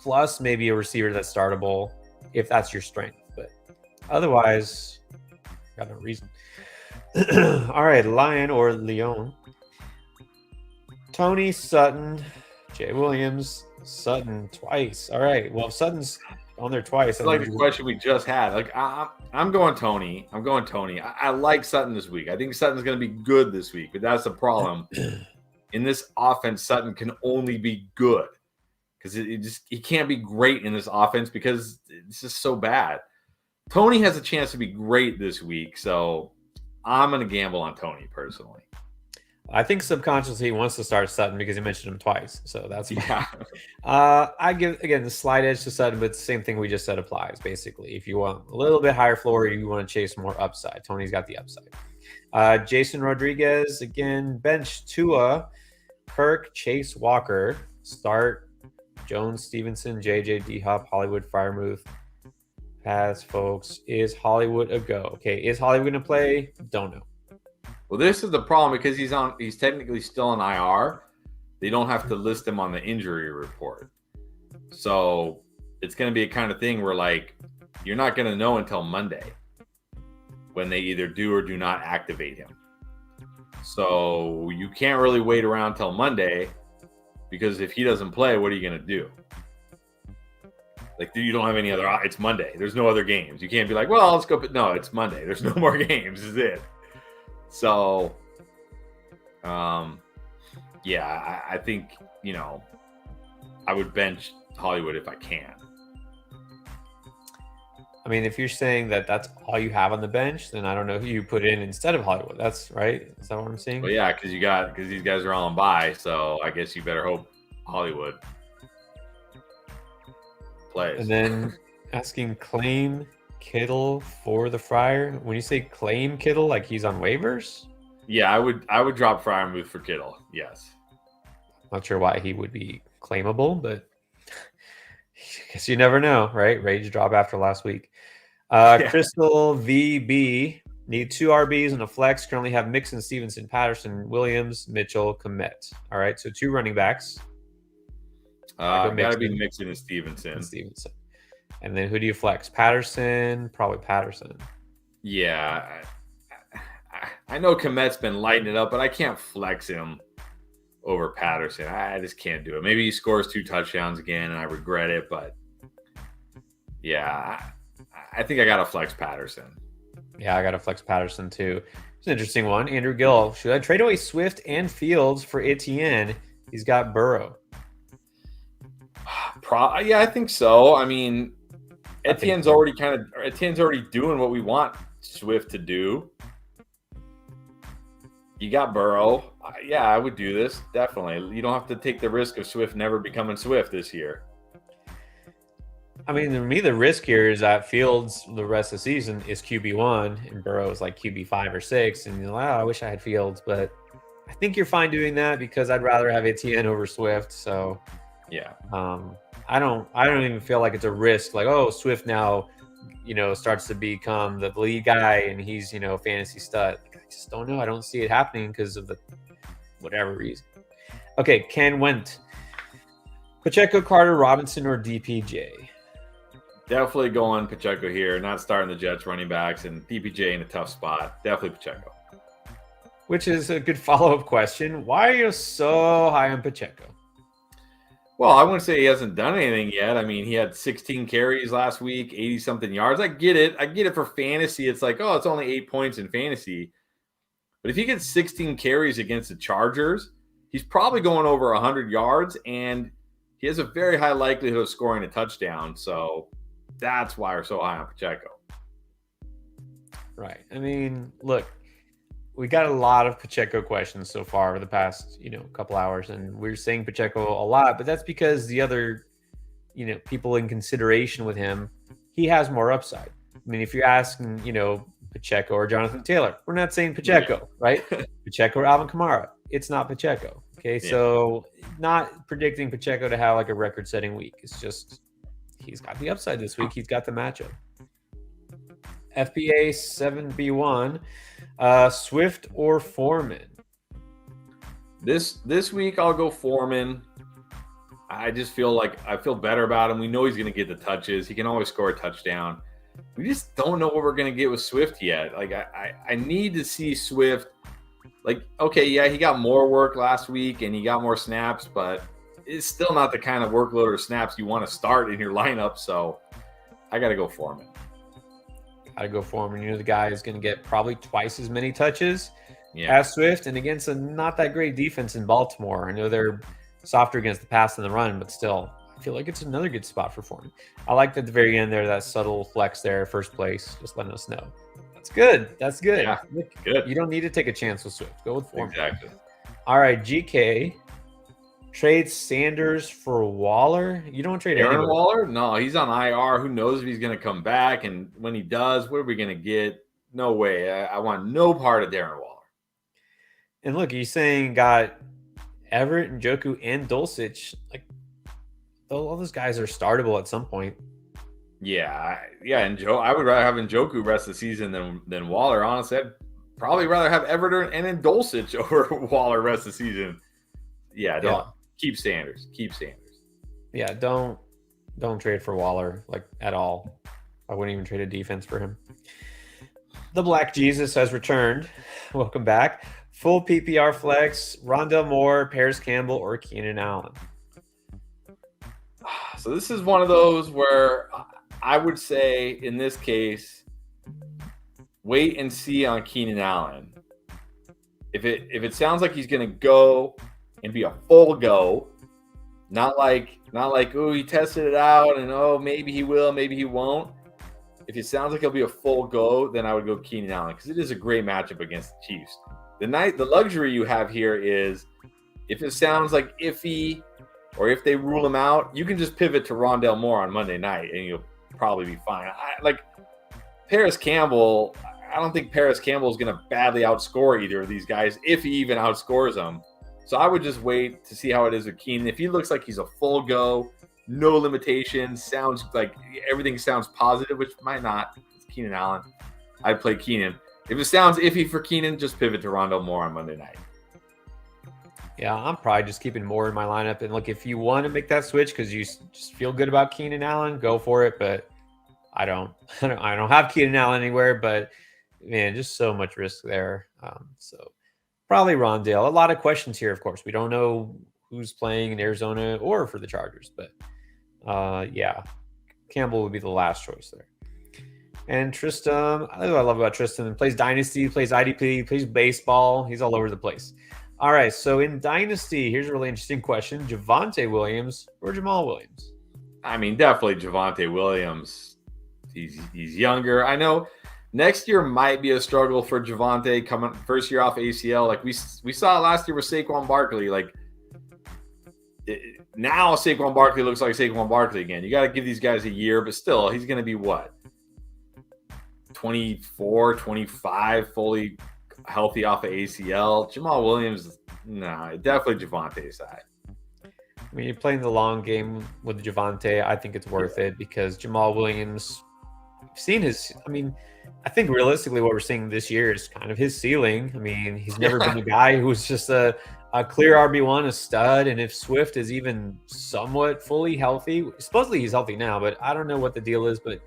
plus maybe a receiver that's startable, if that's your strength. But otherwise, got no reason. All right, Lion or Leon. Tony, Sutton, Jay Williams, Sutton twice. All right. Well, if Sutton's on there twice. It's like the question we just had. Like I'm going Tony. I like Sutton this week. I think Sutton's going to be good this week, but that's the problem. In this offense, Sutton can only be good because he can't be great in this offense because it's just so bad. Tony has a chance to be great this week, so I'm going to gamble on Tony personally. I think subconsciously he wants to start Sutton because he mentioned him twice. So that's yeah. I give, again, the slight edge to Sutton, but the same thing we just said applies, basically. If you want a little bit higher floor, you want to chase more upside. Tony's got the upside. Jason Rodriguez, again, bench Tua, Kirk, Chase, Walker, start Jones, Stevenson, JJ, D-Hop, Hollywood, Freiermuth. Pass, folks. Is Hollywood a go? Okay, is Hollywood going to play? Don't know. Well, this is the problem because he's technically still on IR. They don't have to list him on the injury report. So it's going to be a kind of thing where like you're not going to know until Monday when they either do or do not activate him. So you can't really wait around till Monday because if he doesn't play, what are you going to do? Like, you don't have any other. It's Monday. There's no other games. You can't be like, well, let's go. But no, it's Monday. There's no more games. Is it? So, yeah, I think, I would bench Hollywood if I can. I mean, if you're saying that that's all you have on the bench, then I don't know who you put in instead of Hollywood. That's right. Is that what I'm saying? Well, yeah, because these guys are all on bye. So I guess you better hope Hollywood plays. And then asking claim Kittle for the Friar. When you say claim Kittle, like he's on waivers? Yeah, I would drop Freiermuth for Kittle. Yes. Not sure why he would be claimable, but I guess you never know, right? Rage drop after last week. Crystal VB. Need 2 RBs and a flex. Currently have Mixon, Stevenson, Patterson, Williams, Mitchell, Komet. All right, so 2 running backs. Gotta be Mixon and Stevenson. And then who do you flex? Patterson, probably Patterson. Yeah, I know Komet's been lighting it up, but I can't flex him over Patterson. I just can't do it. Maybe he scores 2 touchdowns again, and I regret it. But yeah, I think I gotta flex Patterson. Yeah, I gotta flex Patterson too. It's an interesting one. Andrew Gill, should I trade away Swift and Fields for Etienne? He's got Burrow. Yeah, I think so. I mean, Etienne's already doing what we want Swift to do. You got Burrow. Yeah, I would do this. Definitely. You don't have to take the risk of Swift never becoming Swift this year. I mean, to me, the risk here is that Fields the rest of the season is QB1 and Burrow is like QB5 or 6. And you're like, I wish I had Fields, but I think you're fine doing that because I'd rather have Etienne over Swift. So yeah. I don't even feel like it's a risk. Like, oh, Swift now, starts to become the lead guy and he's, fantasy stud. I just don't know. I don't see it happening because of the whatever reason. Okay, Ken Went. Pacheco, Carter, Robinson, or DPJ? Definitely going Pacheco here. Not starting the Jets running backs and DPJ in a tough spot. Definitely Pacheco. Which is a good follow-up question. Why are you so high on Pacheco? Well, I wouldn't say he hasn't done anything yet. I mean, he had 16 carries last week, 80-something yards. I get it for fantasy. It's like, oh, it's only 8 points in fantasy. But if he gets 16 carries against the Chargers, he's probably going over 100 yards, and he has a very high likelihood of scoring a touchdown. So that's why we're so high on Pacheco. Right. I mean, look, we got a lot of Pacheco questions so far over the past, couple hours, and we're saying Pacheco a lot, but that's because the other, people in consideration with him, he has more upside. I mean, if you're asking, Pacheco or Jonathan Taylor, we're not saying Pacheco, right? Pacheco or Alvin Kamara, it's not Pacheco. Okay, so not predicting Pacheco to have like a record-setting week. It's just he's got the upside this week. He's got the matchup. FBA 7B1. Swift or Foreman? This week I'll go Foreman. I just feel better about him. We know he's going to get the touches. He can always score a touchdown. We just don't know what we're going to get with Swift yet. Like I need to see Swift. Like, okay, yeah, he got more work last week and he got more snaps, but it's still not the kind of workload or snaps you want to start in your lineup. So I got to go Foreman. Gotta go Foreman. The guy is going to get probably twice as many touches as Swift, and against a not that great defense in Baltimore. I know they're softer against the pass and the run, but still, I feel like it's another good spot for Foreman. I like at the very end there, that subtle flex there, first place, just letting us know. That's good. That's good. Yeah, good. You don't need to take a chance with Swift. Go with Foreman. Exactly. All right, GK. Trade Sanders for Waller? You don't trade Aaron Waller? No, he's on IR. Who knows if he's going to come back? And when he does, what are we going to get? No way. I want no part of Darren Waller. And look, he's saying got Everett, Njoku, and Dulcich. Like, all those guys are startable at some point. Yeah. And I would rather have Njoku rest of the season than Waller. Honestly, I'd probably rather have Everett and then Dulcich over Waller rest of the season. Yeah. Keep Sanders. Yeah, don't trade for Waller, like, at all. I wouldn't even trade a defense for him. The Black Jesus has returned. Welcome back. Full PPR flex, Rondell Moore, Paris Campbell, or Keenan Allen. So this is one of those where I would say, in this case, wait and see on Keenan Allen. If it sounds like he's going to go and be a full go, not like oh, he tested it out and oh, maybe he will, maybe he won't. If it sounds like he'll be a full go, then I would go Keenan Allen because it is a great matchup against the Chiefs. The luxury you have here is if it sounds like iffy or if they rule him out, you can just pivot to Rondell Moore on Monday night and you'll probably be fine. Paris Campbell, I don't think Paris Campbell is going to badly outscore either of these guys if he even outscores them. So I would just wait to see how it is with Keenan. If he looks like he's a full go, no limitations, sounds like everything sounds positive, which might not. It's Keenan Allen. I'd play Keenan. If it sounds iffy for Keenan, just pivot to Rondo Moore on Monday night. Yeah, I'm probably just keeping Moore in my lineup. And look, if you want to make that switch because you just feel good about Keenan Allen, go for it. But I don't have Keenan Allen anywhere. But man, just so much risk there. So probably Rondale. A lot of questions here, of course. We don't know who's playing in Arizona or for the Chargers, but yeah, Campbell would be the last choice there. And Tristan, I know what I love about Tristan. He plays Dynasty, plays IDP, plays baseball. He's all over the place. All right, so in Dynasty, here's a really interesting question. Javonte Williams or Jamal Williams? I mean, definitely Javonte Williams. He's younger. I know next year might be a struggle for Javonte coming first year off ACL. Like we saw last year with Saquon Barkley. Now Saquon Barkley looks like Saquon Barkley again. You got to give these guys a year, but still, he's going to be what? 24, 25, fully healthy off of ACL. Jamal Williams, nah, definitely Javonte's side. I mean, you're playing the long game with Javonte. I think it's worth it because Jamal Williams, seen his, I mean, I think realistically what we're seeing this year is kind of his ceiling. I mean, he's never been a guy who was just a clear RB1, a stud. And if Swift is even somewhat fully healthy, supposedly he's healthy now, but I don't know what the deal is. But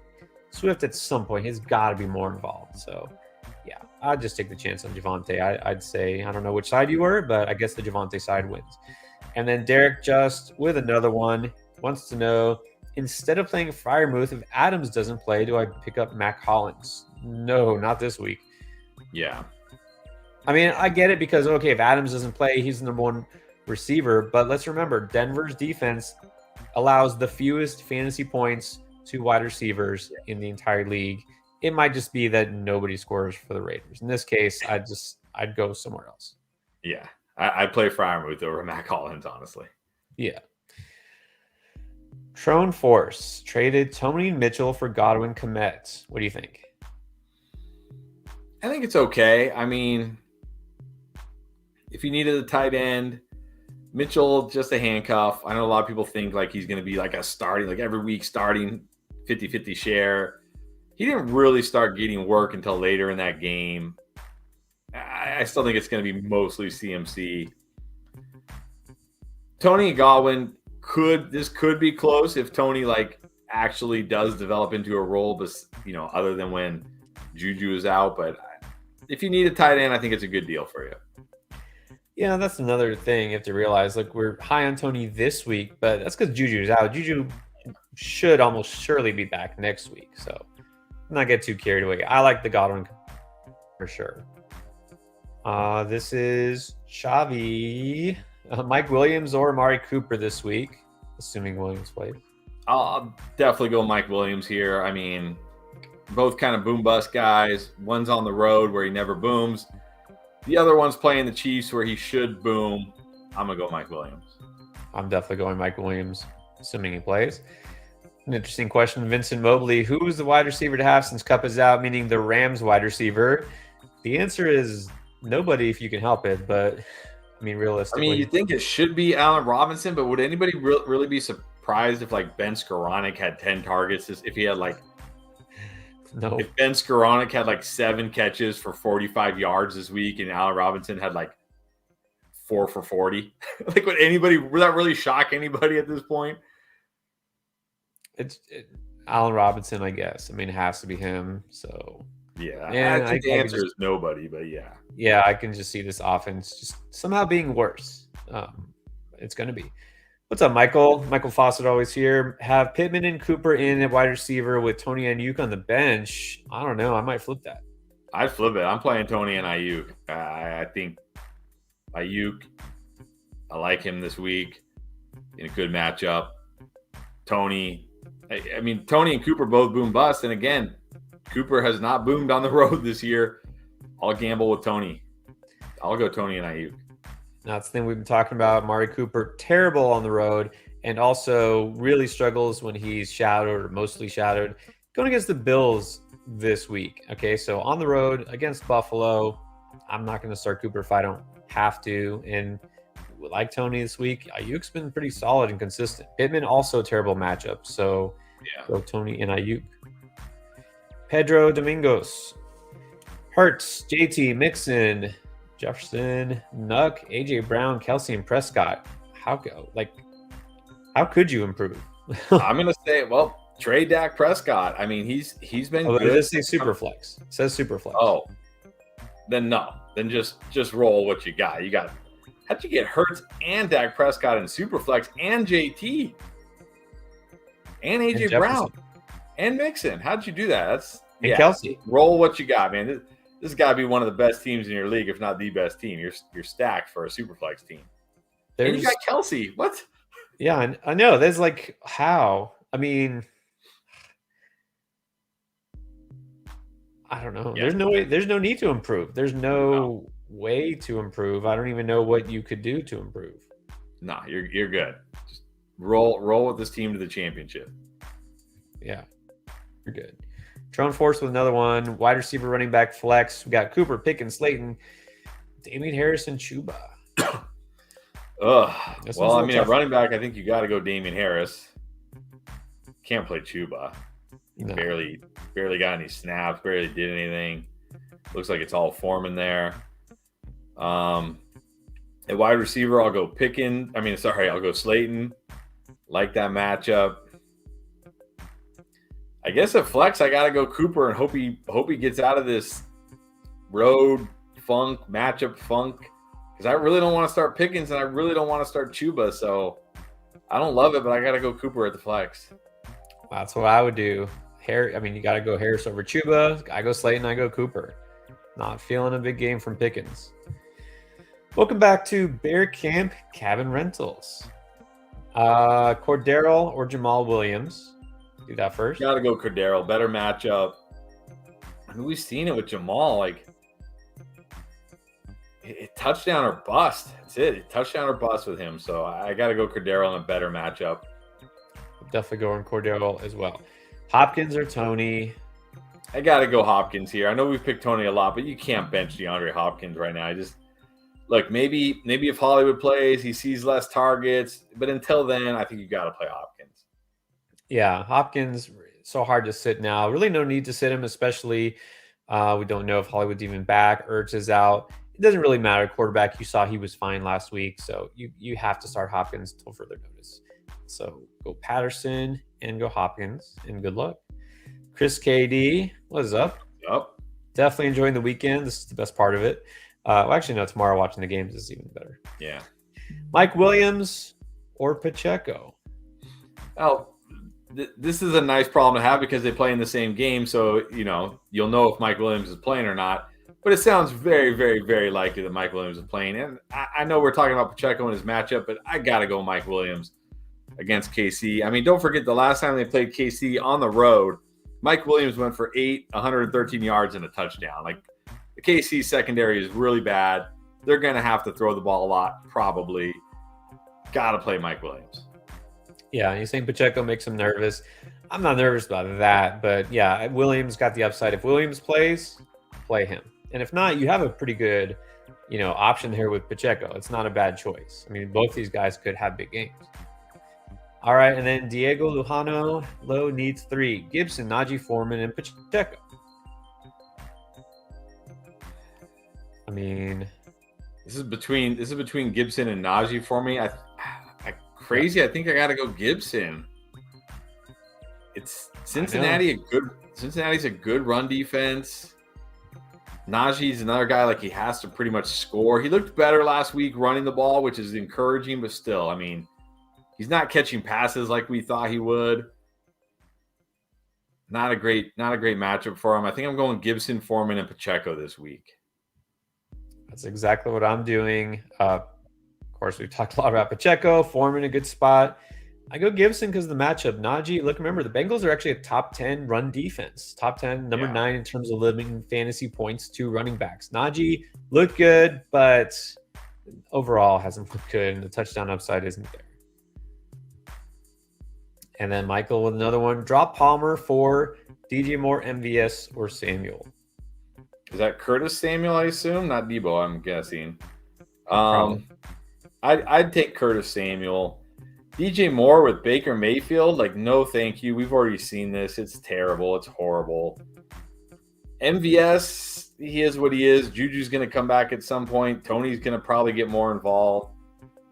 Swift at some point, he's got to be more involved. So, yeah, I'd just take the chance on Javonte. I'd say, I don't know which side you were, but I guess the Javonte side wins. And then Derek just with another one wants to know, instead of playing Freiermuth, if Adams doesn't play, do I pick up Mac Hollins? No, not this week. Yeah. I mean, I get it because, okay, if Adams doesn't play, he's the number one receiver. But let's remember, Denver's defense allows the fewest fantasy points to wide receivers in the entire league. It might just be that nobody scores for the Raiders. In this case, I'd go somewhere else. Yeah. I'd play Freiermuth over Mac Hollins, honestly. Yeah. Trone Force traded Tony Mitchell for Godwin Kmet. What do you think? I think it's okay. I mean, if you needed a tight end, Mitchell, just a handcuff. I know a lot of people think like he's going to be like a starting, like every week starting 50-50 share. He didn't really start getting work until later in that game. I still think it's going to be mostly CMC. Tony and Godwin could be close if Tony like actually does develop into a role, but other than when Juju is out. But if you need a tight end, I think it's a good deal for you. Yeah, that's another thing you have to realize. Like, we're high on Tony this week, but that's because Juju's out. Juju should almost surely be back next week, so not get too carried away. I like the Godwin for sure. This is Xavi. Mike Williams or Amari Cooper this week, assuming Williams plays. I'll definitely go Mike Williams here. I mean, both kind of boom bust guys. One's on the road where he never booms. The other one's playing the Chiefs where he should boom. I'm going to go Mike Williams. I'm definitely going Mike Williams, assuming he plays. An interesting question. Vincent Mobley, who's the wide receiver to have since Kupp is out, meaning the Rams wide receiver? The answer is nobody if you can help it, but I mean, realistically. I mean, you think it should be Allen Robinson, but would anybody really be surprised if like Ben Skoranek had 10 targets, if he had like no. If Ben Skoranek had like 7 catches for 45 yards this week and Allen Robinson had like 4 for 40? Like, would that really shock anybody at this point? It's Allen Robinson, I guess. I mean, it has to be him. So yeah, and I think the answer is nobody, but yeah. Yeah, I can just see this offense just somehow being worse. It's going to be. What's up, Michael? Michael Fawcett always here. Have Pittman and Cooper in at wide receiver with Tony and Ayuk on the bench. I don't know. I might flip that. I'd flip it. I'm playing Tony and Ayuk. I think Ayuk, I like him this week in a good matchup. Tony, I mean, Tony and Cooper both boom bust. And again, Cooper has not boomed on the road this year. I'll gamble with Tony. I'll go Tony and Ayuk. That's the thing we've been talking about. Amari Cooper, terrible on the road, and also really struggles when he's shadowed or mostly shadowed. Going against the Bills this week. Okay, so on the road against Buffalo, I'm not going to start Cooper if I don't have to. And like Tony this week, Ayuk's been pretty solid and consistent. Pittman also a terrible matchup. So go Tony and Ayuk. Pedro Domingos. Hurts, JT, Mixon, Jefferson, Nuck, AJ Brown, Kelsey, and Prescott. How could you improve? I'm gonna say, well, trade Dak Prescott. I mean, he's been Oh, good. does it say Superflex? It says Superflex. Oh, then no. Then just roll what you got. How'd you get Hurts and Dak Prescott in Superflex and JT and AJ Brown and Mixon? How'd you do that? And Kelsey. Roll what you got, man. This has got to be one of the best teams in your league, if not the best team. You're stacked for a Superflex team. And you got Kelsey. What? Yeah, I know. There's like how. I mean, I don't know. Yeah. There's no way. There's no need to improve. There's no way to improve. I don't even know what you could do to improve. No, you're good. Just roll with this team to the championship. Yeah, you're good. Trone Force with another one. Wide receiver, running back, flex. We got Cooper, Pickens, Slayton, Damian Harris, and Chuba. Well, I mean, at running back, I think you got to go Damian Harris. Can't play Chuba. No. Barely got any snaps. Barely did anything. Looks like it's all Foreman there. At wide receiver, I'll go I'll go Slayton. Like that matchup. I guess at flex, I got to go Cooper and hope he gets out of this road funk, matchup funk. Because I really don't want to start Pickens and I really don't want to start Chuba. So I don't love it, but I got to go Cooper at the flex. That's what I would do. You got to go Harris over Chuba. I go Slayton, I go Cooper. Not feeling a big game from Pickens. Welcome back to Bear Camp Cabin Rentals. Cordero or Jamal Williams? Do that first. Got to go Cordero. Better matchup. I mean, we've seen it with Jamal. Like, touchdown or bust. That's it. Touchdown or bust with him. So I got to go Cordero on a better matchup. Definitely going Cordero as well. Hopkins or Tony? I got to go Hopkins here. I know we've picked Tony a lot, but you can't bench DeAndre Hopkins right now. Look, maybe if Hollywood plays, he sees less targets. But until then, I think you got to play Hopkins. Yeah, Hopkins, so hard to sit now. Really no need to sit him, especially we don't know if Hollywood's even back. Ertz is out. It doesn't really matter. Quarterback, you saw he was fine last week. So you have to start Hopkins until further notice. So go Patterson and go Hopkins, and good luck. Chris KD, what is up? Yep. Definitely enjoying the weekend. This is the best part of it. Actually, no, tomorrow watching the games is even better. Yeah. Mike Williams or Pacheco? Oh, this is a nice problem to have because they play in the same game. So, you'll know if Mike Williams is playing or not. But it sounds very, very, very likely that Mike Williams is playing. And I know we're talking about Pacheco and his matchup, but I got to go Mike Williams against KC. I mean, don't forget the last time they played KC on the road, Mike Williams went for 113 yards and a touchdown. Like, the KC secondary is really bad. They're going to have to throw the ball a lot, probably. Got to play Mike Williams. Yeah, you're saying Pacheco makes him nervous. I'm not nervous about that, but yeah, Williams got the upside. If Williams plays, play him. And if not, you have a pretty good, option here with Pacheco. It's not a bad choice. I mean, both these guys could have big games. All right, and then Diego Lujano, Low needs 3. Gibson, Najee Foreman, and Pacheco. I mean, this is between Gibson and Najee for me. I think I got to go Gibson. It's Cincinnati's a good run defense. Najee's another guy, like, he has to pretty much score. He looked better last week running the ball, which is encouraging, but still, I mean, he's not catching passes like we thought he would. Not a great matchup for him. I think I'm going Gibson, Foreman, and Pacheco this week. That's exactly what I'm doing. Of course, we've talked a lot about Pacheco. Foreman, a good spot. I go Gibson because of the matchup. Najee, remember, the Bengals are actually a top 10 run defense. Top 10, number 9 in terms of limiting fantasy points to running backs. Najee looked good, but overall hasn't looked good, and the touchdown upside isn't there. And then Michael with another one. Drop Palmer for DJ Moore, MVS, or Samuel. Is that Curtis Samuel, I assume? Not Debo, I'm guessing. I'd take Curtis Samuel. DJ Moore with Baker Mayfield, no thank you. We've already seen this. It's terrible. It's horrible. MVS, he is what he is. Juju's going to come back at some point. Tony's going to probably get more involved.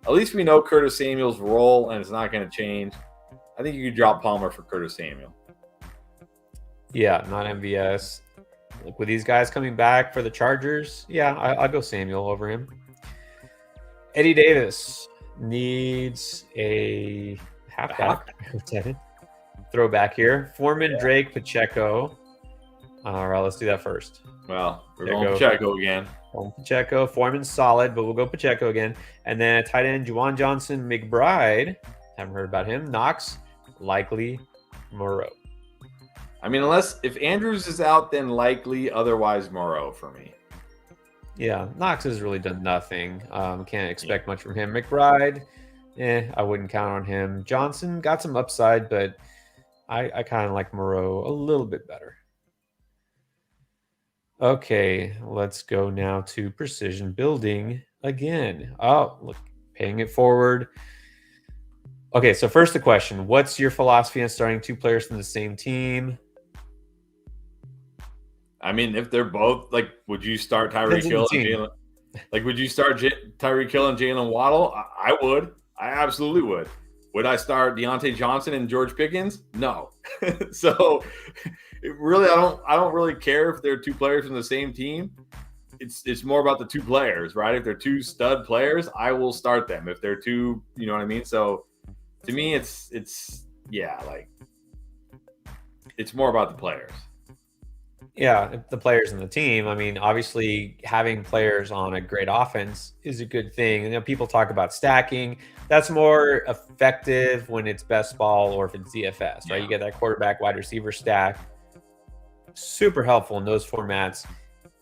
At least we know Curtis Samuel's role, and it's not going to change. I think you could drop Palmer for Curtis Samuel. Yeah, not MVS. Like with these guys coming back for the Chargers, yeah, I'll go Samuel over him. Eddie Davis needs a halfback. Throwback here. Foreman, Drake, Pacheco. All right, let's do that first. Well, we're going Pacheco again. Pacheco. Foreman's solid, but we'll go Pacheco again. And then a tight end, Juwan Johnson, McBride. Haven't heard about him. Knox, likely Moreau. I mean, if Andrews is out, then likely. Otherwise, Moreau for me. Yeah, Knox has really done nothing. Can't expect much from him. McBride, I wouldn't count on him. Johnson got some upside, but I kind of like Moreau a little bit better. Okay, let's go now to precision building again. Oh, look, paying it forward. Okay, so first the question. What's your philosophy on starting two players from the same team? I mean, if they're both, like, would you start Tyreek Hill and Jalen? Like, would you start Tyreek Hill and Jalen Waddle? I would. I absolutely would. Would I start Deontay Johnson and George Pickens? No. So, really, I don't really care if they're two players from the same team. It's more about the two players, right? If they're two stud players, I will start them. If they're two, you know what I mean? So, to me, it's more about the players. Yeah, the players in the team. I mean, obviously, having players on a great offense is a good thing. You know, people talk about stacking. That's more effective when it's best ball or if it's DFS, right? Yeah. You get that quarterback, wide receiver stack. Super helpful in those formats.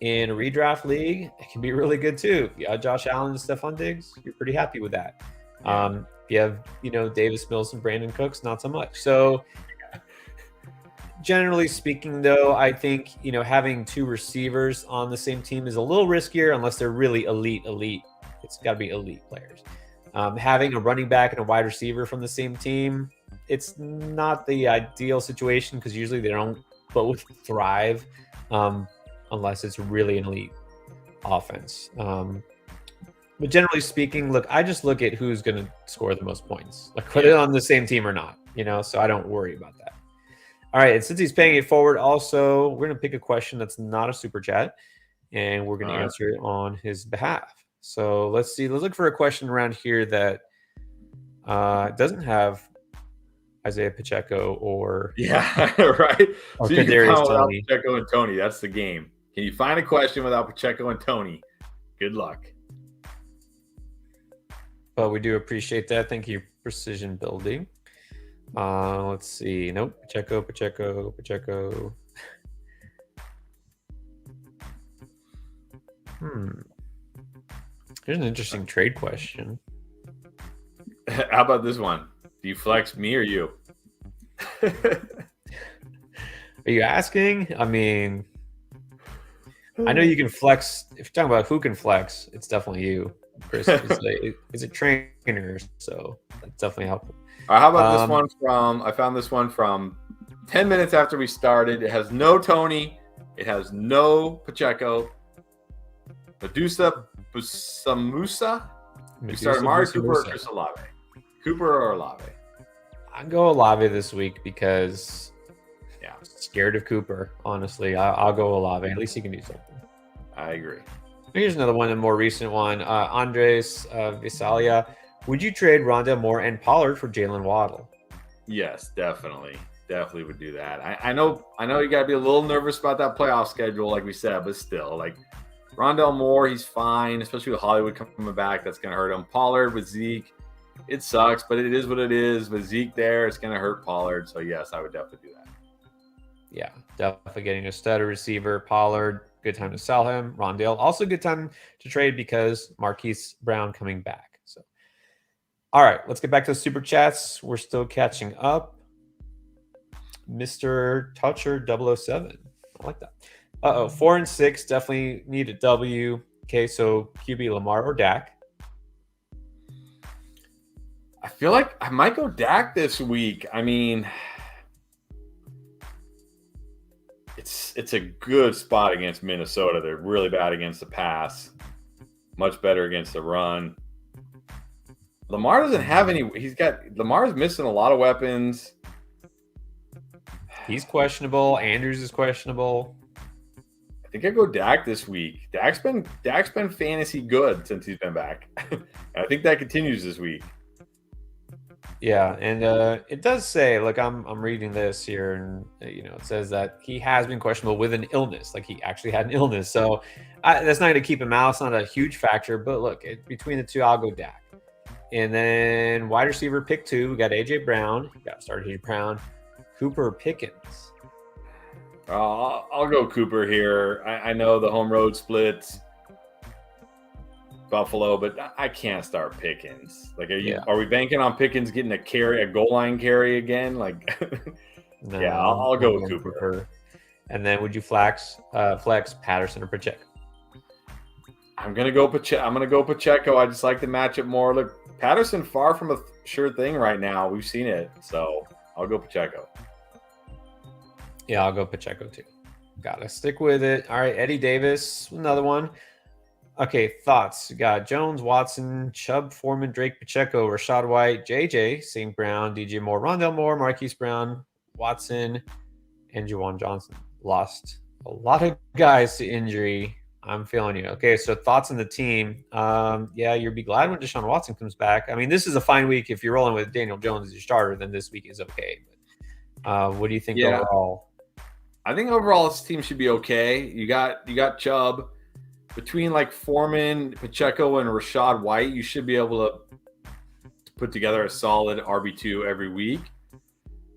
In a redraft league, it can be really good too. Yeah, Josh Allen and Stephon Diggs, you're pretty happy with that. If you have, Davis Mills and Brandon Cooks, not so much. So, generally speaking, though, I think, having two receivers on the same team is a little riskier unless they're really elite. It's got to be elite players. Having a running back and a wide receiver from the same team, it's not the ideal situation because usually they don't both thrive unless it's really an elite offense. But generally speaking, look, I just look at who's going to score the most points, like whether on the same team or not, so I don't worry about that. All right, and since he's paying it forward, also, we're going to pick a question that's not a super chat, and we're going to answer it on his behalf. So let's see. Let's look for a question around here that doesn't have Isaiah Pacheco or right. Or so you can count without Tony. Pacheco and Tony. That's the game. Can you find a question without Pacheco and Tony? Good luck. But we do appreciate that. Thank you, Precision Building. Let's see. Nope. Pacheco. Here's an interesting trade question. How about this one? Do you flex me or you? Are you asking? I mean, I know you can flex. If you're talking about who can flex, it's definitely you. Chris is a trainer, so that's definitely helpful. All right, how about this one I found this one from 10 minutes after we started. It has no Tony. It has no Pacheco. Medusa Busamusa. We started Amari Cooper or Chris Olave. Cooper or Olave? I'll go Olave this week because I'm scared of Cooper, honestly. I'll go Olave. At least he can do something. I agree. Here's another one, a more recent one. Andres Visalia. Would you trade Rondale Moore and Pollard for Jalen Waddle? Yes, definitely. Definitely would do that. I know you got to be a little nervous about that playoff schedule, like we said, but still, like Rondale Moore, he's fine, especially with Hollywood coming back. That's going to hurt him. Pollard with Zeke, it sucks, but it is what it is. With Zeke there, it's going to hurt Pollard. So, yes, I would definitely do that. Yeah, definitely getting a stutter receiver. Pollard, good time to sell him. Rondale, also good time to trade because Marquise Brown coming back. So, all right, let's get back to the super chats. We're still catching up. Mr. Toucher 007. I like that. 4-6, definitely need a W. Okay, so QB Lamar or Dak. I feel like I might go Dak this week. I mean, It's a good spot against Minnesota. They're really bad against the pass, much better against the run. Lamar doesn't have any. Lamar's missing a lot of weapons. He's questionable. Andrews is questionable. I think I go Dak this week. Dak's been fantasy good since he's been back. And I think that continues this week. Yeah, and it does say, look, I'm reading this here, and it says that he has been questionable with an illness, like he actually had an illness. So that's not going to keep him out. It's not a huge factor, but look, between the two, I'll go Dak. And then wide receiver pick 2, we got AJ Brown. You got to start AJ Brown. Cooper Pickens. I'll go Cooper here. I know the home road splits Buffalo, but I can't start Pickens. Like, are we banking on Pickens getting a goal line carry again? Like, No, yeah, I'll go with Cooper. And then would you flex Patterson or Pacheco? I'm gonna go Pacheco. I just like the matchup more. Look, Patterson far from a sure thing right now. We've seen it, so I'll go Pacheco. Yeah, I'll go Pacheco too. Gotta stick with it. All right, Eddie Davis, another one. Okay, thoughts. You got Jones, Watson, Chubb, Foreman, Drake, Pacheco, Rashad White, JJ, St. Brown, DJ Moore, Rondell Moore, Marquise Brown, Watson, and Juwan Johnson. Lost a lot of guys to injury. I'm feeling you. Okay, so thoughts on the team. Yeah, you'll be glad when Deshaun Watson comes back. I mean, this is a fine week. If you're rolling with Daniel Jones as your starter, then this week is okay. But what do you think overall? I think overall this team should be okay. You got Chubb. Between like Foreman, Pacheco, and Rashad White, you should be able to put together a solid RB2 every week.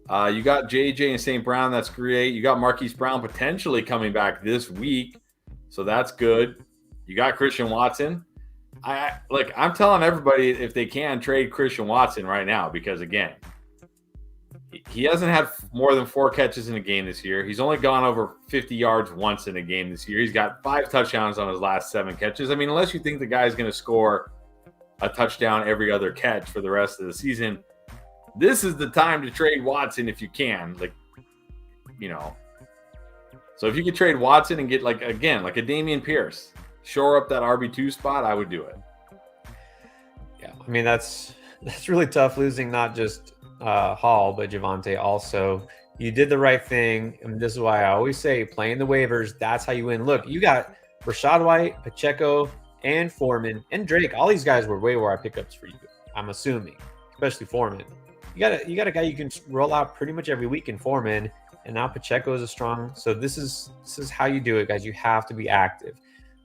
You got JJ and St. Brown. That's great. You got Marquise Brown potentially coming back this week. So that's good. You got Christian Watson. I'm telling everybody, if they can, trade Christian Watson right now, because again, he hasn't had more than 4 catches in a game this year. He's only gone over 50 yards once in a game this year. He's got 5 touchdowns on his last 7 catches. I mean, unless you think the guy's going to score a touchdown every other catch for the rest of the season, this is the time to trade Watson if you can. So if you could trade Watson and get like a Dameon Pierce, shore up that RB2 spot, I would do it. Yeah, I mean that's really tough losing not just Hall but Javonte also. You did the right thing, and this is why I always say playing the waivers. That's how you win. Look, you got Rashad White, Pacheco, and Foreman and Drake. All these guys were waiver pickups for you. I'm assuming, especially Foreman. You got a guy you can roll out pretty much every week in Foreman. And now Pacheco is a strong. So this is how you do it, guys. You have to be active.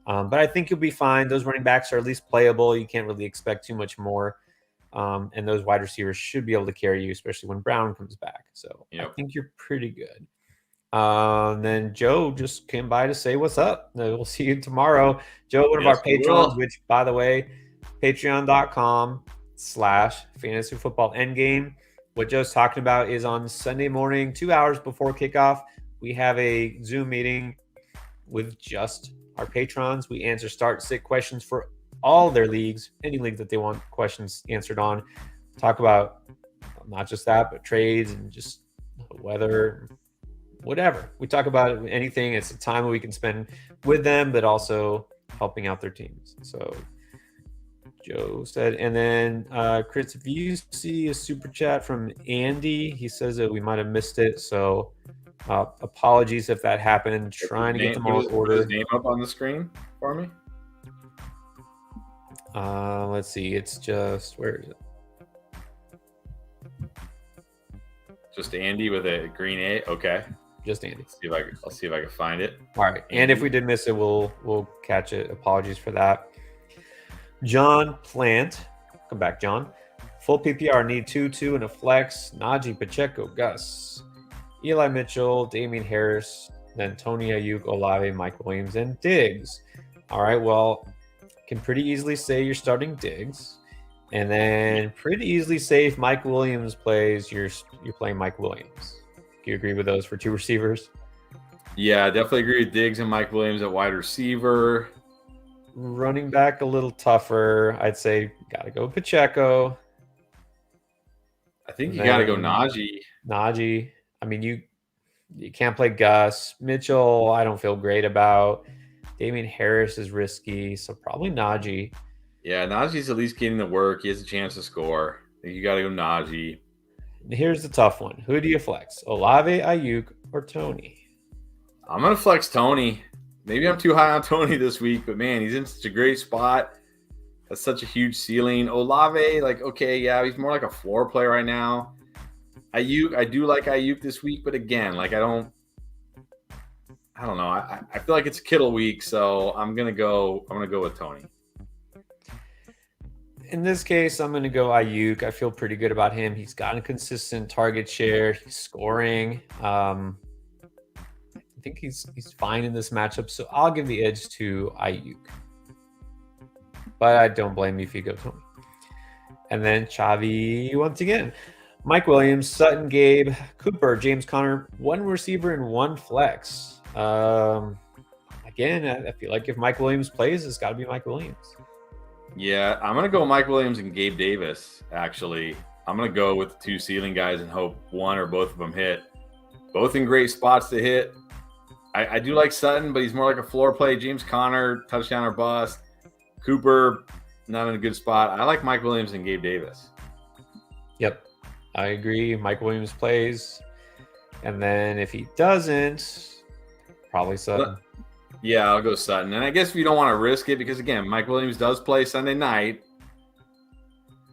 But I think you'll be fine. Those running backs are at least playable. You can't really expect too much more. And those wide receivers should be able to carry you, especially when Brown comes back. So I think you're pretty good. Then Joe just came by to say what's up. We'll see you tomorrow. Joe, one of our patrons, which, by the way, patreon.com/fantasyfootballendgame. What Joe's talking about is on Sunday morning, 2 hours before kickoff, we have a Zoom meeting with just our patrons. We answer start-sit questions for all their leagues, any league that they want questions answered on. Talk about not just that, but trades and just weather, whatever. We talk about anything. It's a time we can spend with them, but also helping out their teams. So Joe said, and then Chris, if you see a super chat from Andy, he says that we might have missed it. So apologies if that happened. Trying to get them all ordered. His name up on the screen for me. Let's see. It's just, where is it? Just Andy with a green A. Okay. Just Andy. I'll see if I can find it. All right. Andy. And if we did miss it, we'll catch it. Apologies for that. John Plant. Come back, John. Full PPR, need 2 and a flex. Najee, Pacheco, Gus, Eli Mitchell, Damian Harris, then Tony Ayuk, Olave, Mike Williams, and Diggs. All right, well, can pretty easily say you're starting Diggs. And then pretty easily say if Mike Williams plays, you're playing Mike Williams. Do you agree with those for 2 receivers? Yeah, I definitely agree with Diggs and Mike Williams at wide receiver. Running back a little tougher. I'd say got to go Pacheco. I think you got to go Najee. Najee. I mean, You can't play Gus. Mitchell, I don't feel great about. Damian Harris is risky, so probably Najee. Yeah, Najee's at least getting the work. He has a chance to score. I think you got to go Najee. Here's the tough one. Who do you flex? Olave, Ayuk, or Tony? I'm going to flex Tony. Maybe I'm too high on Tony this week, but man, he's in such a great spot. That's such a huge ceiling. Olave, like, okay, yeah, he's more like a floor player right now. Ayuk, I do like Ayuk this week, but again, like I don't know. I feel like it's Kittle week, so I'm gonna go with Tony. In this case, I'm going to go Ayuk. I feel pretty good about him. He's got a consistent target share. He's scoring. I think he's fine in this matchup, so I'll give the edge to Ayuk. But I don't blame you if you go Tony. And then Chavi once again. Mike Williams, Sutton, Gabe, Cooper, James Conner, one receiver and one flex. Again, I feel like if Mike Williams plays, it's got to be Mike Williams. Yeah, I'm going to go Mike Williams and Gabe Davis, actually. I'm going to go with the two ceiling guys and hope one or both of them hit. Both in great spots to hit. I do like Sutton, but he's more like a floor play. James Conner, touchdown or bust. Cooper, not in a good spot. I like Mike Williams and Gabe Davis. Yep, I agree. Mike Williams plays. And then if he doesn't, probably Sutton. Yeah, I'll go Sutton. And I guess if you don't want to risk it, because again, Mike Williams does play Sunday night.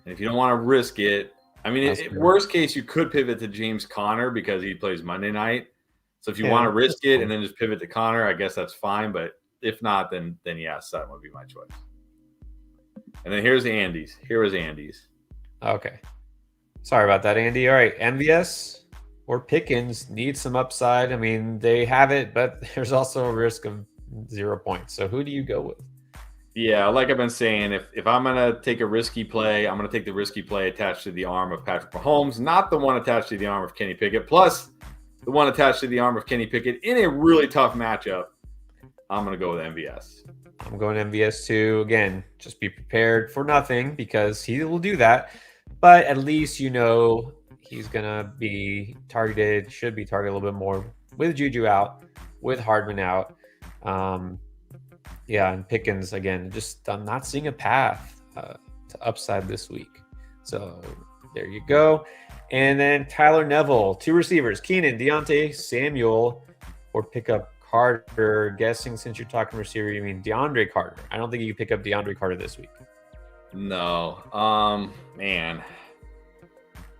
And if you don't want to risk it, I mean, worst case, you could pivot to James Conner because he plays Monday night. So if you want to risk it and then just pivot to Conner, I guess that's fine. But if not, then yeah, Sutton would be my choice. And then here's Andy's. Here is Andy's. Okay. Sorry about that, Andy. All right, MVS or Pickens need some upside. I mean, they have it, but there's also a risk of 0 points. So who do you go with? Yeah, like I've been saying, if I'm going to take a risky play, I'm going to take the risky play attached to the arm of Patrick Mahomes, not the one attached to the arm of Kenny Pickett, plus the one attached to the arm of Kenny Pickett in a really tough matchup. I'm going to go with MVS. I'm going MVS too. Again, just be prepared for nothing because he will do that. But at least you know he's going to be targeted, should be targeted a little bit more with Juju out, with Hardman out. Yeah, and Pickens, again, just I'm not seeing a path to upside this week. So there you go. And then Tyler Neville, two receivers, Keenan, Deontay, Samuel, or pick up Carter. Guessing since you're talking receiver, you mean DeAndre Carter. I don't think you can pick up DeAndre Carter this week. No. Man.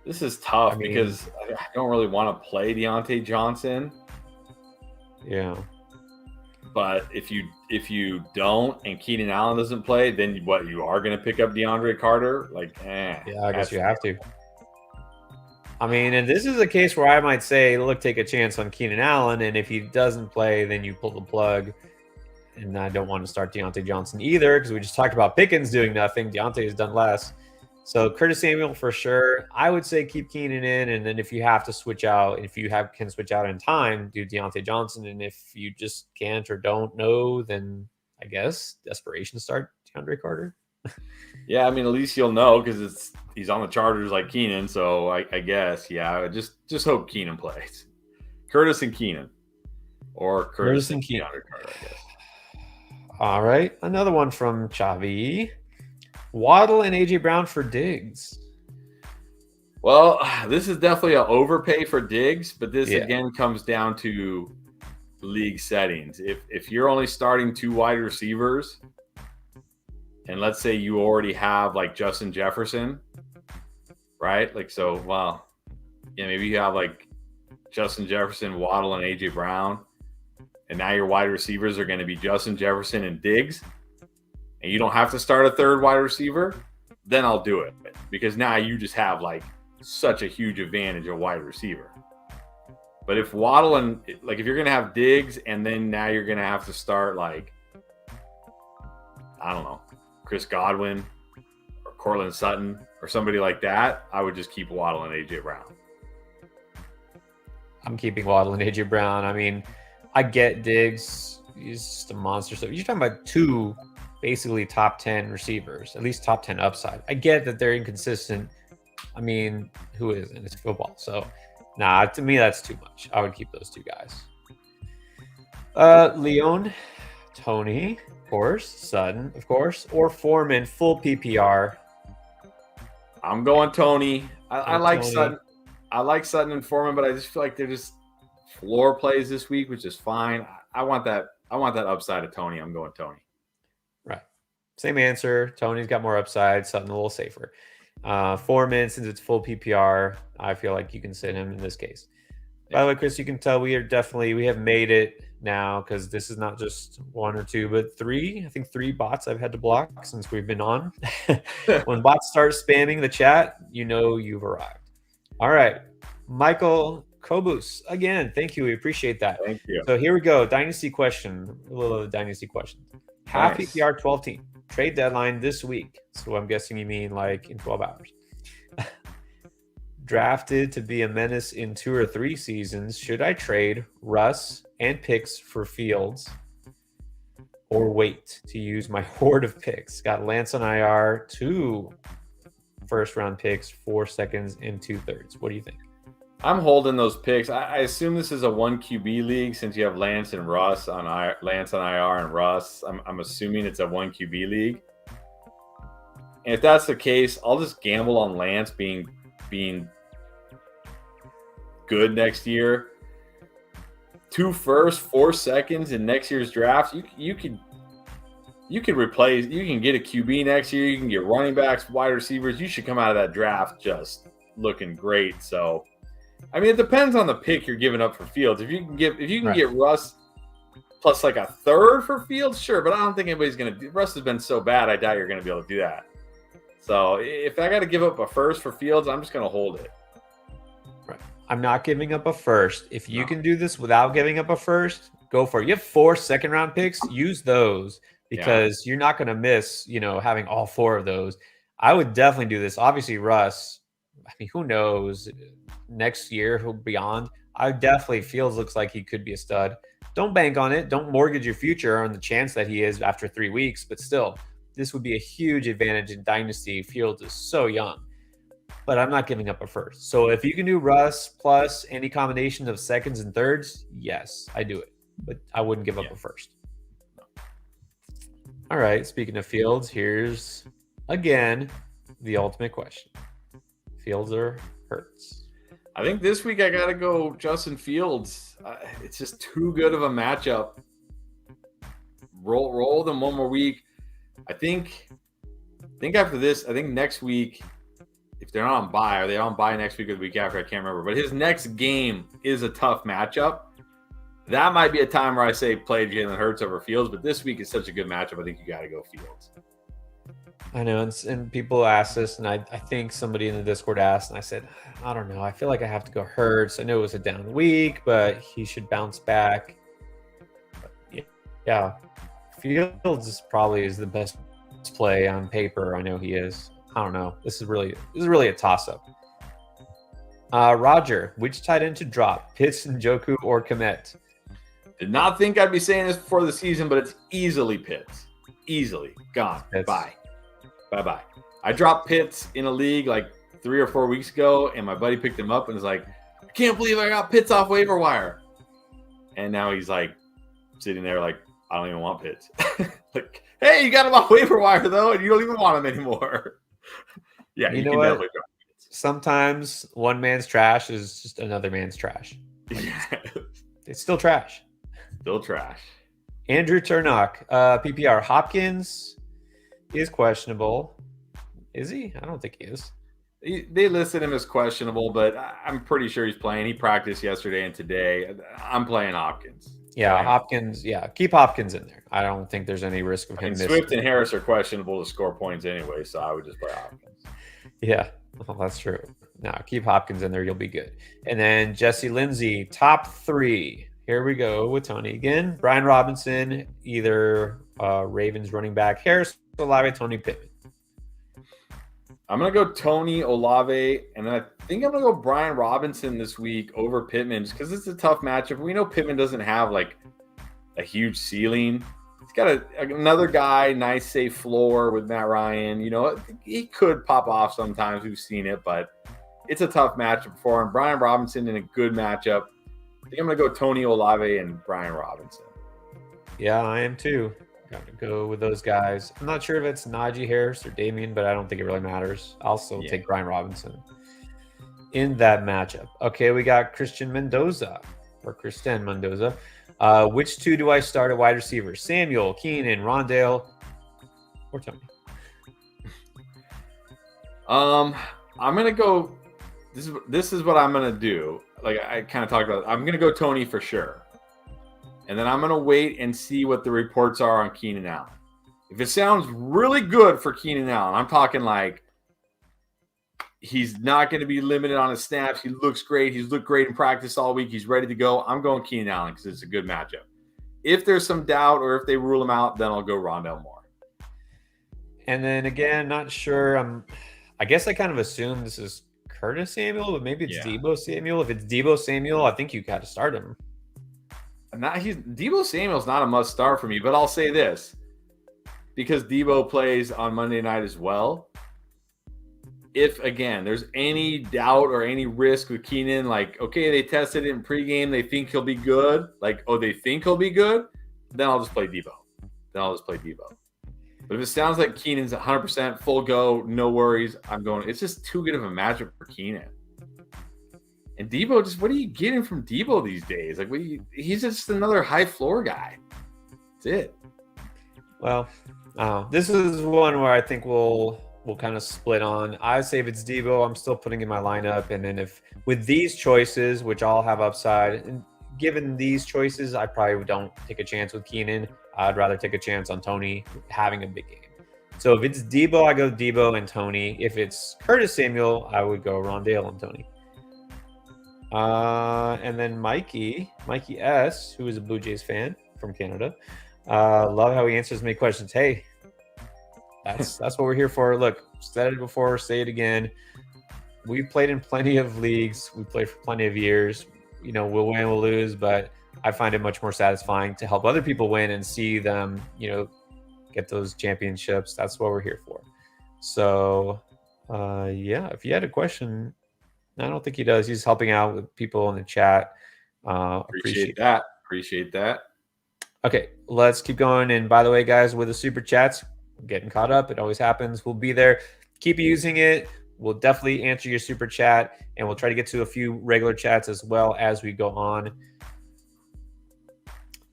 This is tough because I don't really want to play Deontay Johnson. Yeah. But if you don't and Keenan Allen doesn't play, then what, you are going to pick up DeAndre Carter? Yeah, I guess you have to. I mean, and this is a case where I might say, look, take a chance on Keenan Allen, and if he doesn't play, then you pull the plug. And I don't want to start Deontay Johnson either because we just talked about Pickens doing nothing. Deontay has done less. So Curtis Samuel for sure. I would say keep Keenan in, and then if you have to switch out, if you can switch out in time, do Deontay Johnson. And if you just can't or don't know, then I guess desperation start DeAndre Carter. Yeah, I mean, at least you'll know because he's on the Chargers like Keenan. So I guess, yeah, just hope Keenan plays. Curtis and Keenan, or Curtis and DeAndre Carter, I guess. All right, another one from Chavi. Waddle and AJ Brown for Diggs. Well, this is definitely an overpay for Diggs, but this again comes down to league settings. If you're only starting two wide receivers, and let's say you already have like Justin Jefferson, right? Like, so, well, yeah, maybe you have like Justin Jefferson, Waddle, and AJ Brown, and now your wide receivers are going to be Justin Jefferson and Diggs, and you don't have to start a third wide receiver, then I'll do it. Because now you just have like such a huge advantage at wide receiver. But if Waddle and like if you're going to have Diggs and then now you're going to have to start like, I don't know, Chris Godwin or Cortland Sutton or somebody like that, I would just keep Waddle and AJ Brown. I'm keeping Waddle and AJ Brown. I mean, I get Diggs. He's just a monster. So you're talking about two basically top 10 receivers, at least top 10 upside. I get that they're inconsistent. I mean, who isn't? It's football. So Nah, to me that's too much. I would keep those two guys. Leon, Tony, of course, Sutton, of course, or Foreman, full PPR. I'm going Tony. I like Tony. Sutton. I like Sutton and Foreman, but I just feel like they're just floor plays this week, which is fine. I want that upside of Tony. I'm going Tony. Right. Same answer. Tony's got more upside. Sutton a little safer. Foreman, since it's full PPR, I feel like you can sit him in this case. By the way, Chris, you can tell we have made it now because this is not just one or two, but three. I think 3 bots I've had to block since we've been on. When bots start spamming the chat, you know you've arrived. All right. Michael Kobus, again, thank you. We appreciate that. Thank you. So here we go. Dynasty question. A little of the dynasty question. Half Nice. PPR 12 team. Trade deadline this week. So I'm guessing you mean like in 12 hours. Drafted to be a menace in 2 or 3 seasons. Should I trade Russ and picks for Fields or wait to use my horde of picks? Got Lance on IR, 2 first-round picks, 4 seconds, and 2/3. What do you think? I'm holding those picks. I assume this is a 1 QB league since you have Lance and Russ on Lance on IR and Russ. I'm assuming it's a 1 QB league. And if that's the case, I'll just gamble on Lance being good next year. 2 first, 4 seconds in next year's draft. You can replace. You can get a QB next year. You can get running backs, wide receivers. You should come out of that draft just looking great. So, I mean, it depends on the pick you're giving up for Fields. If you can get Russ plus like a 3rd for Fields, sure. But I don't think anybody's going to. Russ has been so bad. I doubt you're going to be able to do that. So if I got to give up a 1st for Fields, I'm just going to hold it. Right. I'm not giving up a 1st. If you can do this without giving up a 1st, go for it. You have 4 second-round picks. Use those. Because you're not going to miss, having all 4 of those. I would definitely do this. Obviously, Russ, I mean, who knows? Next year, who beyond. I definitely Fields looks like he could be a stud. Don't bank on it. Don't mortgage your future on the chance that he is after 3 weeks. But still, this would be a huge advantage in Dynasty. Fields is so young. But I'm not giving up a 1st. So if you can do Russ plus any combination of seconds and thirds, yes, I do it. But I wouldn't give up a 1st. All right, speaking of Fields, here's, again, the ultimate question. Fields or Hurts? I think this week I got to go Justin Fields. It's just too good of a matchup. Roll them one more week. I think after this, I think next week, if they're not on bye, are they on bye next week or the week after? I can't remember. But his next game is a tough matchup. That might be a time where I say play Jalen Hurts over Fields, but this week is such a good matchup. I think you got to go Fields. I know, and people ask this, and I think somebody in the Discord asked, and I said, I don't know. I feel like I have to go Hurts. I know it was a down week, but he should bounce back. But yeah, Fields probably is the best play on paper. I know he is. I don't know. This is really a toss-up. Roger, which tight end to drop? Pitts, Njoku, or Kmet? Did not think I'd be saying this before the season, but it's easily Pitts. Easily. Gone. Pitts. Bye. Bye-bye. I dropped Pitts in a league like 3 or 4 weeks ago, and my buddy picked him up and was like, I can't believe I got Pitts off waiver wire. And now he's like sitting there like, I don't even want Pitts. Like, hey, you got him off waiver wire, though, and you don't even want him anymore. Yeah, you can know what? definitely drop Pitts. Sometimes one man's trash is just another man's trash. It's still trash. Still trash. Andrew Turnock, PPR. Hopkins is questionable. Is he? I don't think he is. They listed him as questionable, but I'm pretty sure he's playing. He practiced yesterday and today. I'm playing Hopkins. Yeah, Hopkins. Yeah, keep Hopkins in there. I don't think there's any risk of him missing. Swift and Harris are questionable to score points anyway, so I would just play Hopkins. Yeah, well, that's true. No, keep Hopkins in there. You'll be good. And then Jesse Lindsay, top 3. Here we go with Tony again. Brian Robinson, either Ravens running back, Harris, Olave, Tony Pittman. I'm going to go Tony, Olave, and then I think I'm going to go Brian Robinson this week over Pittman just because it's a tough matchup. We know Pittman doesn't have like a huge ceiling. He's got another guy, nice safe floor with Matt Ryan. You know, he could pop off sometimes. We've seen it, but it's a tough matchup for him. Brian Robinson in a good matchup. I think I'm going to go Tony Olave and Brian Robinson. Yeah, I am too. Gotta go with those guys. I'm not sure if it's Najee Harris or Damian, but I don't think it really matters. I'll still take Brian Robinson in that matchup. Okay, we got Christian Mendoza. Which two do I start at wide receiver? Samuel, Keenan, Rondale, or Tony? I'm gonna go. This is what I'm gonna do. Like I kind of talked about. I'm gonna go Tony for sure, and then I'm gonna wait and see what the reports are on Keenan Allen. If it sounds really good for Keenan Allen, I'm talking like he's not going to be limited on his snaps. He looks great. He's looked great in practice all week. He's ready to go. I'm going Keenan Allen because it's a good matchup. If there's some doubt or if they rule him out, then I'll go Rondale Moore. And then again, not sure. I guess I kind of assume this is Curtis Samuel, but maybe it's Deebo Samuel. If it's Deebo Samuel, I think you got to start him. Deebo Samuel's not a must start for me, but I'll say this. Because Deebo plays on Monday night as well, if, again, there's any doubt or any risk with Keenan, like, okay, they tested it in pregame, they think he'll be good, like, oh, they think he'll be good, then I'll just play Deebo. But if it sounds like Keenan's 100% full go, no worries, I'm going. It's just too good of a matchup for Keenan. And Deebo, just what are you getting from Deebo these days? Like, he's just another high floor guy. That's it. Well, this is one where I think we'll kind of split on. I say if it's Deebo, I'm still putting in my lineup. And then if with these choices, which all have upside, and given these choices, I probably don't take a chance with Keenan. I'd rather take a chance on Tony having a big game. So if it's Deebo, I go Deebo and Tony. If it's Curtis Samuel, I would go Rondale and Tony. And then Mikey S., who is a Blue Jays fan from Canada. Love how he answers many questions. Hey, that's what we're here for. Look, said it before, say it again. We've played in plenty of leagues. We played for plenty of years. You know, we'll win, we'll lose, but I find it much more satisfying to help other people win and see them, you know, get those championships. That's what we're here for. So, if you had a question, I don't think he does. He's helping out with people in the chat. Appreciate that. Okay, let's keep going. And by the way, guys, with the super chats, we're getting caught up. It always happens. We'll be there. Keep using it. We'll definitely answer your super chat, and we'll try to get to a few regular chats as well as we go on.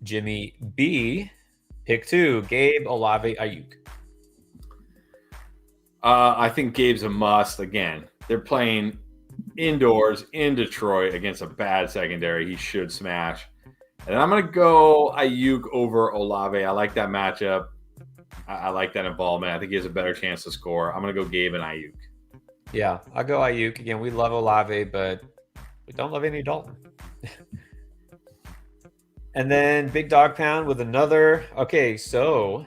Jimmy B, pick 2, Gabe, Olave, Ayuk. I think Gabe's a must. Again, they're playing indoors in Detroit against a bad secondary. He should smash. And I'm going to go Ayuk over Olave. I like that matchup. I like that involvement. I think he has a better chance to score. I'm going to go Gabe and Ayuk. Yeah, I'll go Ayuk. Again, we love Olave, but we don't love Andy Dalton. And then Big Dog Pound with another. Okay, so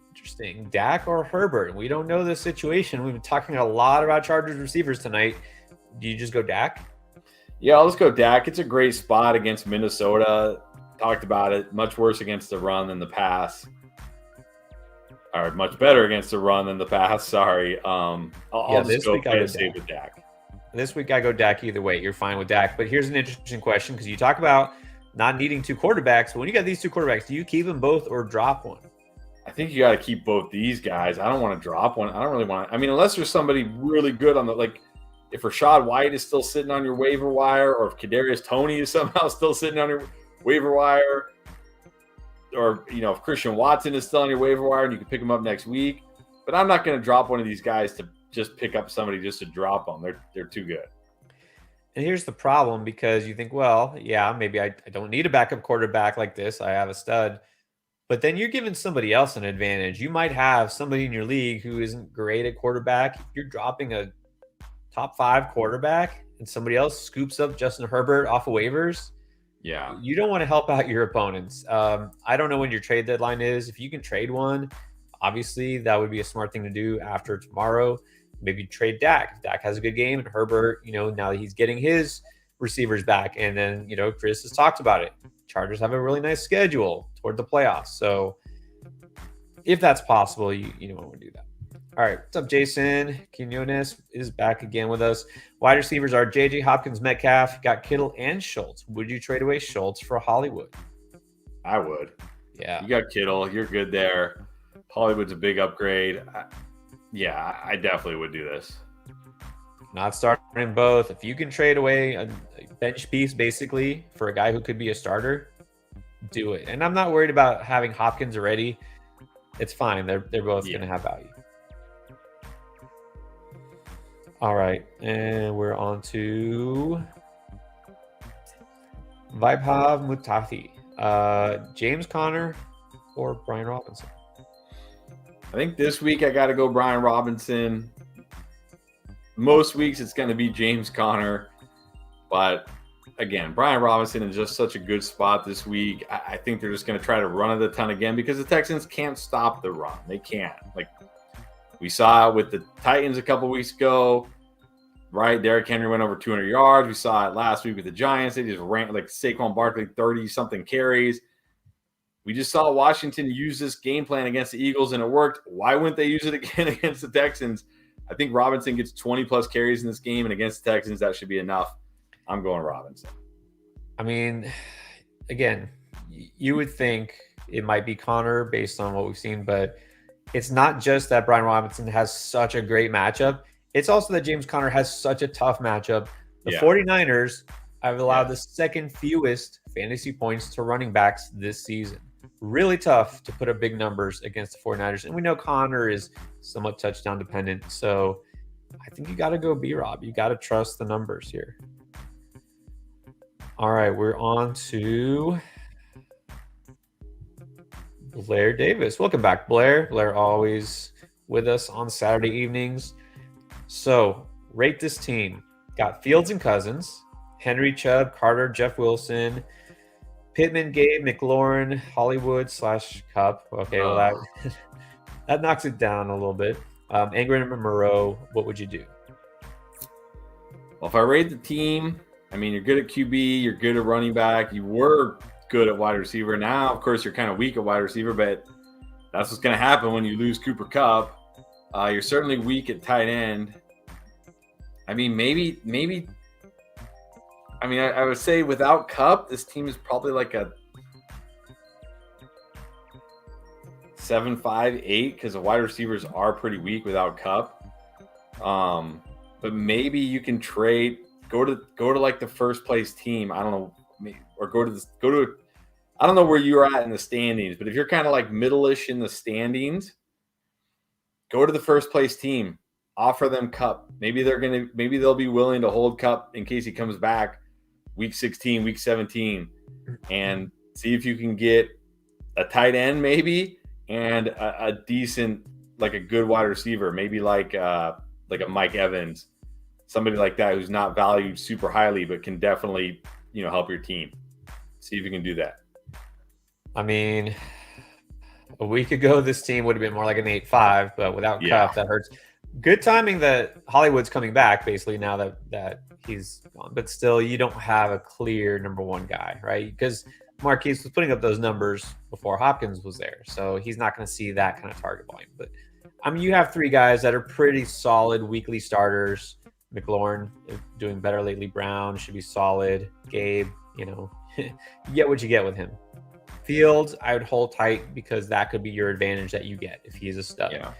interesting. Dak or Herbert? We don't know this situation. We've been talking a lot about Chargers receivers tonight. Do you just go Dak? Yeah, let's go Dak. It's a great spot against Minnesota. Talked about it. Much worse against the run than the pass. Or much better against the run than the pass. Sorry. I'll just go safe with Dak. This week I go Dak either way. You're fine with Dak. But here's an interesting question because you talk about not needing 2 quarterbacks. But when you got these 2 quarterbacks, do you keep them both or drop one? I think you got to keep both these guys. I don't want to drop one. I don't really want to. I mean, unless there's somebody really good on the, like, if Rashad White is still sitting on your waiver wire, or if Kadarius Toney is somehow still sitting on your waiver wire, or, you know, if Christian Watson is still on your waiver wire and you can pick him up next week. But I'm not going to drop one of these guys to just pick up somebody just to drop them. They're too good. And here's the problem, because you think, well, yeah, maybe I don't need a backup quarterback like this. I have a stud. But then you're giving somebody else an advantage. You might have somebody in your league who isn't great at quarterback. You're dropping a top 5 quarterback and somebody else scoops up Justin Herbert off of waivers. Yeah. You don't want to help out your opponents. I don't know when your trade deadline is. If you can trade one, obviously that would be a smart thing to do after tomorrow. Maybe trade Dak. If Dak has a good game, and Herbert, you know, now that he's getting his receivers back. And then, you know, Chris has talked about it. Chargers have a really nice schedule toward the playoffs. So if that's possible, you don't want to do that. All right. What's up, Jason? Quinones is back again with us. Wide receivers are JJ, Hopkins, Metcalf, got Kittle and Schultz. Would you trade away Schultz for Hollywood? I would. Yeah. You got Kittle. You're good there. Hollywood's a big upgrade. I definitely would do this. Not starting both. If you can trade away a bench piece basically for a guy who could be a starter, do it. And I'm not worried about having Hopkins already. It's fine. They're both going to have value. All right, and we're on to Vaibhav Mutathi. James Conner or Brian Robinson? I think this week I got to go Brian Robinson. Most weeks it's going to be James Conner. But again, Brian Robinson is just such a good spot this week. I think they're just going to try to run it a ton again because the Texans can't stop the run. They can't. Like, we saw it with the Titans a couple weeks ago, right? Derrick Henry went over 200 yards. We saw it last week with the Giants. They just ran like Saquon Barkley 30-something carries. We just saw Washington use this game plan against the Eagles, and it worked. Why wouldn't they use it again against the Texans? I think Robinson gets 20-plus carries in this game, and against the Texans, that should be enough. I'm going Robinson. I mean, again, you would think it might be Conner based on what we've seen, but it's not just that Brian Robinson has such a great matchup. It's also that James Conner has such a tough matchup. The 49ers have allowed the second fewest fantasy points to running backs this season. Really tough to put up big numbers against the 49ers. And we know Conner is somewhat touchdown dependent. So I think you got to go B-Rob. You got to trust the numbers here. All right, we're on to Blair Davis. Welcome back, Blair. Blair always with us on Saturday evenings. So rate this team. Got Fields and Cousins, Henry, Chubb, Carter, Jeff Wilson, Pittman, Gabe, McLaurin, Hollywood / Cup. Okay, well that knocks it down a little bit. Ingram and Moreau, what would you do? Well, if I rate the team, I mean, you're good at QB, you're good at running back, you were good at wide receiver. Now, of course, you're kind of weak at wide receiver, but that's what's going to happen when you lose Cooper Kupp. You're certainly weak at tight end. I mean, maybe. I mean, I would say without Kupp, this team is probably like a 7-5-8 because the wide receivers are pretty weak without Kupp. But maybe you can trade. Go to like the first place team. I don't know, or go to. I don't know where you're at in the standings, but if you're kind of like middle-ish in the standings, go to the first place team. Offer them Kupp. Maybe they'll be willing to hold Kupp in case he comes back week 16, week 17, and see if you can get a tight end maybe and a decent, like a good wide receiver, maybe like a Mike Evans. Somebody like that who's not valued super highly, but can definitely, help your team. See if you can do that. I mean, a week ago, this team would have been more like an 8-5, but without Kupp, that hurts. Good timing that Hollywood's coming back, basically, now that he's gone. But still, you don't have a clear number one guy, right? Because Marquise was putting up those numbers before Hopkins was there. So he's not going to see that kind of target volume. But, I mean, you have three guys that are pretty solid weekly starters. McLaurin doing better lately. Brown should be solid. Gabe, you get what you get with him. Fields, I would hold tight because that could be your advantage that you get if he's a stud. Yeah.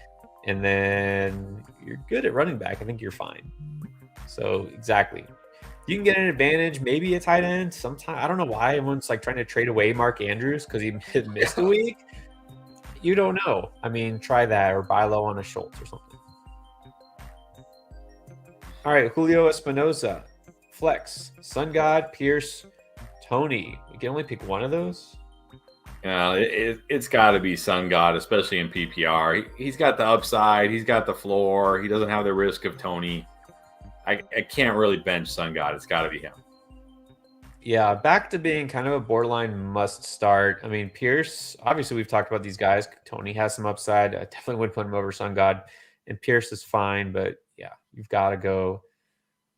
And then you're good at running back. I think you're fine. So exactly. You can get an advantage, maybe a tight end sometime. I don't know why everyone's like trying to trade away Mark Andrews because he missed a week. You don't know. I mean, try that or buy low on a Schultz or something. All right, Julio Espinoza, flex, Sun God, Pierce, Tony. You can only pick one of those? Yeah, it's got to be Sun God, especially in PPR. He's got the upside. He's got the floor. He doesn't have the risk of Tony. I can't really bench Sun God. It's got to be him. Yeah, back to being kind of a borderline must start. I mean, Pierce, obviously we've talked about these guys. Tony has some upside. I definitely would put him over Sun God. And Pierce is fine, but yeah, you've got to go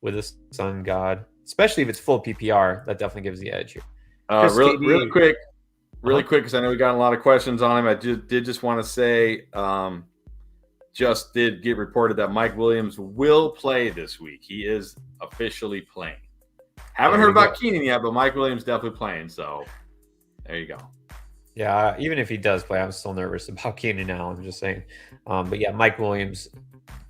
with a Sun God, especially if it's full PPR. That definitely gives the edge here. Really quick, because I know we got a lot of questions on him. I did just want to say, just did get reported that Mike Williams will play this week. He is officially playing. Haven't heard about Keenan yet, but Mike Williams definitely playing. So there you go. Yeah, even if he does play, I'm still nervous about Keenan Allen. I'm just saying. But yeah, Mike Williams,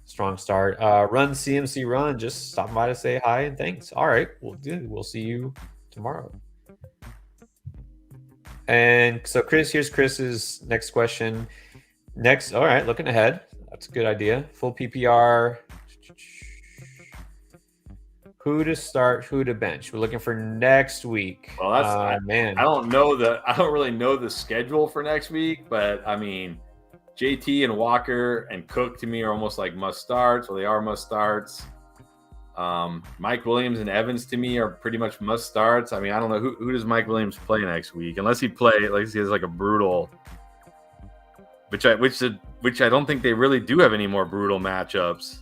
strong start. Run CMC Run, just stopping by to say hi and thanks. All right, we'll see you tomorrow. And so here's Chris's next question. All right, looking ahead. That's a good idea. Full PPR. Who to start, who to bench? We're looking for next week. Well, that's man. I don't really know the schedule for next week, but I mean, JT and Walker and Cook to me are almost like must starts. Well, they are must starts. Mike Williams and Evans to me are pretty much must starts. I mean, I don't know who does Mike Williams play next week, unless he has like a brutal, which I don't think they really do have any more brutal matchups.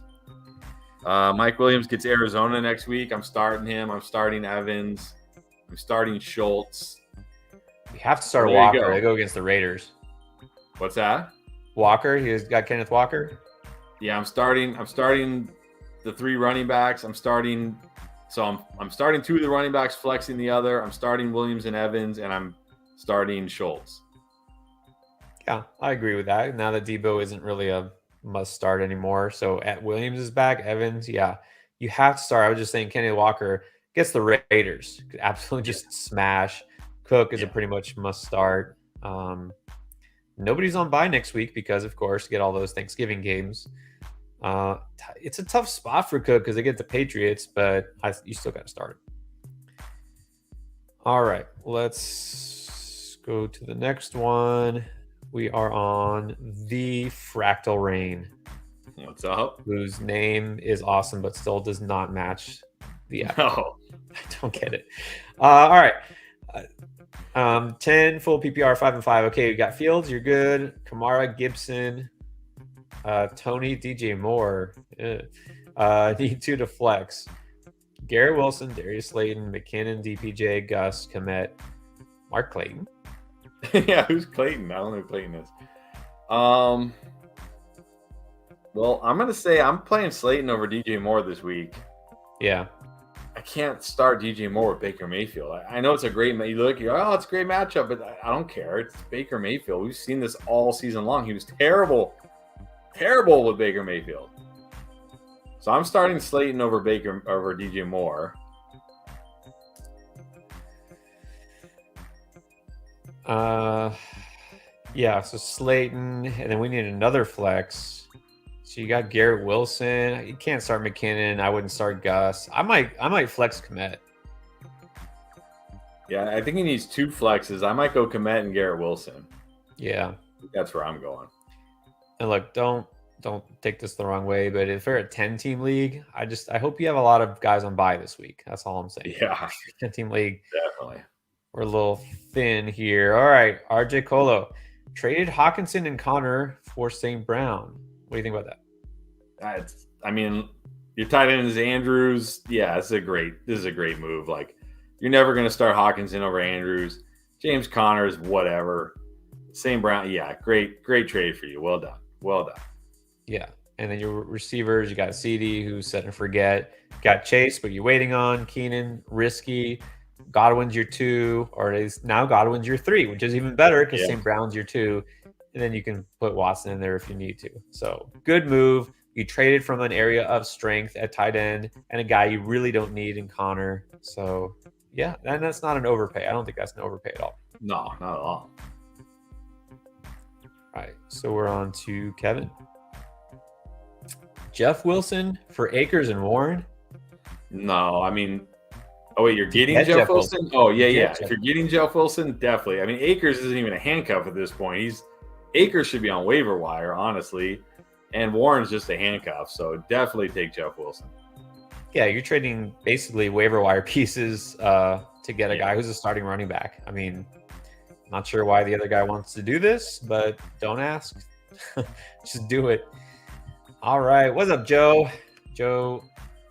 Mike Williams gets Arizona next week. I'm starting him. I'm starting Evans. I'm starting Schultz. We have to start Walker. They go against the Raiders. What's that? Walker. He's got Kenneth Walker. Yeah, I'm starting the 3 running backs. I'm starting two of the running backs, flexing the other. I'm starting Williams and Evans, and I'm starting Schultz. Yeah, I agree with that. Now that Debo isn't really a must start anymore. So at Williams is back. Evans, yeah, you have to start. I was just saying Kenny Walker gets the Raiders. Could absolutely just smash. Cook is a pretty much must start. Nobody's on bye next week because, of course, get all those Thanksgiving games. It's a tough spot for Cook because they get the Patriots, but you still got to start it. All right, let's go to the next one. We are on the Fractal Rain. What's up? Whose name is awesome, but still does not match the app. No. I don't get it. All right. 10 full PPR, 5 and 5. Okay, we got Fields. You're good. Kamara, Gibson, Tony, DJ Moore. Need 2 to flex. Garrett Wilson, Darius Slayton, McKinnon, DPJ, Gus, Komet, Mark Clayton. Yeah, who's Clayton? I don't know who Clayton is. Well, I'm going to say I'm playing Slayton over DJ Moore this week. Yeah. I can't start DJ Moore with Baker Mayfield. I know it's a great – it's a great matchup, but I don't care. It's Baker Mayfield. We've seen this all season long. He was terrible with Baker Mayfield. So I'm starting Slayton over DJ Moore. Yeah, so Slayton, and then we need another flex. So you got Garrett Wilson. You can't start McKinnon. I wouldn't start Gus. I might flex Komet. Yeah, I think he needs 2 flexes. I might go Komet and Garrett Wilson. Yeah. That's where I'm going. And look, don't take this the wrong way, but if you're a 10-team league, I hope you have a lot of guys on bye this week. That's all I'm saying. Yeah. 10-team league. Definitely. We're a little thin here. All right, RJ Colo traded Hawkinson and Connor for St. Brown. What do you think about that? Your tight end is Andrews. Yeah, this is a great move. Like, you're never going to start Hawkinson over Andrews. James Conner is whatever. St. Brown, yeah, great trade for you. Well done. Yeah, and then your receivers, you got CD, who's set and forget. Got Chase, but you're waiting on Keenan, risky. Godwin's your 2, or it is now Godwin's your 3, which is even better because St. Brown's your 2, and then you can put Watson in there if you need to. So good move. You traded from an area of strength at tight end and a guy you really don't need in Connor. So yeah, and that's not an overpay. I don't think that's an overpay at all. No, not at all. All right, so we're on to Kevin. Jeff Wilson for Akers and Warren. No, oh, wait, you're getting Jeff Wilson? Oh, yeah. If you're getting Jeff Wilson, definitely. Akers isn't even a handcuff at this point. Akers should be on waiver wire, honestly, and Warren's just a handcuff, so definitely take Jeff Wilson. Yeah, you're trading basically waiver wire pieces to get a guy who's a starting running back. Not sure why the other guy wants to do this, but don't ask. Just do it. All right, what's up, Joe? Joe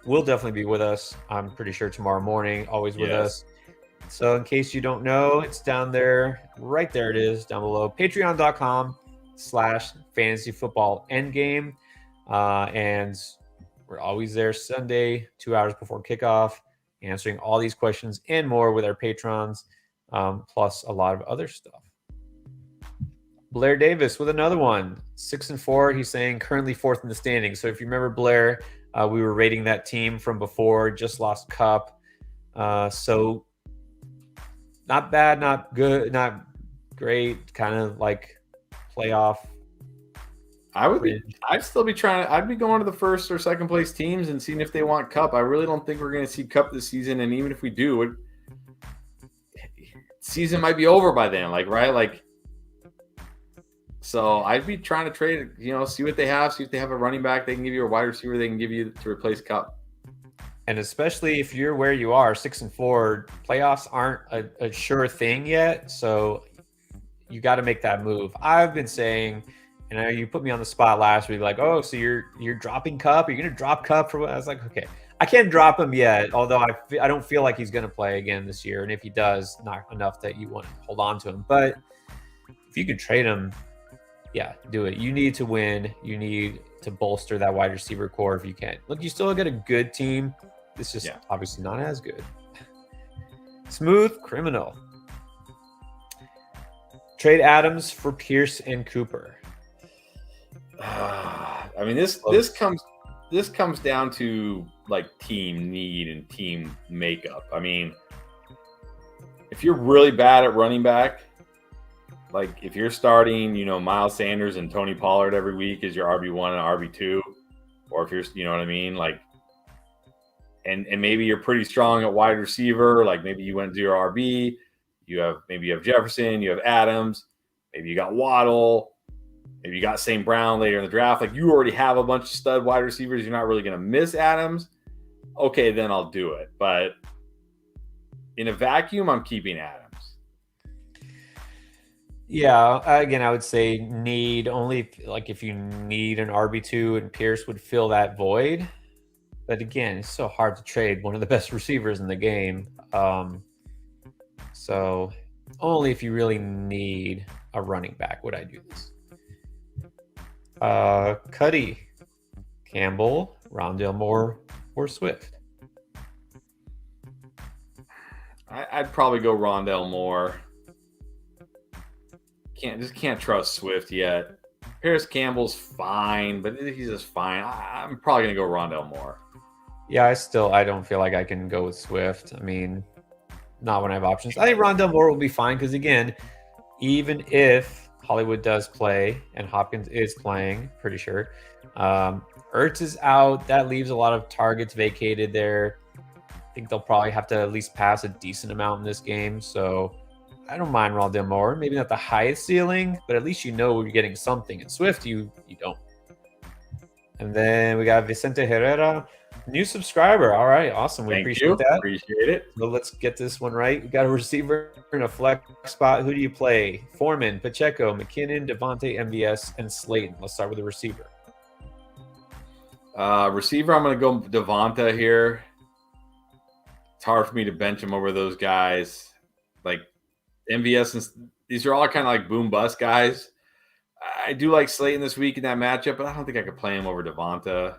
will definitely be with us, I'm pretty sure, tomorrow morning, always with us. So in case you don't know, it's down there. Right there it is, down below. Patreon.com/fantasyfootballendgame. And we're always there Sunday, 2 hours before kickoff, answering all these questions and more with our patrons, plus a lot of other stuff. Blair Davis with another one, 6-4. He's saying currently 4th in the standings. So if you remember Blair, we were rating that team from before, just lost Cup. So not bad, not good, not great, kind of like playoff. I'd still be I'd be going to the 1st or 2nd place teams and seeing if they want Cup. I really don't think we're going to see Cup this season. And even if we do, season might be over by then. Right? So I'd be trying to trade, see what they have, see if they have a running back they can give you, a wide receiver they can give you to replace Cup. And especially if you're where you are, 6-4, playoffs aren't a sure thing yet. So you got to make that move. I've been saying, and I know you put me on the spot last week, like, oh, so you're dropping Cup? Are you going to drop Cup for what? I was like, okay, I can't drop him yet, although I don't feel like he's going to play again this year. And if he does, not enough that you want to hold on to him. But if you could trade him, yeah, do it. You need to win. You need to bolster that wide receiver core if you can. Look, you still get a good team. It's just obviously not as good. Smooth Criminal. Trade Adams for Pierce and Cooper. I mean, this comes down to like team need and team makeup. I mean, if you're really bad at running back, like if you're starting, Miles Sanders and Tony Pollard every week as your RB1 and RB2, or if you're, you know what I mean? Like, and maybe you're pretty strong at wide receiver. Like maybe you went 0 RB, you have Jefferson, you have Adams, maybe you got Waddle, maybe you got St. Brown later in the draft. Like you already have a bunch of stud wide receivers. You're not really going to miss Adams. Okay, then I'll do it. But in a vacuum, I'm keeping Adams. Yeah, again, I would say need only if you need an RB2 and Pierce would fill that void. But again, it's so hard to trade one of the best receivers in the game. So only if you really need a running back would I do this. Cuddy, Campbell, Rondale Moore, or Swift? I'd probably go Rondale Moore. Can't trust Swift yet. Paris Campbell's fine, but he's just fine. I'm probably gonna go Rondale Moore. Yeah, I don't feel like I can go with Swift. I mean, not when I have options. I think Rondale Moore will be fine because again, even if Hollywood does play and Hopkins is playing, pretty sure, Ertz is out. That leaves a lot of targets vacated there. I think they'll probably have to at least pass a decent amount in this game. So I don't mind Rondale Moore. Maybe not the highest ceiling, but at least you're getting something. In Swift, you don't. And then we got Vicente Herrera, new subscriber. All right, awesome. We appreciate that. Appreciate it. So let's get this one right. We got a receiver in a flex spot. Who do you play? Foreman, Pacheco, McKinnon, Devontae, MVS, and Slayton. Let's start with the receiver. Receiver, I'm going to go Devonta here. It's hard for me to bench him over those guys. Like MVS, and these are all kind of like boom bust guys. I do like Slayton this week in that matchup, but I don't think I could play him over Devonta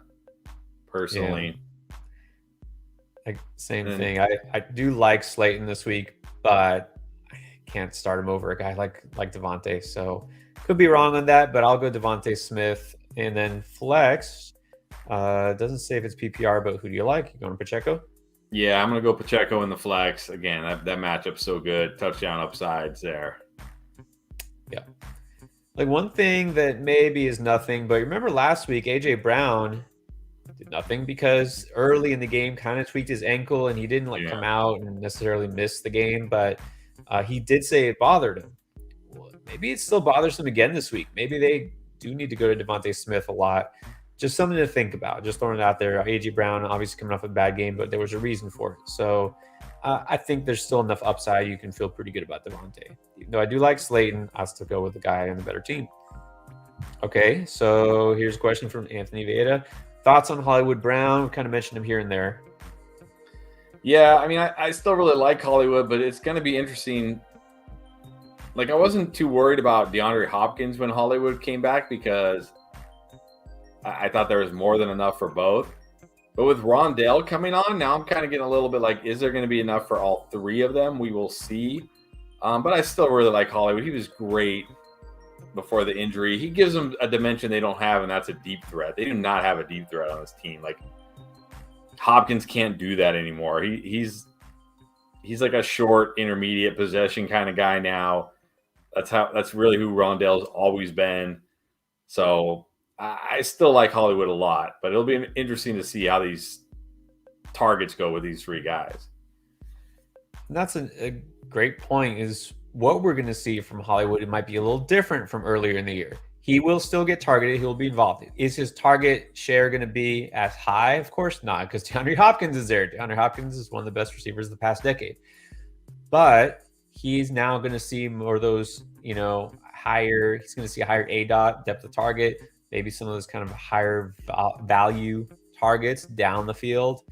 personally. Yeah. Same thing. I do like Slayton this week, but I can't start him over a guy like Devontae. So could be wrong on that, but I'll go Devontae Smith. And then flex. Doesn't say if it's PPR, but who do you like? You going Pacheco? Yeah, I'm going to go Pacheco in the flex. Again, that matchup's so good. Touchdown upsides there. Yeah. Like one thing that maybe is nothing, but remember last week, AJ Brown did nothing because early in the game kind of tweaked his ankle and he didn't come out and necessarily miss the game, but he did say it bothered him. Well, maybe it still bothers him again this week. Maybe they do need to go to Devontae Smith a lot. Just something to think about. Just throwing it out there. AJ Brown obviously coming off a bad game, but there was a reason for it. So I think there's still enough upside. You can feel pretty good about Devontae. Even though I do like Slayton, I'll still go with the guy on the better team. Okay, so here's a question from Anthony Veda. Thoughts on Hollywood Brown? We kind of mentioned him here and there. Yeah, I mean, I still really like Hollywood, but it's going to be interesting. Like, I wasn't too worried about DeAndre Hopkins when Hollywood came back because I thought there was more than enough for both. But with Rondale coming on, now I'm kind of getting a little bit like, is there going to be enough for all three of them? We will see. But I still really like Hollywood. He was great before the injury. He gives them a dimension they don't have, and that's a deep threat. They do not have a deep threat on this team. Like, Hopkins can't do that anymore. He's like a short, intermediate possession kind of guy now. That's really who Rondale's always been. So I still like Hollywood a lot, but it'll be interesting to see how these targets go with these three guys. And that's a great point, is what we're going to see from Hollywood. It might be a little different from earlier in the year. He will still get targeted. He'll be involved. Is his target share going to be as high? Of course not, because DeAndre Hopkins is there. DeAndre Hopkins is one of the best receivers of the past decade. But he's now going to see more of those, higher. He's going to see a higher ADOT, depth of target, maybe some of those kind of higher value targets down the field.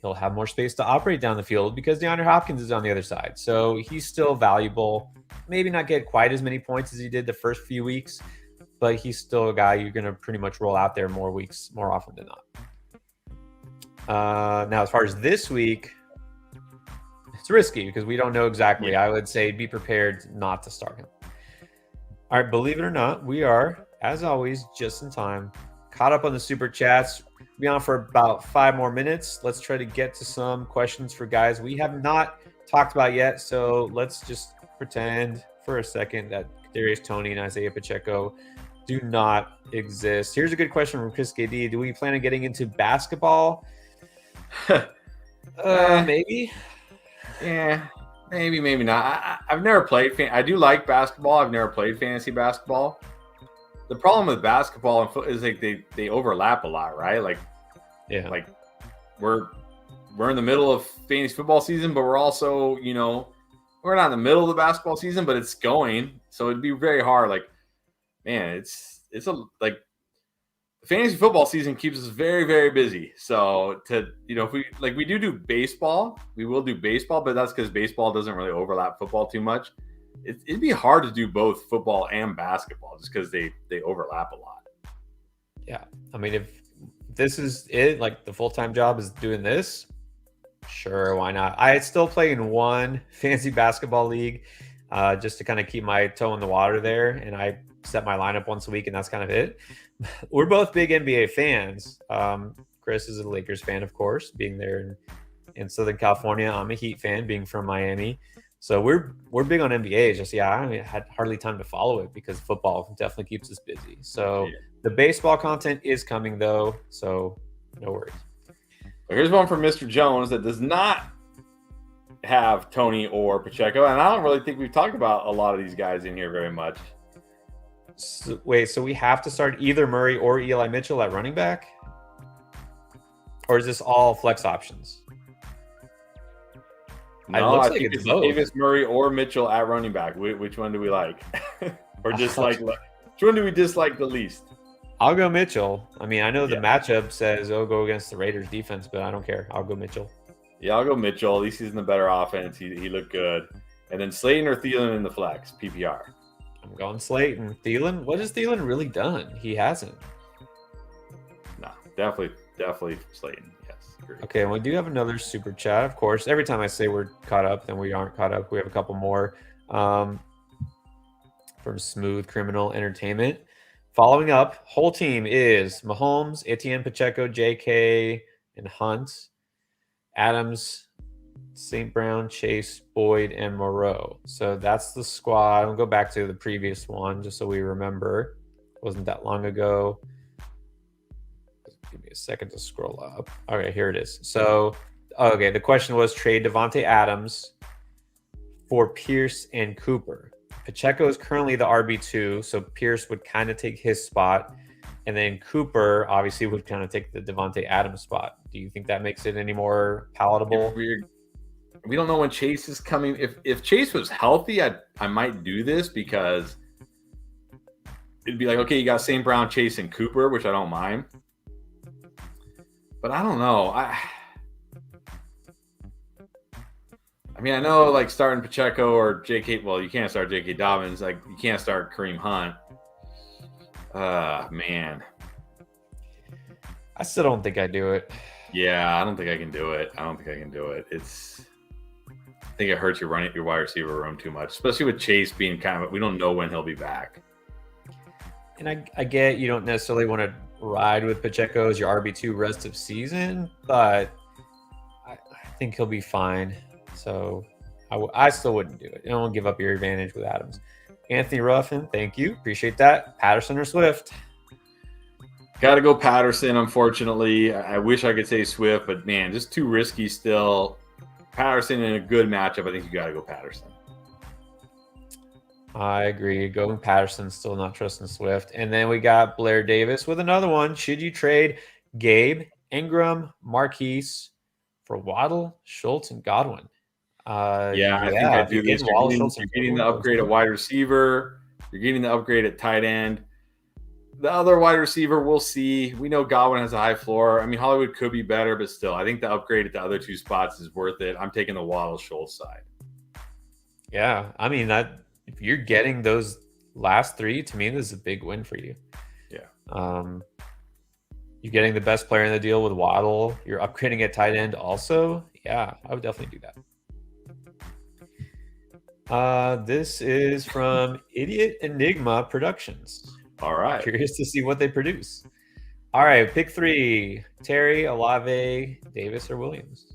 He'll have more space to operate down the field because DeAndre Hopkins is on the other side. So he's still valuable. Maybe not get quite as many points as he did the first few weeks, but he's still a guy you're going to pretty much roll out there more often than not. Now, as far as this week, it's risky because we don't know exactly. Yeah. I would say be prepared not to start him. All right, believe it or not, we are, as always, just in time. Caught up on the super chats. We'll be on for about 5 more minutes. Let's try to get to some questions for guys we have not talked about yet. So let's just pretend for a second that Kadarius Toney and Isaiah Pacheco do not exist. Here's a good question from Chris KD. Do we plan on getting into basketball? Maybe. Yeah, maybe not. I've never played. I do like basketball. I've never played fantasy basketball. The problem with basketball and football is like they overlap a lot, right? Like, yeah, like we're in the middle of fantasy football season, but we're also, we're not in the middle of the basketball season, but it's going. So it'd be very hard. Like, man, it's like the fantasy football season keeps us very, very busy. So if we do baseball, we will do baseball, but that's because baseball doesn't really overlap football too much. It'd be hard to do both football and basketball just because they overlap a lot. Yeah. I mean, if this is it, like the full-time job is doing this, sure, why not? I still play in one fantasy basketball league just to kind of keep my toe in the water there. And I set my lineup once a week, and that's kind of it. We're both big NBA fans. Chris is a Lakers fan, of course, being there in Southern California. I'm a Heat fan, being from Miami. So we're big on NBA. Just I had hardly time to follow it because football definitely keeps us busy. So the baseball content is coming though, so no worries. Well, here's one from Mr. Jones that does not have Toney or Pacheco, and I don't really think we've talked about a lot of these guys in here very much. So we have to start either Murray or Eli Mitchell at running back, or is this all flex options? No, I think it's Davis, Murray, or Mitchell at running back. Which one do we like? Or dislike? Which one do we dislike the least? I'll go Mitchell. I mean, I know the matchup says, go against the Raiders defense, but I don't care. I'll go Mitchell. Yeah, I'll go Mitchell. At least he's in the better offense. He looked good. And then Slayton or Thielen in the flex, PPR. I'm going Slayton. Thielen? What has Thielen really done? He hasn't. No, definitely Slayton. Yes. Okay, and we do have another super chat, of course. Every time I say we're caught up, then we aren't caught up. We have a couple more from Smooth Criminal Entertainment. Following up, whole team is Mahomes, Etienne, Pacheco, JK, and Hunt, Adams, St. Brown, Chase, Boyd, and Moreau. So that's the squad. I'll go back to the previous one just so we remember. It wasn't that long ago. Give me a second to scroll up. Okay, here it is. So, okay, the question was trade Devontae Adams for Pierce and Cooper. Pacheco is currently the RB2, so Pierce would kind of take his spot. And then Cooper obviously would kind of take the Devontae Adams spot. Do you think that makes it any more palatable? We don't know when Chase is coming. If Chase was healthy, I might do this because it'd be like, okay, you got St. Brown, Chase, and Cooper, which I don't mind. But I don't know. I mean, I know like starting Pacheco or JK. Well, you can't start JK Dobbins. Like you can't start Kareem Hunt. Man, I still don't think I do it. Yeah, I don't think I can do it. I think it hurts your wide receiver room too much, especially with Chase being we don't know when he'll be back. And I get you don't necessarily want to ride with Pacheco as your RB2 rest of season, but I think he'll be fine. So I still wouldn't do it. I don't give up your advantage with Adams. Anthony Ruffin, thank you. Appreciate that. Patterson or Swift? Got to go Patterson, unfortunately. I wish I could say Swift, but man, just too risky still. Patterson in a good matchup, I think you got to go Patterson. I agree. Going Patterson, still not trusting Swift. And then we got Blair Davis with another one. Should you trade Gabe, Ingram, Marquise for Waddle, Schultz, and Godwin? I think I do this. You're getting the upgrade at wide receiver. You're getting the upgrade at tight end. The other wide receiver, we'll see. We know Godwin has a high floor. I mean, Hollywood could be better, but still, I think the upgrade at the other two spots is worth it. I'm taking the Waddle Schultz side. Yeah, I mean, if you're getting those last three, to me, this is a big win for you. Yeah. You're getting the best player in the deal with Waddle. You're upgrading at tight end also. Yeah, I would definitely do that. This is from Idiot Enigma Productions. All right. Curious to see what they produce. All right, pick three. Terry, Olave, Davis, or Williams?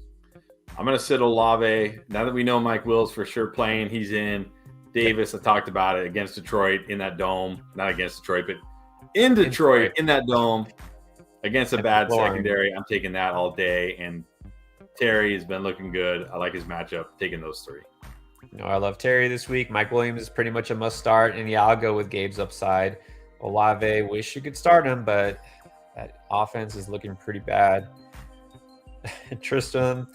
I'm going to sit Olave. Now that we know Mike Will's for sure playing, he's in. Davis, I talked about it, against Detroit in that dome. Not against Detroit, but in Detroit in that dome against a bad secondary. I'm taking that all day. And Terry has been looking good. I like his matchup. Taking those three. No, I love Terry this week. Mike Williams is pretty much a must start. And yeah, I'll go with Gabe's upside. Olave, wish you could start him, but that offense is looking pretty bad. Tristan,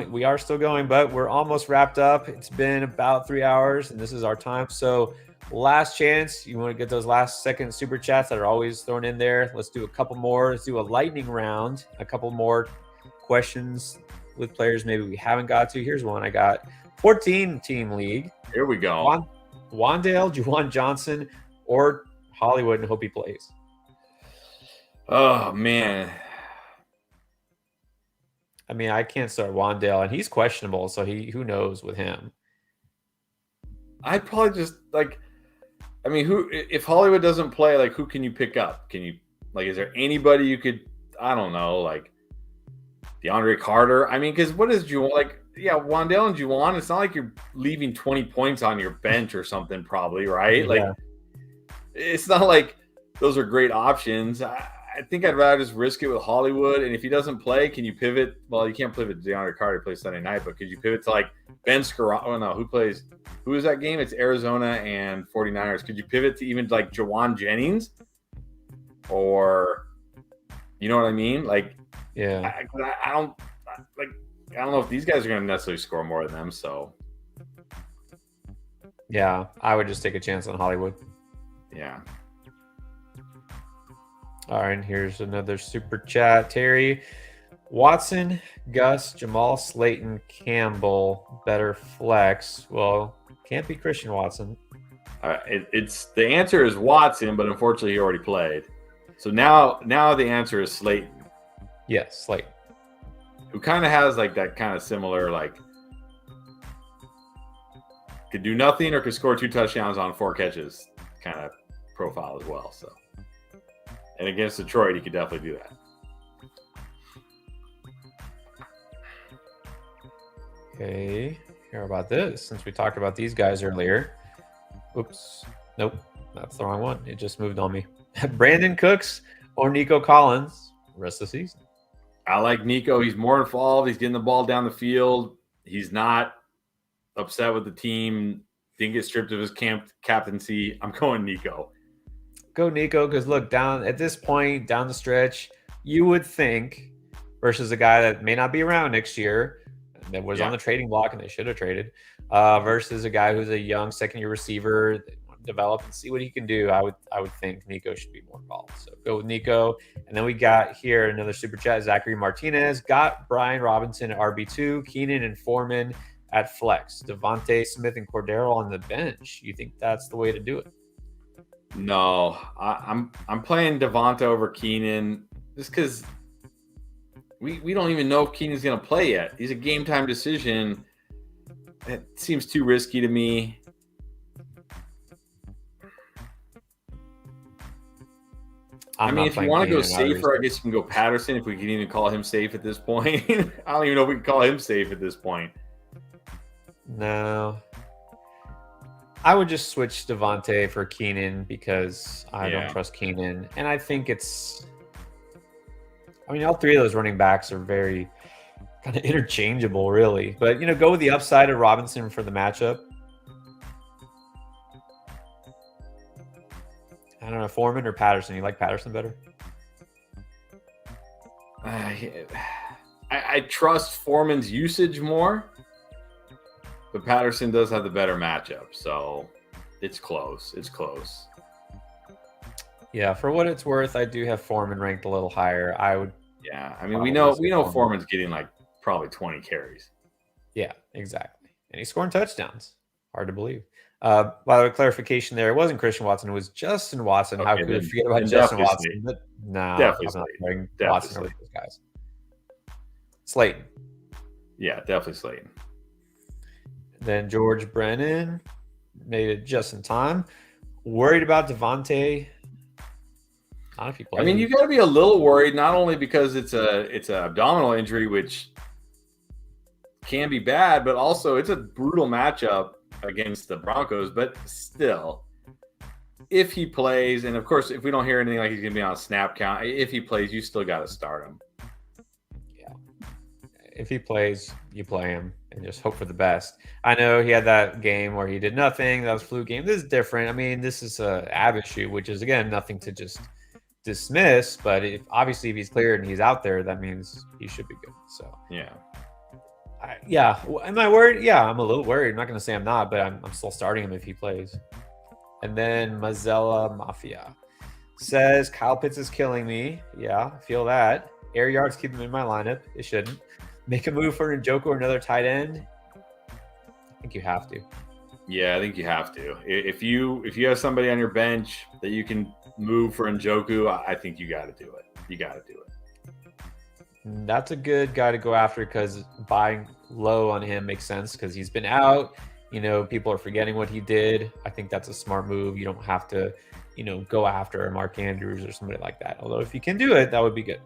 we are still going, but we're almost wrapped up. It's been about 3 hours, and this is our time. So last chance. You want to get those last second super chats that are always thrown in there. Let's do a couple more. Let's do a lightning round. A couple more questions with players maybe we haven't got to. Here's one I got. 14-team league. Here we go. Wandale, Juwan Johnson, or Hollywood, and hope he plays. Oh, man. I mean, I can't start Wandale, and he's questionable, so who knows with him. I'd probably just, if Hollywood doesn't play, who can you pick up? Can you, is there anybody you could, I don't know, DeAndre Carter? I mean, because what is Juwan, Wandale and Juwan, it's not like you're leaving 20 points on your bench or something, probably, right? Yeah. It's not like those are great options. I think I'd rather just risk it with Hollywood. And if he doesn't play, can you pivot? Well, you can't pivot to DeAndre Carter to play Sunday night, but could you pivot to Ben Scarano? Oh, no, who is that game? It's Arizona and 49ers. Could you pivot to even Jawan Jennings? Or, you know what I mean? Yeah. I don't know if these guys are going to necessarily score more than them. So, yeah, I would just take a chance on Hollywood. Yeah. All right, and here's another super chat. Terry, Watson, Gus, Jamal Slayton, Campbell, better flex. Well, can't be Christian Watson. It's the answer is Watson, but unfortunately he already played. So now the answer is Slayton. Yes, Slayton. Who kind of has that kind of similar could do nothing or could score 2 touchdowns on 4 catches kind of profile as well. So, and against Detroit, he could definitely do that. Okay, hear about this since we talked about these guys earlier. Oops, nope, that's the wrong one. It just moved on me. Brandon Cooks or Nico Collins rest of the season. I like Nico. He's more involved. He's getting the ball down the field. He's not upset with the team. Didn't get stripped of his captaincy. I'm going Nico. Go Nico, because look, down at this point, down the stretch, you would think versus a guy that may not be around next year, that was on the trading block and they should have traded, versus a guy who's a young second-year receiver that want to develop and see what he can do. I would think Nico should be more involved. So go with Nico. And then we got here another super chat. Zachary Martinez got Brian Robinson at RB2, Keenan and Foreman at flex, Devontae Smith and Cordero on the bench. You think that's the way to do it? No, I'm playing Devonta over Keenan. just because we don't even know if Keenan's going to play yet. He's a game time decision. It seems too risky to me. I mean, if you want to go safer, I guess you can go Patterson if we can even call him safe at this point. I don't even know if we can call him safe at this point. No. I would just switch Devontae for Keenan because I don't trust Keenan. And I think all three of those running backs are very kind of interchangeable, really. But, go with the upside of Robinson for the matchup. I don't know, Foreman or Patterson? You like Patterson better? I trust Foreman's usage more, but Patterson does have the better matchup, so it's close. It's close. Yeah, for what it's worth, I do have Foreman ranked a little higher. I would. Yeah, I mean, we know Foreman's getting like probably 20 carries. Yeah, exactly, and he's scoring touchdowns. Hard to believe. By the way, clarification there, it wasn't Christian Watson, it was Justin Watson. Okay, how could we forget about Justin Watson? But no, definitely I'm not putting Watson over those guys. Slayton. Yeah, definitely Slayton. Then George Brennan made it just in time. Worried about Devontae. Not if he plays. I mean, you got to be a little worried, not only because it's an abdominal injury, which can be bad, but also it's a brutal matchup against the Broncos. But still, if he plays, and of course, if we don't hear anything like he's going to be on a snap count, if he plays, you still got to start him. Yeah. If he plays, you play him and just hope for the best. I know he had that game where he did nothing. That was flu game. This is different. I mean, this is a ab issue, which is, again, nothing to just dismiss. But obviously, if he's cleared and he's out there, that means he should be good. So, yeah. Am I worried? Yeah, I'm a little worried. I'm not going to say I'm not, but I'm still starting him if he plays. And then Mazzella Mafia says, Kyle Pitts is killing me. Yeah, I feel that. Air yards keep him in my lineup. It shouldn't. Make a move for Njoku or another tight end. I think you have to. Yeah, I think you have to. If you have somebody on your bench that you can move for Njoku, I think you got to do it. You got to do it. That's a good guy to go after because buying low on him makes sense because he's been out. People are forgetting what he did. I think that's a smart move. You don't have to, go after a Mark Andrews or somebody like that. Although if you can do it, that would be good.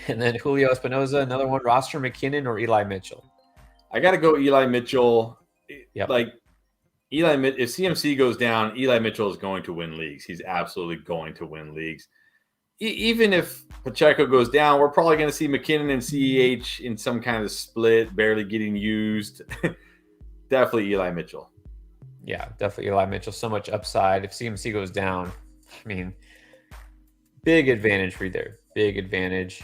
And then Julio Espinosa, another one, roster McKinnon or Eli Mitchell? I got to go Eli Mitchell. Yep. Like, if CMC goes down, Eli Mitchell is going to win leagues. He's absolutely going to win leagues. Even if Pacheco goes down, we're probably going to see McKinnon and CEH in some kind of split, barely getting used. Definitely Eli Mitchell. Yeah, definitely Eli Mitchell. So much upside. If CMC goes down, I mean, big advantage for you there. Big advantage.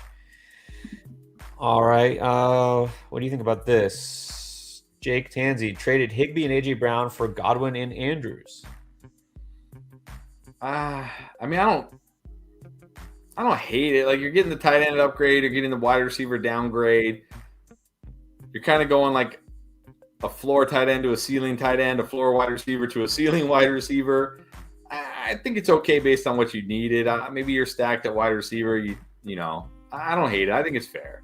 All right. What do you think about this? Jake Tanzi traded Higbee and AJ Brown for Godwin and Andrews. I mean, I don't hate it. Like, you're getting the tight end upgrade, you're getting the wide receiver downgrade. You're kind of going like a floor tight end to a ceiling tight end, a floor wide receiver to a ceiling wide receiver. I think it's okay based on what you needed. Maybe you're stacked at wide receiver. I don't hate it. I think it's fair.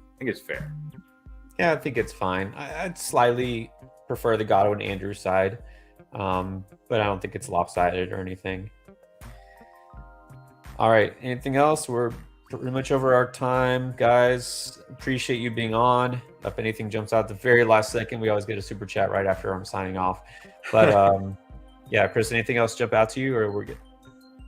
Yeah, I think it's fine. I'd slightly prefer the Godwin Andrews side, but I don't think it's lopsided or anything. All right. Anything else? We're pretty much over our time, guys. Appreciate you being on. If anything jumps out at the very last second, we always get a super chat right after I'm signing off. But yeah, Chris, anything else jump out to you, or we're good?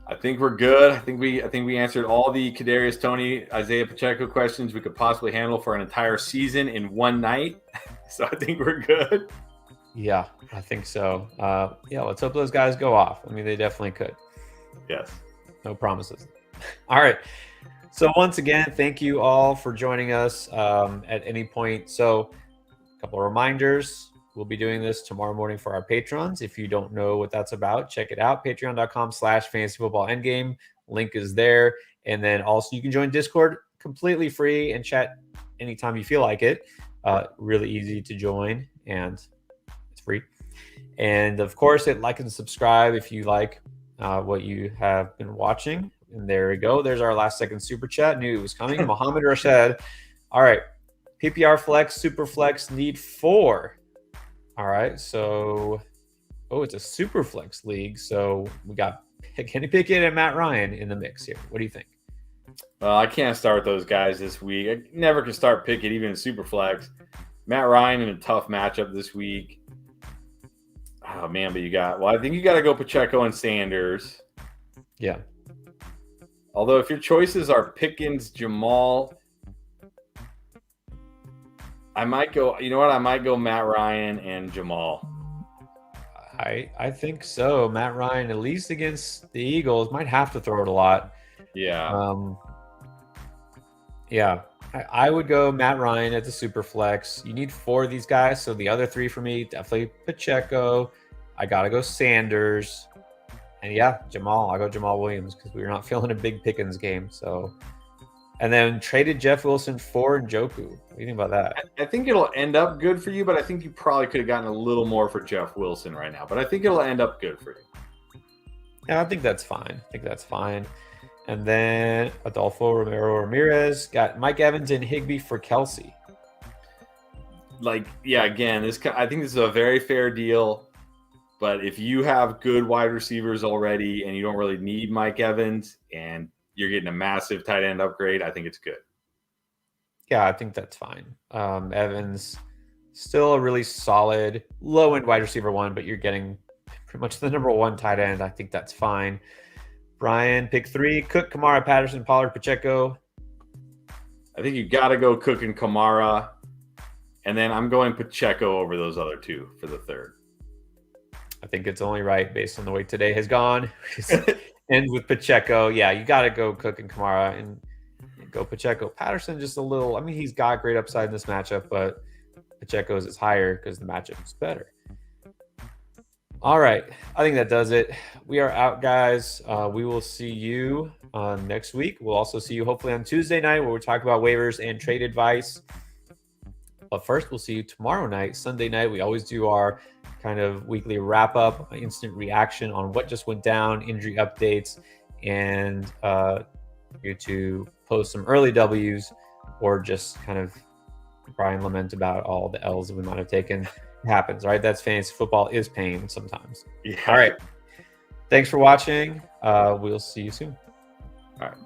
I think we're good. I think we answered all the Kadarius Toney, Isaiah Pacheco questions we could possibly handle for an entire season in one night. So I think we're good. Yeah, I think so. Yeah, let's hope those guys go off. I mean, they definitely could. Yes. No promises. All right. So once again, thank you all for joining us at any point. So a couple of reminders. We'll be doing this tomorrow morning for our patrons. If you don't know what that's about, check it out. Patreon.com/fantasyfootballendgame. Link is there. And then also you can join Discord completely free and chat anytime you feel like it. Really easy to join and it's free. And of course, hit like and subscribe if you like what you have been watching. And there we go. There's our last second super chat. Knew it was coming. Mohammed Rashad. All right. PPR flex, super flex, need 4. All right. So, it's a super flex league. So we got Kenny Pickett and Matt Ryan in the mix here. What do you think? Well, I can't start those guys this week. I never can start Pickett, even in super flex. Matt Ryan in a tough matchup this week. Oh, man, but I think you got to go Pacheco and Sanders. Yeah. Although if your choices are Pickens, Jamal, I might go Matt Ryan and Jamal. I think so. Matt Ryan, at least against the Eagles, might have to throw it a lot. Yeah. Yeah. I would go Matt Ryan at the super flex. You need 4 of these guys. So the other 3 for me, definitely Pacheco. I got to go Sanders. And yeah, Jamal. I'll go Jamal Williams because we're not feeling a big Pickens game. So, and then traded Jeff Wilson for Njoku. What do you think about that? I think it'll end up good for you, but I think you probably could have gotten a little more for Jeff Wilson right now. But I think it'll end up good for you. Yeah, I think that's fine. And then Adolfo Romero Ramirez got Mike Evans and Higbee for Kelsey. Again, I think this is a very fair deal. But if you have good wide receivers already and you don't really need Mike Evans and you're getting a massive tight end upgrade, I think it's good. Yeah, I think that's fine. Evans, still a really solid low-end wide receiver 1, but you're getting pretty much the number 1 tight end. I think that's fine. Brian, pick 3. Cook, Kamara, Patterson, Pollard, Pacheco. I think you got to go Cook and Kamara. And then I'm going Pacheco over those other 2 for the 3rd. I think it's only right based on the way today has gone. Ends with Pacheco. Yeah, you got to go Cook and Kamara and go Pacheco. Patterson just a little. I mean, he's got great upside in this matchup, but Pacheco's is higher because the matchup is better. All right. I think that does it. We are out, guys. We will see you next week. We'll also see you hopefully on Tuesday night where we talk about waivers and trade advice. But first, we'll see you tomorrow night, Sunday night. We always do our kind of weekly wrap up, instant reaction on what just went down, injury updates, and you to post some early W's or just kind of cry and lament about all the L's that we might have taken. It happens, right? That's fantasy football is pain sometimes. Yeah. All right. Thanks for watching. We'll see you soon. All right.